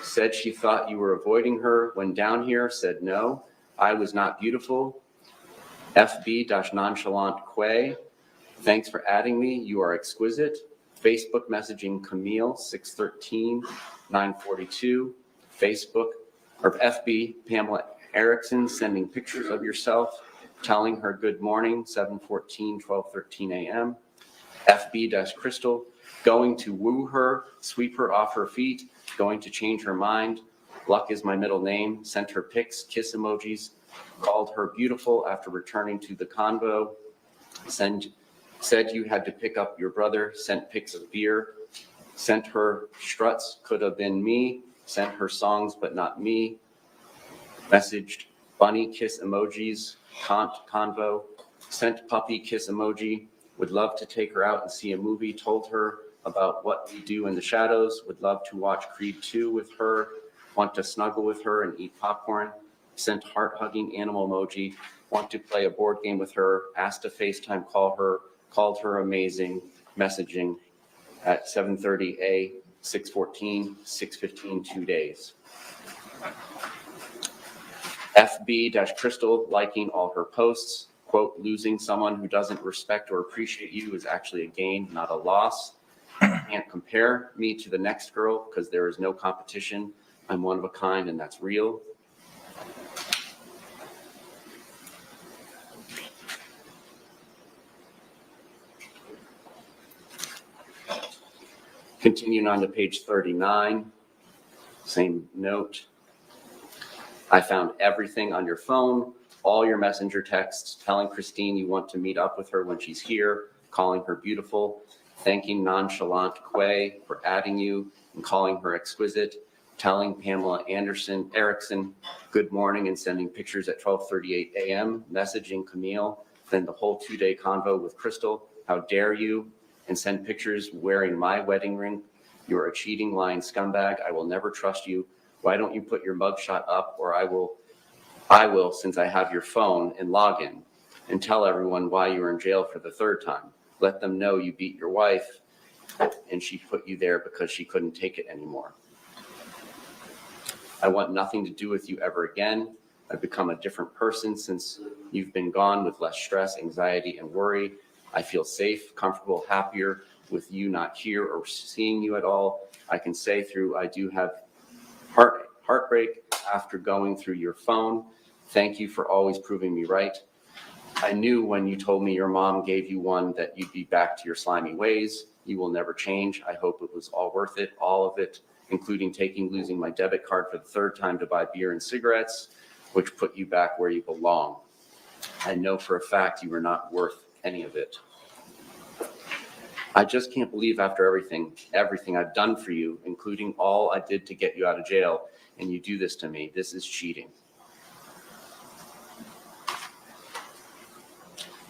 Said she thought you were avoiding her when down here. Said no. I was not beautiful. FB-nonchalant Quay. Thanks for adding me. You are exquisite. Facebook messaging Camille 6:13, 9:42. Facebook or FB Pamela Erickson sending pictures of yourself, telling her good morning 7:14, 12:13 a.m. FB-Crystal going to woo her, sweep her off her feet, going to change her mind. Luck is my middle name. Sent her pics, kiss emojis, called her beautiful after returning to the convo. Said you had to pick up your brother, sent pics of beer, sent her struts, could have been me, sent her songs but not me, messaged bunny kiss emojis, convo, sent puppy kiss emoji, would love to take her out and see a movie, told her about what we do in the shadows, would love to watch Creed 2 with her, want to snuggle with her and eat popcorn, sent heart-hugging animal emoji, want to play a board game with her, asked to FaceTime call her, called her amazing, messaging at 7:30 A, 6:14, 6:15, 2 days. FB-Crystal liking all her posts, quote, losing someone who doesn't respect or appreciate you is actually a gain, not a loss. Can't compare me to the next girl because there is no competition. I'm one of a kind and that's real. Continuing on to page 39, same note. I found everything on your phone, all your messenger texts, telling Christine you want to meet up with her when she's here, calling her beautiful, thanking nonchalant Quay for adding you and calling her exquisite, telling Pamela Erickson good morning and sending pictures at 12:38 a.m., messaging Camille, then the whole 2-day convo with Crystal, how dare you, and send pictures wearing my wedding ring. You're a cheating, lying scumbag. I will never trust you. Why don't you put your mugshot up, or I will, since I have your phone, and log in and tell everyone why you're in jail for the 3rd time. Let them know you beat your wife and she put you there because she couldn't take it anymore. I want nothing to do with you ever again. I've become a different person since you've been gone, with less stress, anxiety, and worry. I feel safe, comfortable, happier with you not here or seeing you at all. I can say through I do have heartbreak after going through your phone. Thank you for always proving me right. I knew when you told me your mom gave you one that you'd be back to your slimy ways. You will never change. I hope it was all worth it, all of it, including losing my debit card for the 3rd time to buy beer and cigarettes, which put you back where you belong. I know for a fact you were not worth any of it. I just can't believe after everything I've done for you, including all I did to get you out of jail, and you do this to me. This is cheating.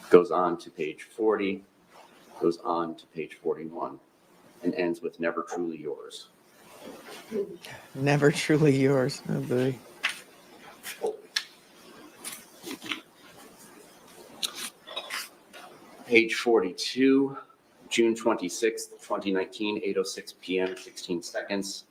Goes on to page 40, goes on to page 41, and ends with never truly yours. Never truly yours. Oh, boy. Page 42, June 26th, 2019, 8:06 p.m., 16 seconds.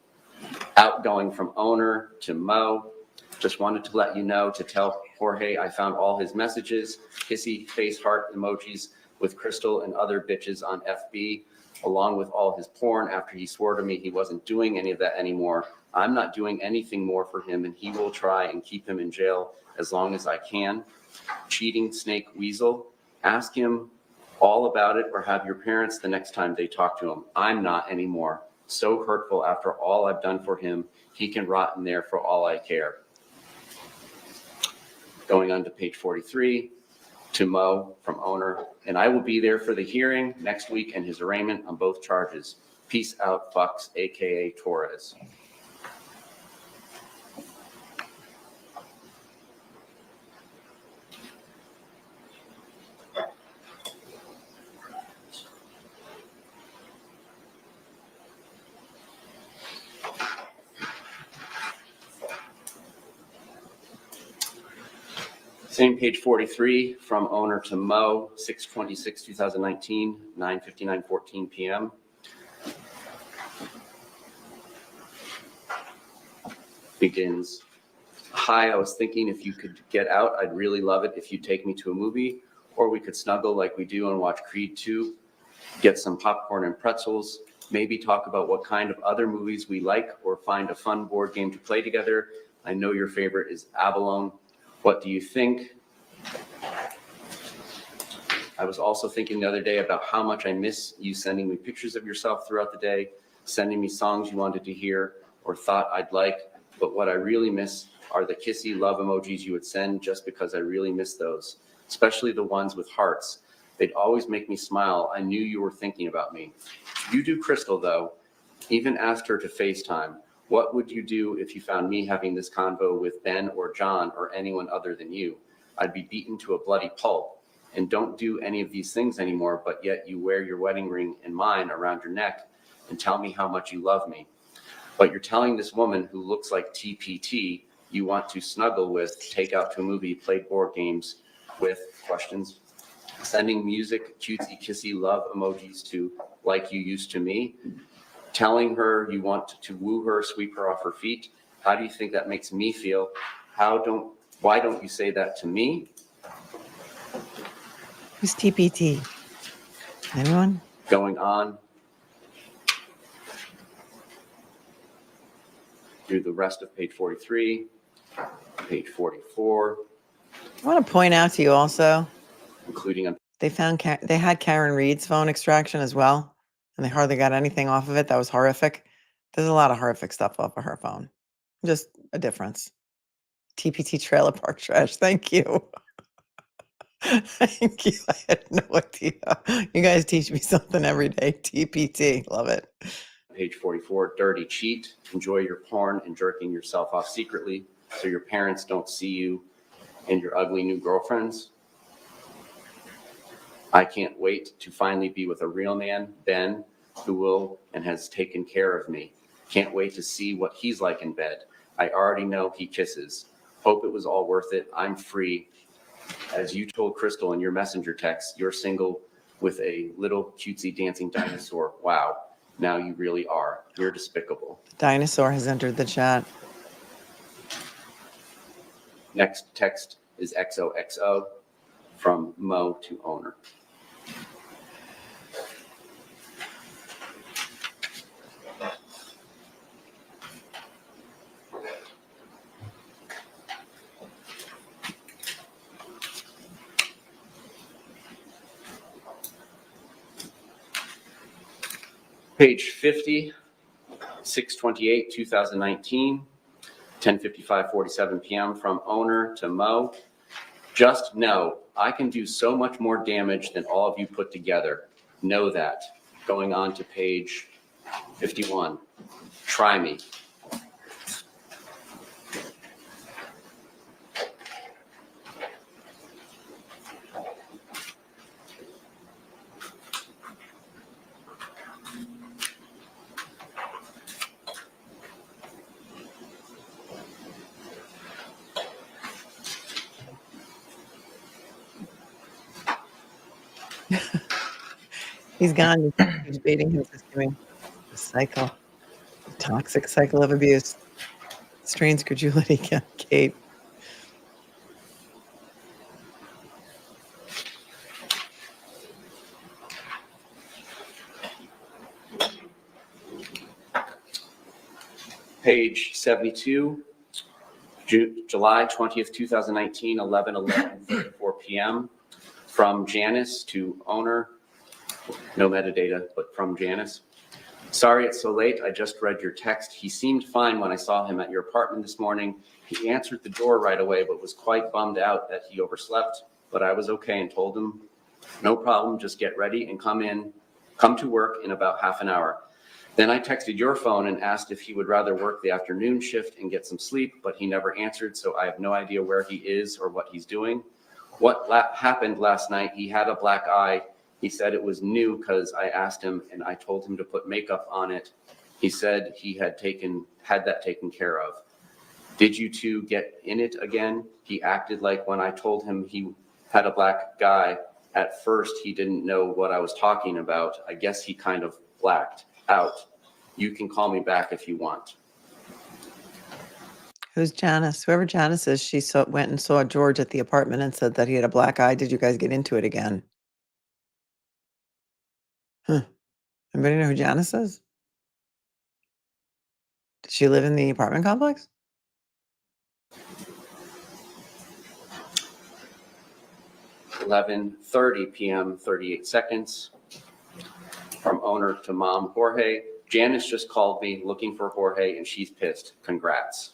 Outgoing from owner to Mo. Just wanted to let you know to tell Jorge I found all his messages, kissy face heart emojis with Crystal and other bitches on FB, along with all his porn after he swore to me he wasn't doing any of that anymore. I'm not doing anything more for him, and he will try and keep him in jail as long as I can. Cheating snake weasel. Ask him all about it or have your parents the next time they talk to him. I'm not anymore. So hurtful after all I've done for him. He can rot in there for all I care. Going on to page 43, to Mo from owner, and I will be there for the hearing next week and his arraignment on both charges. Peace out, fucks, aka Torres. Same page 43, from owner to Mo, 6/26/2019, 9:59:14 p.m. Begins, hi, I was thinking if you could get out, I'd really love it if you take me to a movie, or we could snuggle like we do and watch Creed 2, get some popcorn and pretzels, maybe talk about what kind of other movies we like, or find a fun board game to play together. I know your favorite is Avalon. What do you think? I was also thinking the other day about how much I miss you sending me pictures of yourself throughout the day, sending me songs you wanted to hear or thought I'd like. But what I really miss are the kissy love emojis you would send, just because I really miss those, especially the ones with hearts. They'd always make me smile. I knew you were thinking about me. You do Crystal, though. Even asked her to FaceTime. What would you do if you found me having this convo with Ben or John or anyone other than you? I'd be beaten to a bloody pulp. And don't do any of these things anymore, but yet you wear your wedding ring and mine around your neck and tell me how much you love me. But you're telling this woman who looks like TPT you want to snuggle with, take out to a movie, play board games with, questions, sending music, cutesy, kissy love emojis to like you used to me, telling her you want to woo her, sweep her off her feet. How do you think that makes me feel? Why don't you say that to me? Who's TPT? Anyone? Going on through the rest of page 43, page 44. I want to point out to you also, Including on they had Karen Reed's phone extraction as well, and they hardly got anything off of it. That was horrific. There's a lot of horrific stuff off of her phone. Just a difference. TPT trailer park trash. Thank you. Thank you. I had no idea. You guys teach me something every day. TPT. Love it. page 44, dirty cheat, enjoy your porn and jerking yourself off secretly so your parents don't see you and your ugly new girlfriends. I can't wait to finally be with a real man, Ben, who will and has taken care of me. Can't wait to see what he's like in bed. I already know he kisses. Hope it was all worth it. I'm free. As you told Crystal in your messenger text, you're single with a little cutesy dancing dinosaur. Wow. Now you really are. You're despicable. Dinosaur has entered the chat. Next text is XOXO from Mo to owner. Page 50, 6/28, 2019, 10:55:47 p.m. from owner to Mo. Just know I can do so much more damage than all of you put together. Know that. Going on to page 51. Try me. He's gone. He's baiting him. Just giving the cycle, the toxic cycle of abuse. Strains credulity, Kate. Page 72, July 20th, 2019, 11:34 p.m. From Janice to owner. No metadata, but from Janice. Sorry it's so late. I just read your text. He seemed fine when I saw him at your apartment this morning. He answered the door right away, but was quite bummed out that he overslept. But I was okay and told him, no problem, just get ready and come to work in about half an hour. Then I texted your phone and asked if he would rather work the afternoon shift and get some sleep, but he never answered, so I have no idea where he is or what he's doing. What happened last night, he had a black eye. He said it was new because I asked him and I told him to put makeup on it. He said he had that taken care of. Did you two get in it again? He acted like when I told him he had a black guy, at first he didn't know what I was talking about. I guess he kind of blacked out. You can call me back if you want. Who's Janice? Whoever Janice is, she went and saw George at the apartment and said that he had a black eye. Did you guys get into it again? Huh. Anybody know who Janice is? Did she live in the apartment complex? $11:30 p.m., 38 seconds. From owner to mom, Jorge. Janice just called me looking for Jorge and she's pissed. Congrats.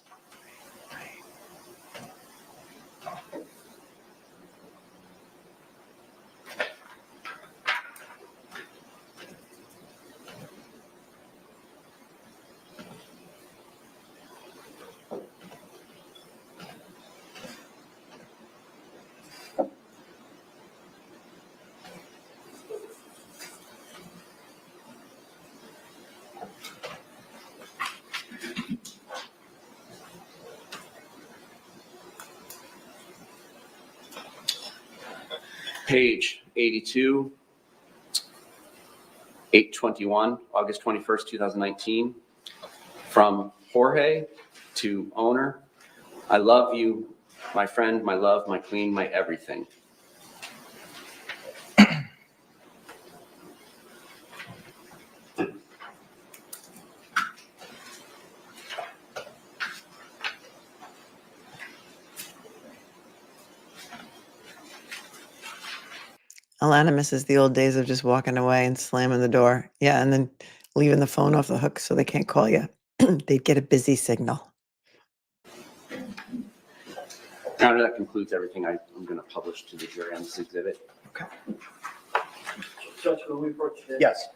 Page 82, 8/21, August 21st, 2019. From Jorge to owner. I love you, my friend, my love, my queen, my everything. Alana misses the old days of just walking away and slamming the door. Yeah, and then leaving the phone off the hook so they can't call you. They'd get a busy signal. Now that concludes everything I'm going to publish to the jury on this exhibit. Okay. Judge, will we approach the? Yes.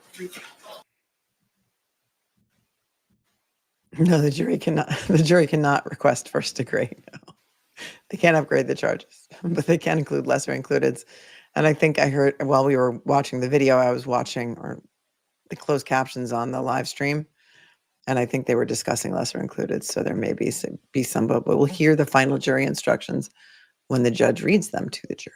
No, the jury cannot. The jury cannot request first degree. No. They can't upgrade the charges, but they can include lesser includeds. And I think I heard while we were watching the video, I was watching or the closed captions on the live stream, and I think they were discussing lesser included. So there may be some, but we'll hear the final jury instructions when the judge reads them to the jury.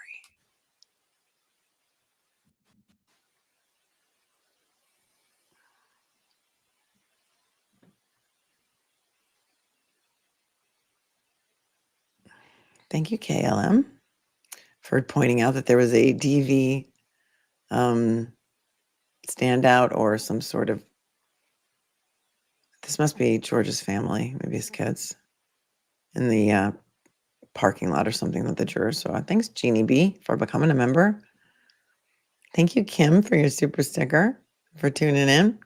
Thank you, KLM, for pointing out that there was a DV standout or some sort of, this must be George's family, maybe his kids, in the parking lot or something that the jurors saw. Thanks, Jeannie B, for becoming a member. Thank you, Kim, for your super sticker, for tuning in.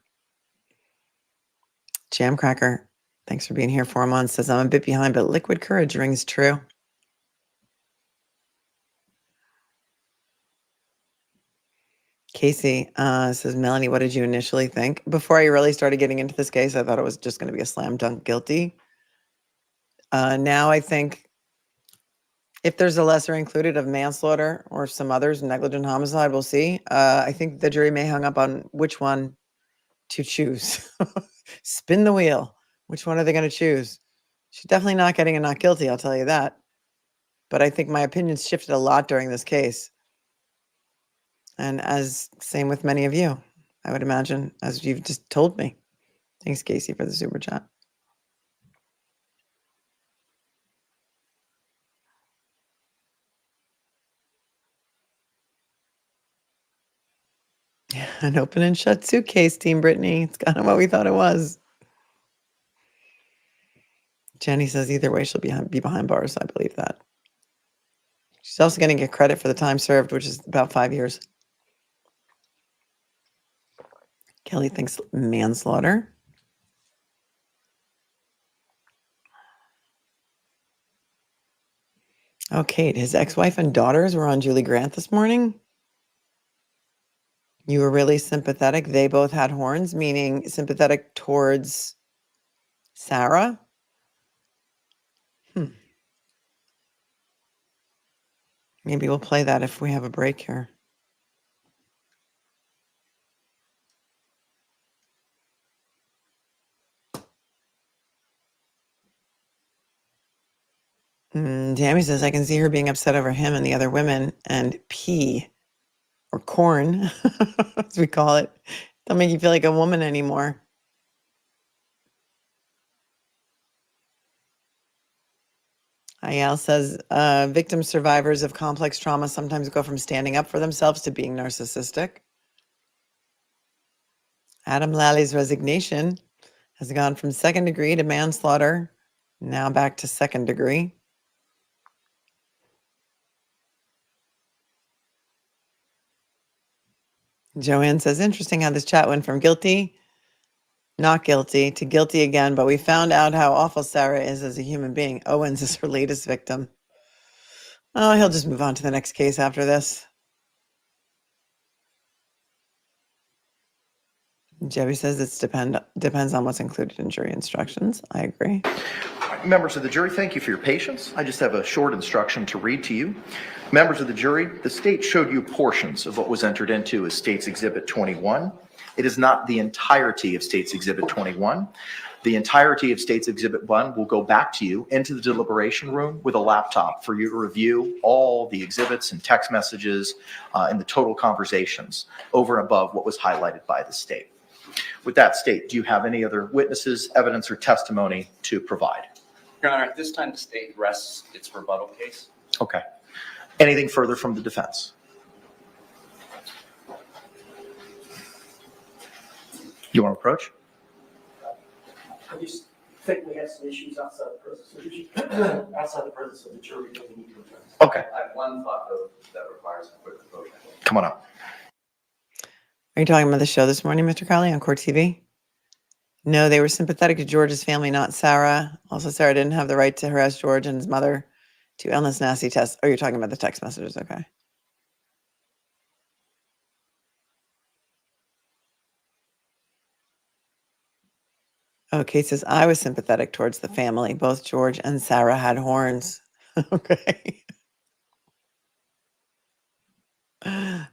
Jam Cracker, thanks for being here 4 months. Says, I'm a bit behind, but liquid courage rings true. Casey says, Melanie, what did you initially think? Before I really started getting into this case, I thought it was just going to be a slam dunk guilty. Now I think if there's a lesser included of manslaughter or some others, negligent homicide, we'll see. I think the jury may hang up on which one to choose. Spin the wheel. Which one are they going to choose? She's definitely not getting a not guilty, I'll tell you that. But I think my opinions shifted a lot during this case. And as same with many of you, I would imagine, as you've just told me. Thanks, Casey, for the super chat. An open and shut suitcase, Team Brittany. It's kind of what we thought it was. Jenny says either way she'll be behind bars. I believe that. She's also going to get credit for the time served, which is about 5 years. Kelly thinks manslaughter. Oh, Kate, his ex-wife and daughters were on Julie Grant this morning. You were really sympathetic. They both had horns, meaning sympathetic towards Sarah. Maybe we'll play that if we have a break here. Tammy says, I can see her being upset over him and the other women, and pee, or corn, as we call it, don't make you feel like a woman anymore. Ayal says, victim survivors of complex trauma sometimes go from standing up for themselves to being narcissistic. Adam Lally's resignation has gone from second degree to manslaughter, now back to second degree. Joanne says, interesting how this chat went from guilty, not guilty, to guilty again, but we found out how awful Sarah is as a human being. Owens is her latest victim. Oh, he'll just move on to the next case after this. Joey says it depends on what's included in jury instructions. I agree. Members of the jury, thank you for your patience. I just have a short instruction to read to you. Members of the jury, the state showed you portions of what was entered into as State's Exhibit 21. It is not the entirety of State's Exhibit 21. The entirety of State's Exhibit 1 will go back to you into the deliberation room with a laptop for you to review all the exhibits and text messages and the total conversations over and above what was highlighted by the state. With that, State, do you have any other witnesses, evidence, or testimony to provide? Your Honor, at this time, the state rests its rebuttal case. Okay. Anything further from the defense? You want to approach? I just think we have some issues outside the presence of the jury that we need to address. Okay, I have one thought, though, that requires a quick vote. come on up. Are you talking about the show this morning, Mr. Crowley, on Court TV? No, they were sympathetic to George's family, not Sarah. Also, Sarah didn't have the right to harass George and his mother to endless nasty tests. Oh, you're talking about the text messages. Okay. Okay, says I was sympathetic towards the family. Both George and Sarah had horns. Okay.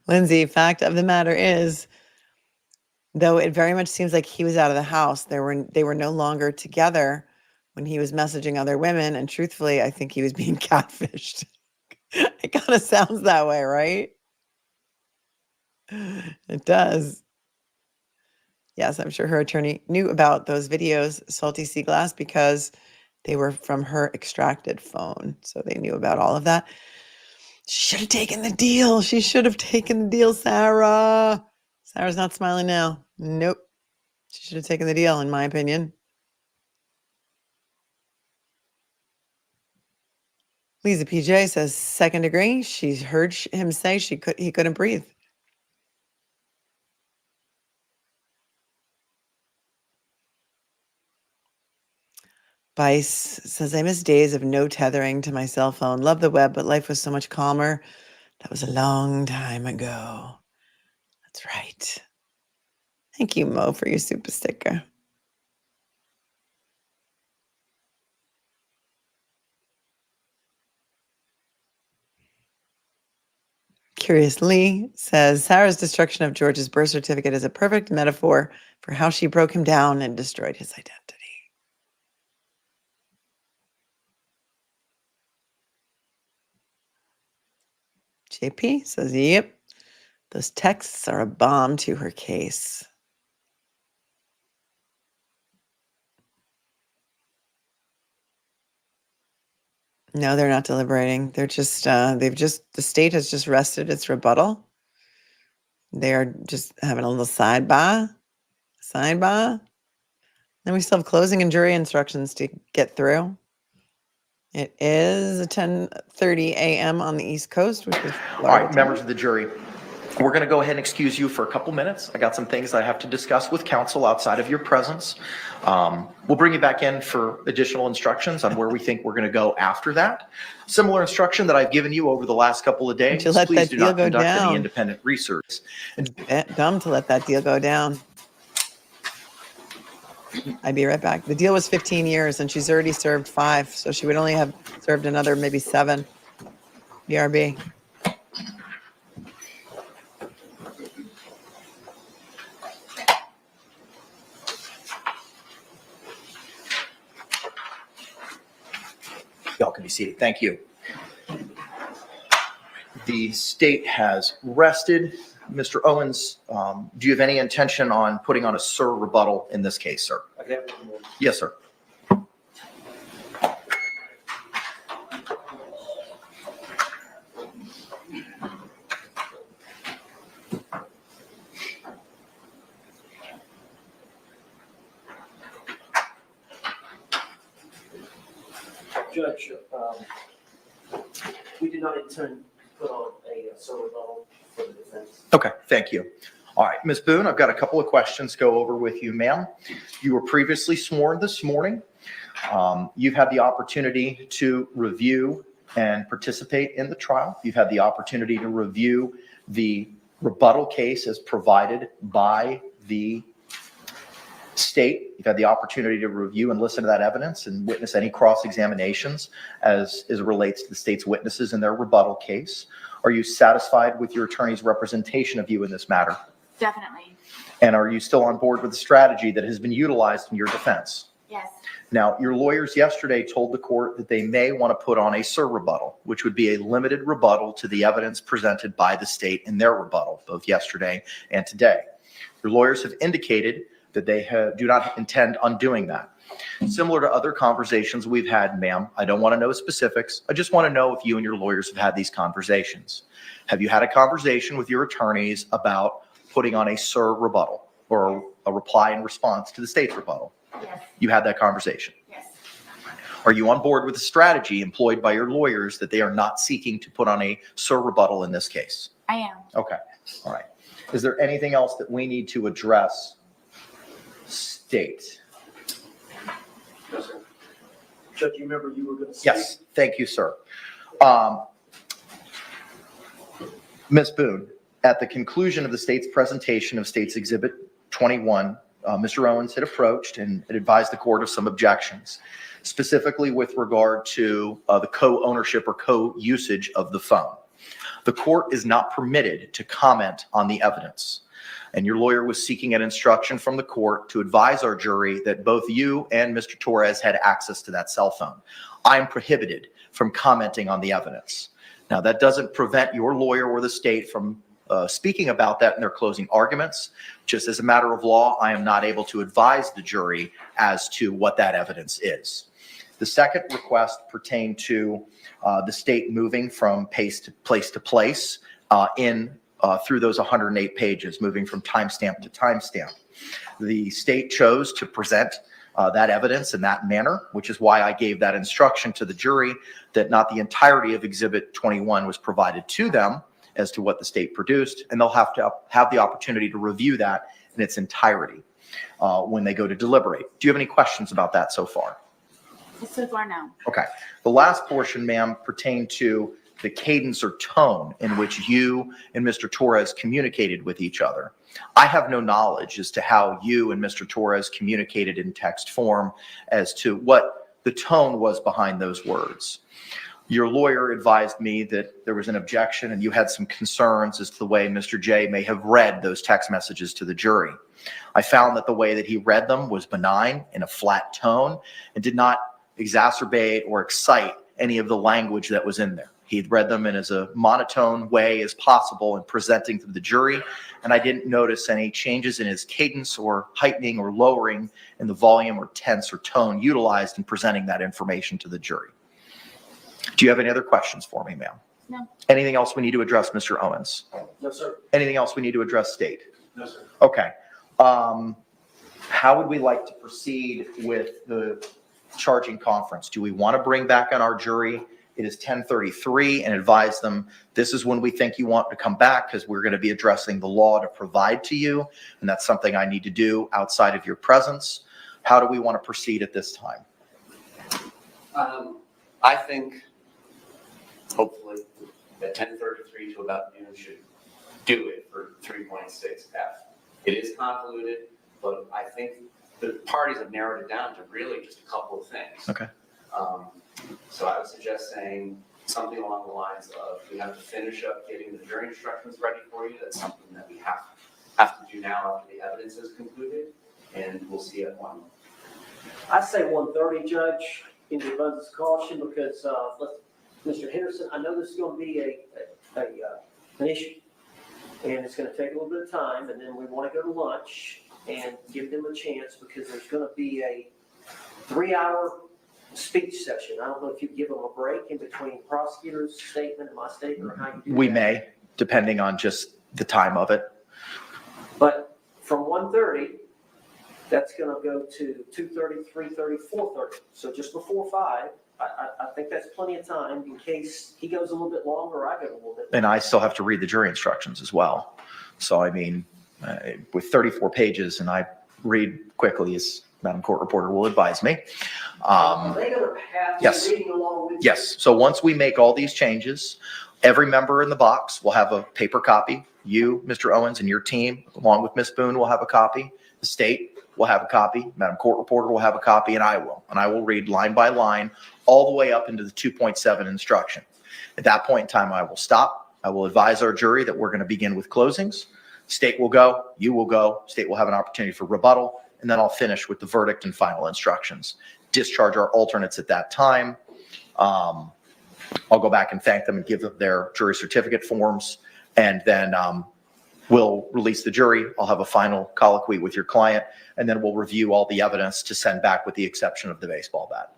Lindsay, fact of the matter is, though it very much seems like he was out of the house, they were no longer together when he was messaging other women. And truthfully, I think he was being catfished. It kind of sounds that way, right? It does. Yes, I'm sure her attorney knew about those videos, Salty Sea Glass, because they were from her extracted phone. So they knew about all of that. She should have taken the deal. She should have taken the deal, Sarah. Sarah's not smiling now. Nope. She should have taken the deal, in my opinion. Lisa PJ says second degree. She heard him say he couldn't breathe. Vice says, I miss days of no tethering to my cell phone. Love the web, but life was so much calmer. That was a long time ago. That's right. Thank you, Mo, for your super sticker. Curious Lee says, Sarah's destruction of George's birth certificate is a perfect metaphor for how she broke him down and destroyed his identity. JP says, yep, those texts are a bomb to her case. No, they're not deliberating. They're just, the state has just rested its rebuttal. They're just having a little sidebar. Then we still have closing and jury instructions to get through. It is 10:30 a.m. on the East Coast, which is All right, members of the jury, we're going to go ahead and excuse you for a couple minutes. I got some things I have to discuss with counsel outside of your presence. We'll bring you back in for additional instructions on where we think we're going to go after that. Similar instruction that I've given you over the last couple of days. Please do not conduct any independent research. Dumb to let that deal go down. I'd be right back. The deal was 15 years and she's already served 5. So she would only have served another maybe 7. BRB. Y'all can be seated. Thank you. The state has rested. Mr. Owens, do you have any intention on putting on a SIR rebuttal in this case, sir? Yes, sir. Judge, we did not intend to put on a SIR rebuttal for the defense. Okay, thank you. All right, Ms. Boone, I've got a couple of questions to go over with you, ma'am. You were previously sworn this morning. You've had the opportunity to review and participate in the trial. You've had the opportunity to review the rebuttal case as provided by the state. You've had the opportunity to review and listen to that evidence and witness any cross-examinations as it relates to the state's witnesses in their rebuttal case. Are you satisfied with your attorney's representation of you in this matter? Definitely. And are you still on board with the strategy that has been utilized in your defense? Yes. Now, your lawyers yesterday told the court that they may want to put on a sur-rebuttal, which would be a limited rebuttal to the evidence presented by the state in their rebuttal, both yesterday and today. Your lawyers have indicated that they do not intend on doing that. Similar to other conversations we've had, ma'am, I don't want to know specifics. I just want to know if you and your lawyers have had these conversations. Have you had a conversation with your attorneys about putting on a sur-rebuttal or a reply in response to the state's rebuttal? Yes. You had that conversation? Yes. Are you on board with the strategy employed by your lawyers that they are not seeking to put on a sur-rebuttal in this case? I am. Okay, all right. Is there anything else that we need to address, state? No, sir. Judge, you remember you were going to speak? Yes, thank you, sir. Ms. Boone, at the conclusion of the state's presentation of State's Exhibit 21, Mr. Owens had approached and had advised the court of some objections, specifically with regard to the co-ownership or co-usage of the phone. The court is not permitted to comment on the evidence, and your lawyer was seeking an instruction from the court to advise our jury that both you and Mr. Torres had access to that cell phone. I am prohibited from commenting on the evidence. Now, that doesn't prevent your lawyer or the state from speaking about that in their closing arguments. Just as a matter of law, I am not able to advise the jury as to what that evidence is. The second request pertained to the state moving from place to place through those 108 pages, moving from timestamp to timestamp. The state chose to present that evidence in that manner, which is why I gave that instruction to the jury that not the entirety of Exhibit 21 was provided to them as to what the state produced, and they'll have to have the opportunity to review that in its entirety when they go to deliberate. Do you have any questions about that so far? So far, no. Okay. The last portion, ma'am, pertained to the cadence or tone in which you and Mr. Torres communicated with each other. I have no knowledge as to how you and Mr. Torres communicated in text form as to what the tone was behind those words. Your lawyer advised me that there was an objection and you had some concerns as to the way Mr. J may have read those text messages to the jury. I found that the way that he read them was benign in a flat tone and did not exacerbate or excite any of the language that was in there. He'd read them in as a monotone way as possible in presenting to the jury, and I didn't notice any changes in his cadence or heightening or lowering in the volume or tense or tone utilized in presenting that information to the jury. Do you have any other questions for me, ma'am? No. Anything else we need to address, Mr. Owens? No, sir. Anything else we need to address, state? No, sir. Okay. How would we like to proceed with the charging conference? Do we want to bring back on our jury? It is 10:33 and advise them this is when we think you want to come back because we're going to be addressing the law to provide to you, and that's something I need to do outside of your presence. How do we want to proceed at this time? I think hopefully at 10:33 to about noon should do it for 3.6F. It is convoluted, but I think the parties have narrowed it down to really just a couple of things. Okay. So I would suggest saying something along the lines of, we have to finish up getting the jury instructions ready for you. That's something that we have to do now after the evidence is concluded, and we'll see at 1. I say 1:30, Judge, in the abundance of caution, because Mr. Henderson, I know this is going to be an issue, and it's going to take a little bit of time, and then we want to go to lunch and give them a chance because there's going to be a 3-hour speech session. I don't know if you give them a break in between prosecutor's statement and my statement, or how you do that. We may, depending on just the time of it. But from 1:30, that's going to go to 2:30, 3:30, 4:30. So just before 5, I think that's plenty of time in case he goes a little bit longer or I go a little bit longer. And I still have to read the jury instructions as well. So, I mean, with 34 pages and I read quickly, as Madam Court Reporter will advise me. Are they going to have to Yes. be reading along with you? Yes. So once we make all these changes, every member in the box will have a paper copy. You, Mr. Owens, and your team, along with Ms. Boone, will have a copy. The state will have a copy. Madam Court Reporter will have a copy, and I will. And I will read line by line all the way up into the 2.7 instruction. At that point in time, I will stop. I will advise our jury that we're going to begin with closings. State will go. You will go. State will have an opportunity for rebuttal. and then I'll finish with the verdict and final instructions. Discharge our alternates at that time. I'll go back and thank them and give them their jury certificate forms, and then we'll release the jury. I'll have a final colloquy with your client, and then we'll review all the evidence to send back with the exception of the baseball bat.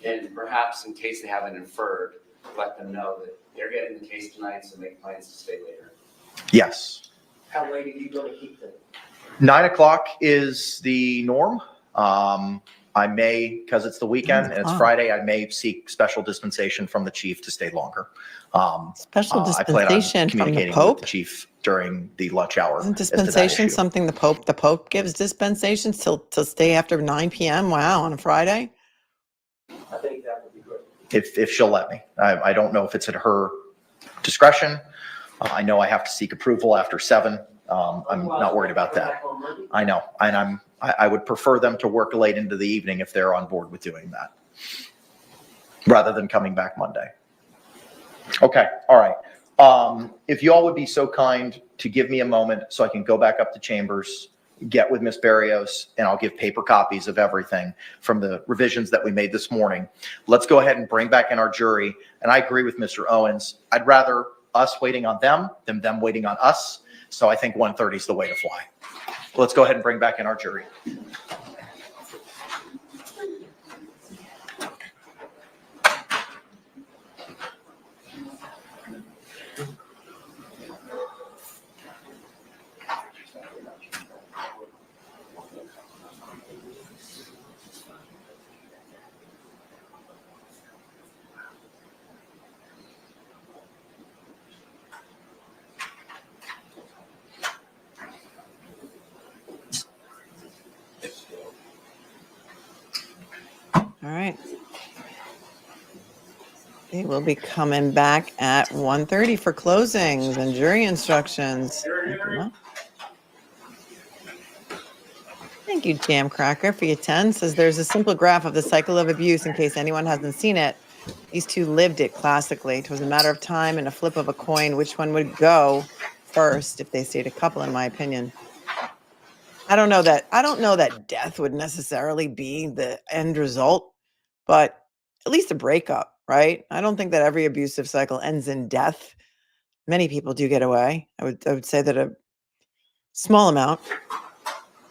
And perhaps in case they haven't inferred, let them know that they're getting the case tonight, so make plans to stay later. Yes. How late are you going to keep them? 9 o'clock is the norm. I may, because it's the weekend and it's Friday, I may seek special dispensation from the chief to stay longer. Special I plan on dispensation from the communicating with Pope? the chief during the lunch hour. Isn't as to that dispensation issue. something the Pope gives dispensations to stay after 9 p.m.? Wow, on a Friday? I think that would be good. If she'll let me. I don't know if it's at her discretion. I know I have to seek approval after 7. I'm not worried about that. I know, and I would prefer them to work late into the evening if they're on board with doing that, rather than coming back Monday. Okay, all right. If you all would be so kind to give me a moment so I can go back up to chambers, get with Ms. Barrios, and I'll give paper copies of everything from the revisions that we made this morning. Let's go ahead and bring back in our jury. And I agree with Mr. Owens. I'd rather us waiting on them than them waiting on us. So I think 1:30 is the way to fly. Let's go ahead and bring back in our jury. All right. They will be coming back at 1:30 for closings and jury instructions. Thank you, Jam Cracker, for your 10. Says there's a simple graph of the cycle of abuse in case anyone hasn't seen it. These two lived it classically. It was a matter of time and a flip of a coin which one would go first if they stayed a couple, in my opinion. I don't know that death would necessarily be the end result, but at least a breakup, right? I don't think that every abusive cycle ends in death. Many people do get away. I would say that a small amount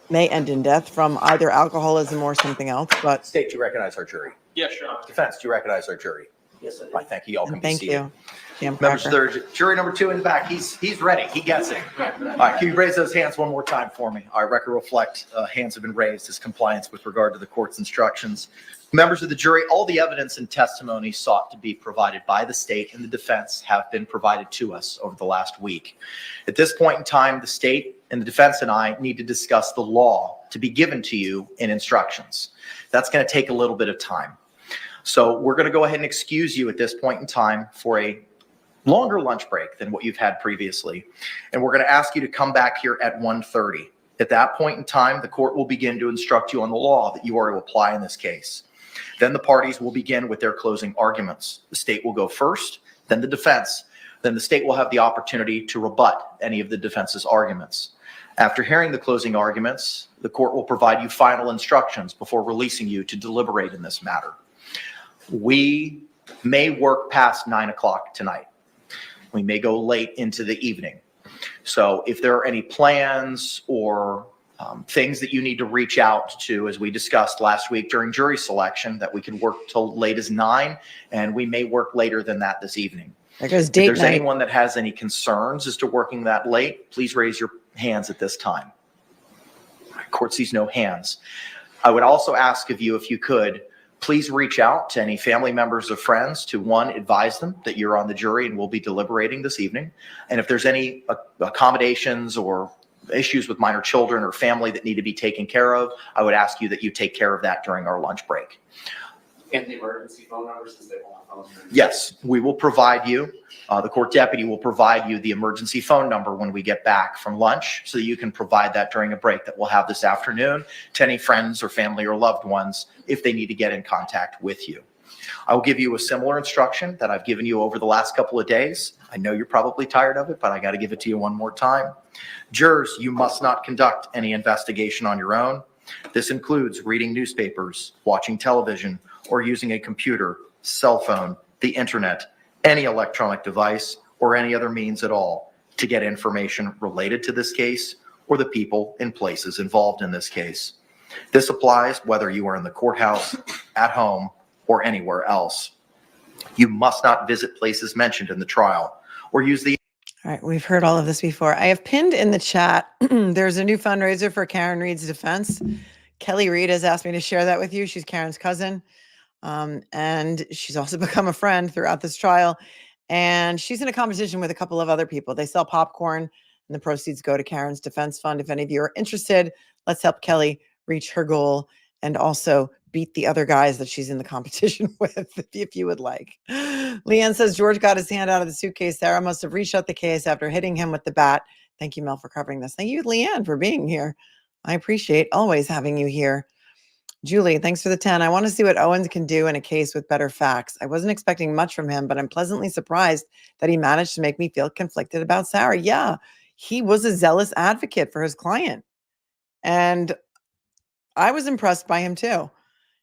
may end in death from either alcoholism or something else, but State, do you recognize our jury? Yes, Your Honor. Defense, do you recognize our jury? Yes, I do. I thank you. All can be thank seated. you. Jam Members Cracker. of the jury number 2 in the back, he's ready. He gets it. All right, can you raise those hands one more time for me? Our record reflect hands have been raised as compliance with regard to the court's instructions. Members of the jury, all the evidence and testimony sought to be provided by the state and the defense have been provided to us over the last week. At this point in time, the state and the defense and I need to discuss the law to be given to you in instructions. That's going to take a little bit of time. So we're going to go ahead and excuse you at this point in time for a longer lunch break than what you've had previously. And we're going to ask you to come back here at 1:30. At that point in time, the court will begin to instruct you on the law that you are to apply in this case. Then the parties will begin with their closing arguments. The state will go first, then the defense. Then the state will have the opportunity to rebut any of the defense's arguments. After hearing the closing arguments, the court will provide you final instructions before releasing you to deliberate in this matter. We may work past 9 o'clock tonight. We may go late into the evening. So if there are any plans or things that you need to reach out to, as we discussed last week during jury selection, that we could work till late as 9, and we may work later than that this evening. There goes If date there's night. anyone that has any concerns as to working that late, please raise your hands at this time. Court sees no hands. I would also ask of you, if you could, please reach out to any family members or friends to, one, advise them that you're on the jury and will be deliberating this evening. And if there's any accommodations or issues with minor children or family that need to be taken care of, I would ask you that you take care of that during our lunch break. And the emergency phone numbers, since they won't have phones. Yes, we will provide you, the court deputy will provide you the emergency phone number when we get back from lunch, so that you can provide that during a break that we'll have this afternoon to any friends or family or loved ones if they need to get in contact with you. I will give you a similar instruction that I've given you over the last couple of days. I know you're probably tired of it, but I got to give it to you one more time. Jurors, you must not conduct any investigation on your own. This includes reading newspapers, watching television, or using a computer, cell phone, the internet, any electronic device, or any other means at all to get information related to this case or the people and places involved in this case. This applies whether you are in the courthouse, at home, or anywhere else. You must not visit places mentioned in the trial or use the... All right, we've heard all of this before. I have pinned in the chat, there's a new fundraiser for Karen Reed's defense. Kelly Reed has asked me to share that with you. She's Karen's cousin. And she's also become a friend throughout this trial. And she's in a competition with a couple of other people. They sell popcorn and the proceeds go to Karen's defense fund. If any of you are interested, let's help Kelly reach her goal and also beat the other guys that she's in the competition with, if you would like. Leanne says, George got his hand out of the suitcase. Sarah must have reshut the case after hitting him with the bat. Thank you, Mel, for covering this. Thank you, Leanne, for being here. I appreciate always having you here. Julie, thanks for the 10. I want to see what Owens can do in a case with better facts. I wasn't expecting much from him, but I'm pleasantly surprised that he managed to make me feel conflicted about Sarah. Yeah, he was a zealous advocate for his client. And I was impressed by him too.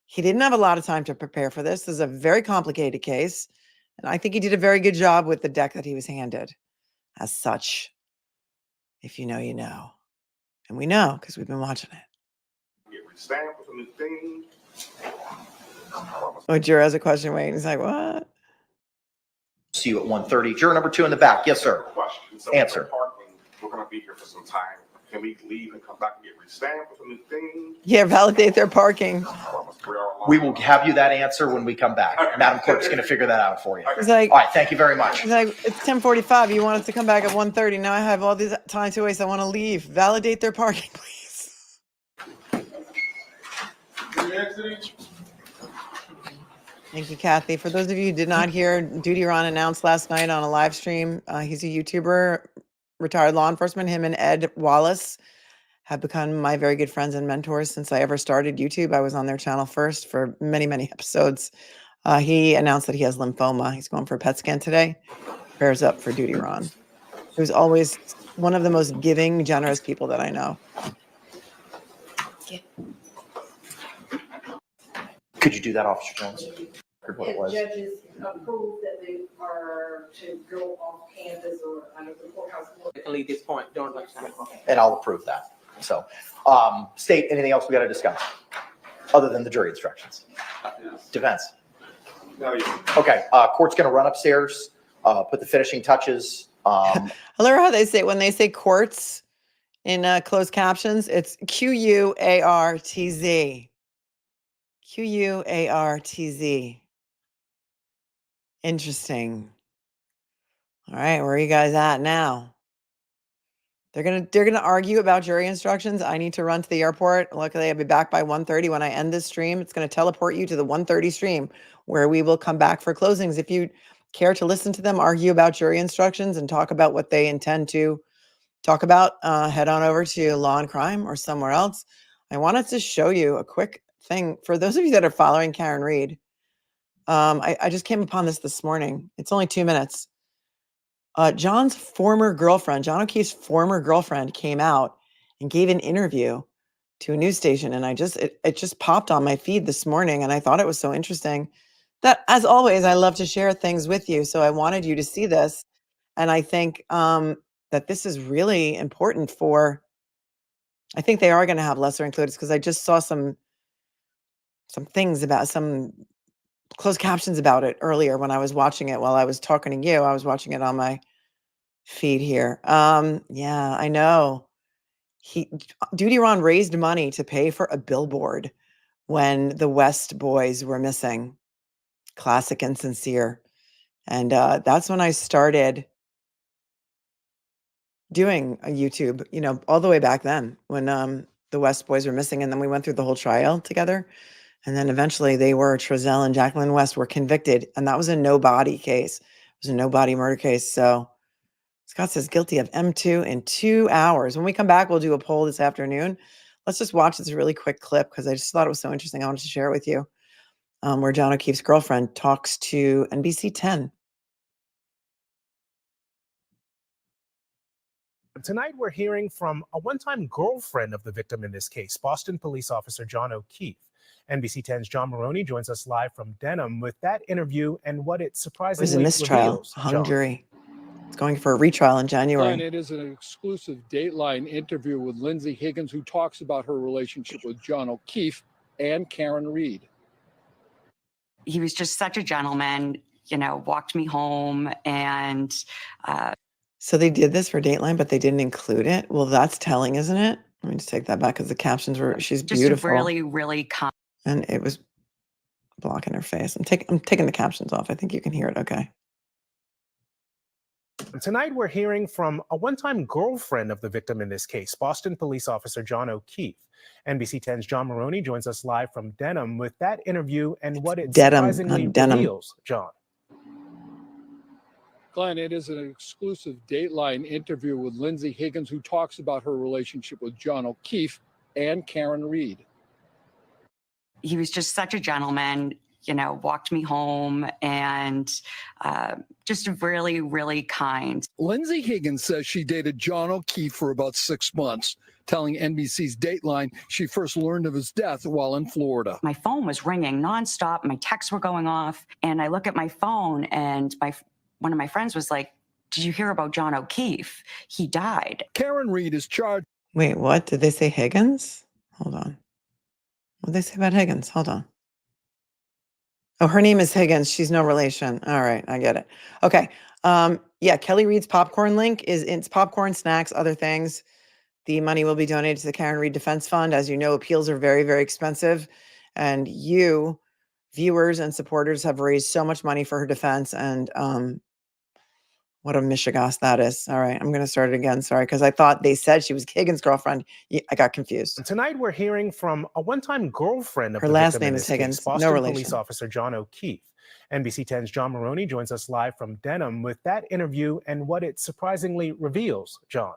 He didn't have a lot of time to prepare for this. This is a very complicated case. And I think he did a very good job with the deck that he was handed. As such, if you know, you know. And we know because we've been watching it. Oh, Juror has a question waiting. He's like, what? See you at 1:30. Juror number 2 in the back. Yes, sir. Question. So Answer. Parking, we're going to be here for some time. Can we leave and come back and get restamped with a new thing? Yeah, validate their parking. We will have you that answer when we come back. Madam Clerk's going to figure that out for you. He's like, all right, thank you very much. He's like, it's 10:45. You want us to come back at 1:30. Now I have all this time to waste. I want to leave. Validate their parking, please. Thank you, Kathy. For those of you who did not hear, Duty Ron announced last night on a live stream. He's a YouTuber, retired law enforcement. Him and Ed Wallace have become my very good friends and mentors since I ever started YouTube. I was on their channel first for many, many episodes. He announced that he has lymphoma. He's going for a PET scan today. Prayers up for Duty Ron, who's always one of the most giving, generous people that I know. Could you do that, Officer Jones? Heard what it was. Judges approve that they are to go off campus or out of the courthouse. They can leave this point, don't understand. And I'll approve that. So, State, anything else we got to discuss other than the jury instructions? Defense. Okay, court's going to run upstairs, put the finishing touches. I love how they say, when they say courts in closed captions, it's Q-U-A-R-T-Z. Q-U-A-R-T-Z. Interesting. All right, where are you guys at now? They're gonna argue about jury instructions. I need to run to the airport. Luckily, I'll be back by 1:30 when I end this stream. It's gonna teleport you to the 1:30 stream where we will come back for closings. If you care to listen to them argue about jury instructions and talk about what they intend to talk about, head on over to Law and Crime or somewhere else. I wanted to show you a quick thing for those of you that are following Karen Reed. I just came upon this morning. It's only 2 minutes. John's former girlfriend, John O'Keefe's former girlfriend, came out and gave an interview to a news station, and it just popped on my feed this morning, and I thought it was so interesting that, as always, I love to share things with you. So I wanted you to see this, and I think that this is really important for. I think they are going to have lesser included because I just saw some things about some closed captions about it earlier when I was watching it while I was talking to you. I was watching it on my feed here. Yeah, I know. Duty Ron raised money to pay for a billboard when the West boys were missing. Classic and sincere. And that's when I started doing a YouTube, all the way back then when the West boys were missing. And then we went through the whole trial together. And then eventually Trezell and Jacqueline West were convicted. And that was a no body case. It was a no body murder case. So Scott says guilty of M2 in 2 hours. When we come back, we'll do a poll this afternoon. Let's just watch this really quick clip because I just thought it was so interesting. I wanted to share it with you. where John O'Keefe's girlfriend talks to NBC 10. Tonight, we're hearing from a one-time girlfriend of the victim in this case, Boston police officer John O'Keefe. NBC 10's John Maroney joins us live from Denham with that interview and what it surprisingly It was a mistrial, reveals. a hung John. jury. It's going for a retrial in January. It is an exclusive Dateline interview with Lindsay Higgins, who talks about her relationship with John O'Keefe and Karen Reed. He was just such a gentleman, you know, walked me home and... So they did this for Dateline, but they didn't include it. Well, that's telling, isn't it? Let me just take that back because the captions were, she's just beautiful. really, really kind. And it was blocking her face. I'm taking the captions off. I think you can hear it okay. Tonight, we're hearing from a one-time girlfriend of the victim in this case, Boston police officer John O'Keefe. NBC 10's John Maroney joins us live from Denham with that interview and what it surprisingly reveals. John. Glenn, it is an exclusive Dateline interview with Lindsay Higgins, who talks about her relationship with John O'Keefe and Karen Reed. He was just such a gentleman, you know, walked me home and just really, really kind. Lindsay Higgins says she dated John O'Keefe for about 6 months, telling NBC's Dateline she first learned of his death while in Florida. My phone was ringing nonstop. My texts were going off. And I look at my phone and one of my friends was like, "Did you hear about John O'Keefe? He died." Karen Reed is charged. Wait, what? Did they say Higgins? Hold on. What did they say about Higgins? Hold on. Oh, her name is Higgins. She's no relation. All right, I get it. Okay. Yeah, Kelly Reed's popcorn link is it's popcorn, snacks, other things. The money will be donated to the Karen Reed Defense Fund. As you know, appeals are very, very expensive. And you, viewers and supporters, have raised so much money for her defense. And what a mishigas that is. All right, I'm going to start it again. Sorry, because I thought they said she was Higgins' girlfriend. I got confused. Tonight, we're hearing from a one-time girlfriend of her the last victim name in is this Higgins. case, Boston No relation. police officer John O'Keefe. NBC 10's John Maroney joins us live from Denham with that interview and what it surprisingly reveals. John.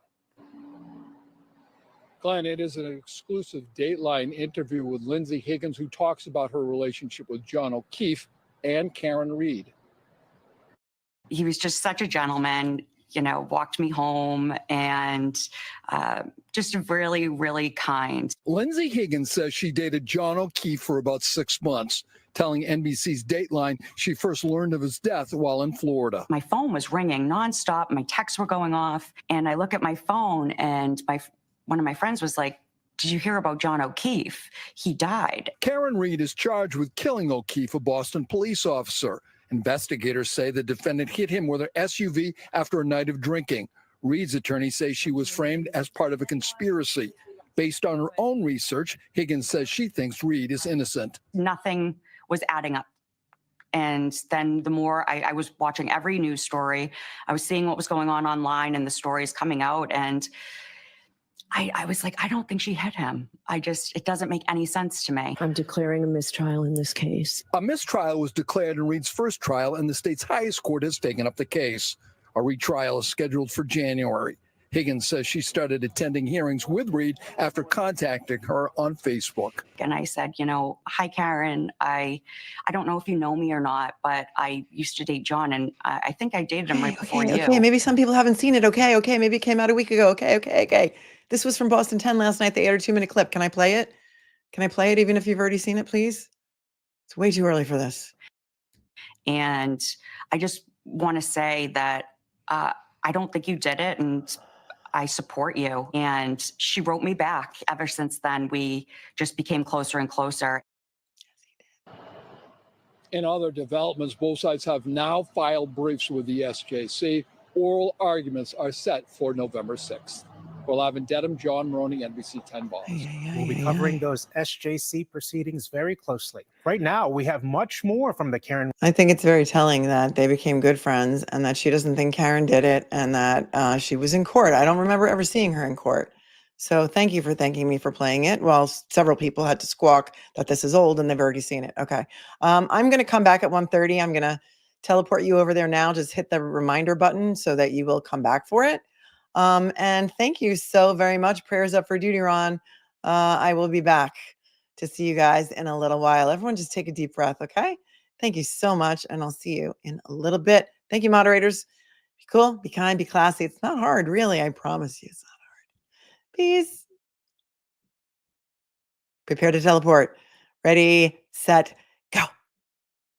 Glenn, it is an exclusive Dateline interview with Lindsay Higgins, who talks about her relationship with John O'Keefe and Karen Reed. He was just such a gentleman, you know, walked me home and just really, really kind. Lindsay Higgins says she dated John O'Keefe for about 6 months, telling NBC's Dateline she first learned of his death while in Florida. My phone was ringing nonstop. My texts were going off. And I look at my phone and one of my friends was like, "Did you hear about John O'Keefe? He died." Karen Reed is charged with killing O'Keefe, a Boston police officer. Investigators say the defendant hit him with her SUV after a night of drinking. Reed's attorney says she was framed as part of a conspiracy. Based on her own research, Higgins says she thinks Reed is innocent. Nothing was adding up. And then the more I was watching every news story, I was seeing what was going on online and the stories coming out. And I was like, I don't think she hit him. It doesn't make any sense to me. I'm declaring a mistrial in this case. A mistrial was declared in Reed's first trial, and the state's highest court has taken up the case. A retrial is scheduled for January. Higgins says she started attending hearings with Reed after contacting her on Facebook. And I said, you know, "Hi, Karen. I don't know if you know me or not, but I used to date John, and I think I dated him right before you." Okay, maybe some people haven't seen it. Okay, maybe it came out a week ago. Okay. This was from Boston 10 last night. They aired a 2-minute clip. Can I play it? Can I play it even if you've already seen it, please? It's way too early for this. And I just want to say that I don't think you did it, and I support you. And she wrote me back. Ever since then, we just became closer and closer. In other developments, both sides have now filed briefs with the SJC. Oral arguments are set for November 6th. For live in Dedham, John Maroney, NBC 10 Boston. We'll be covering those SJC proceedings very closely. Right now, we have much more from the Karen. I think it's very telling that they became good friends and that she doesn't think Karen did it and that she was in court. I don't remember ever seeing her in court. So thank you for thanking me for playing it. While several people had to squawk that this is old and they've already seen it. Okay. I'm going to come back at 1:30. I'm going to teleport you over there now. Just hit the reminder button so that you will come back for it. And thank you so very much. Prayers up for duty, Ron. I will be back to see you guys in a little while. Everyone just take a deep breath, okay? Thank you so much, and I'll see you in a little bit. Thank you, moderators. Be cool, be kind, be classy. It's not hard, really. I promise you it's not hard. Peace. Prepare to teleport. Ready, set,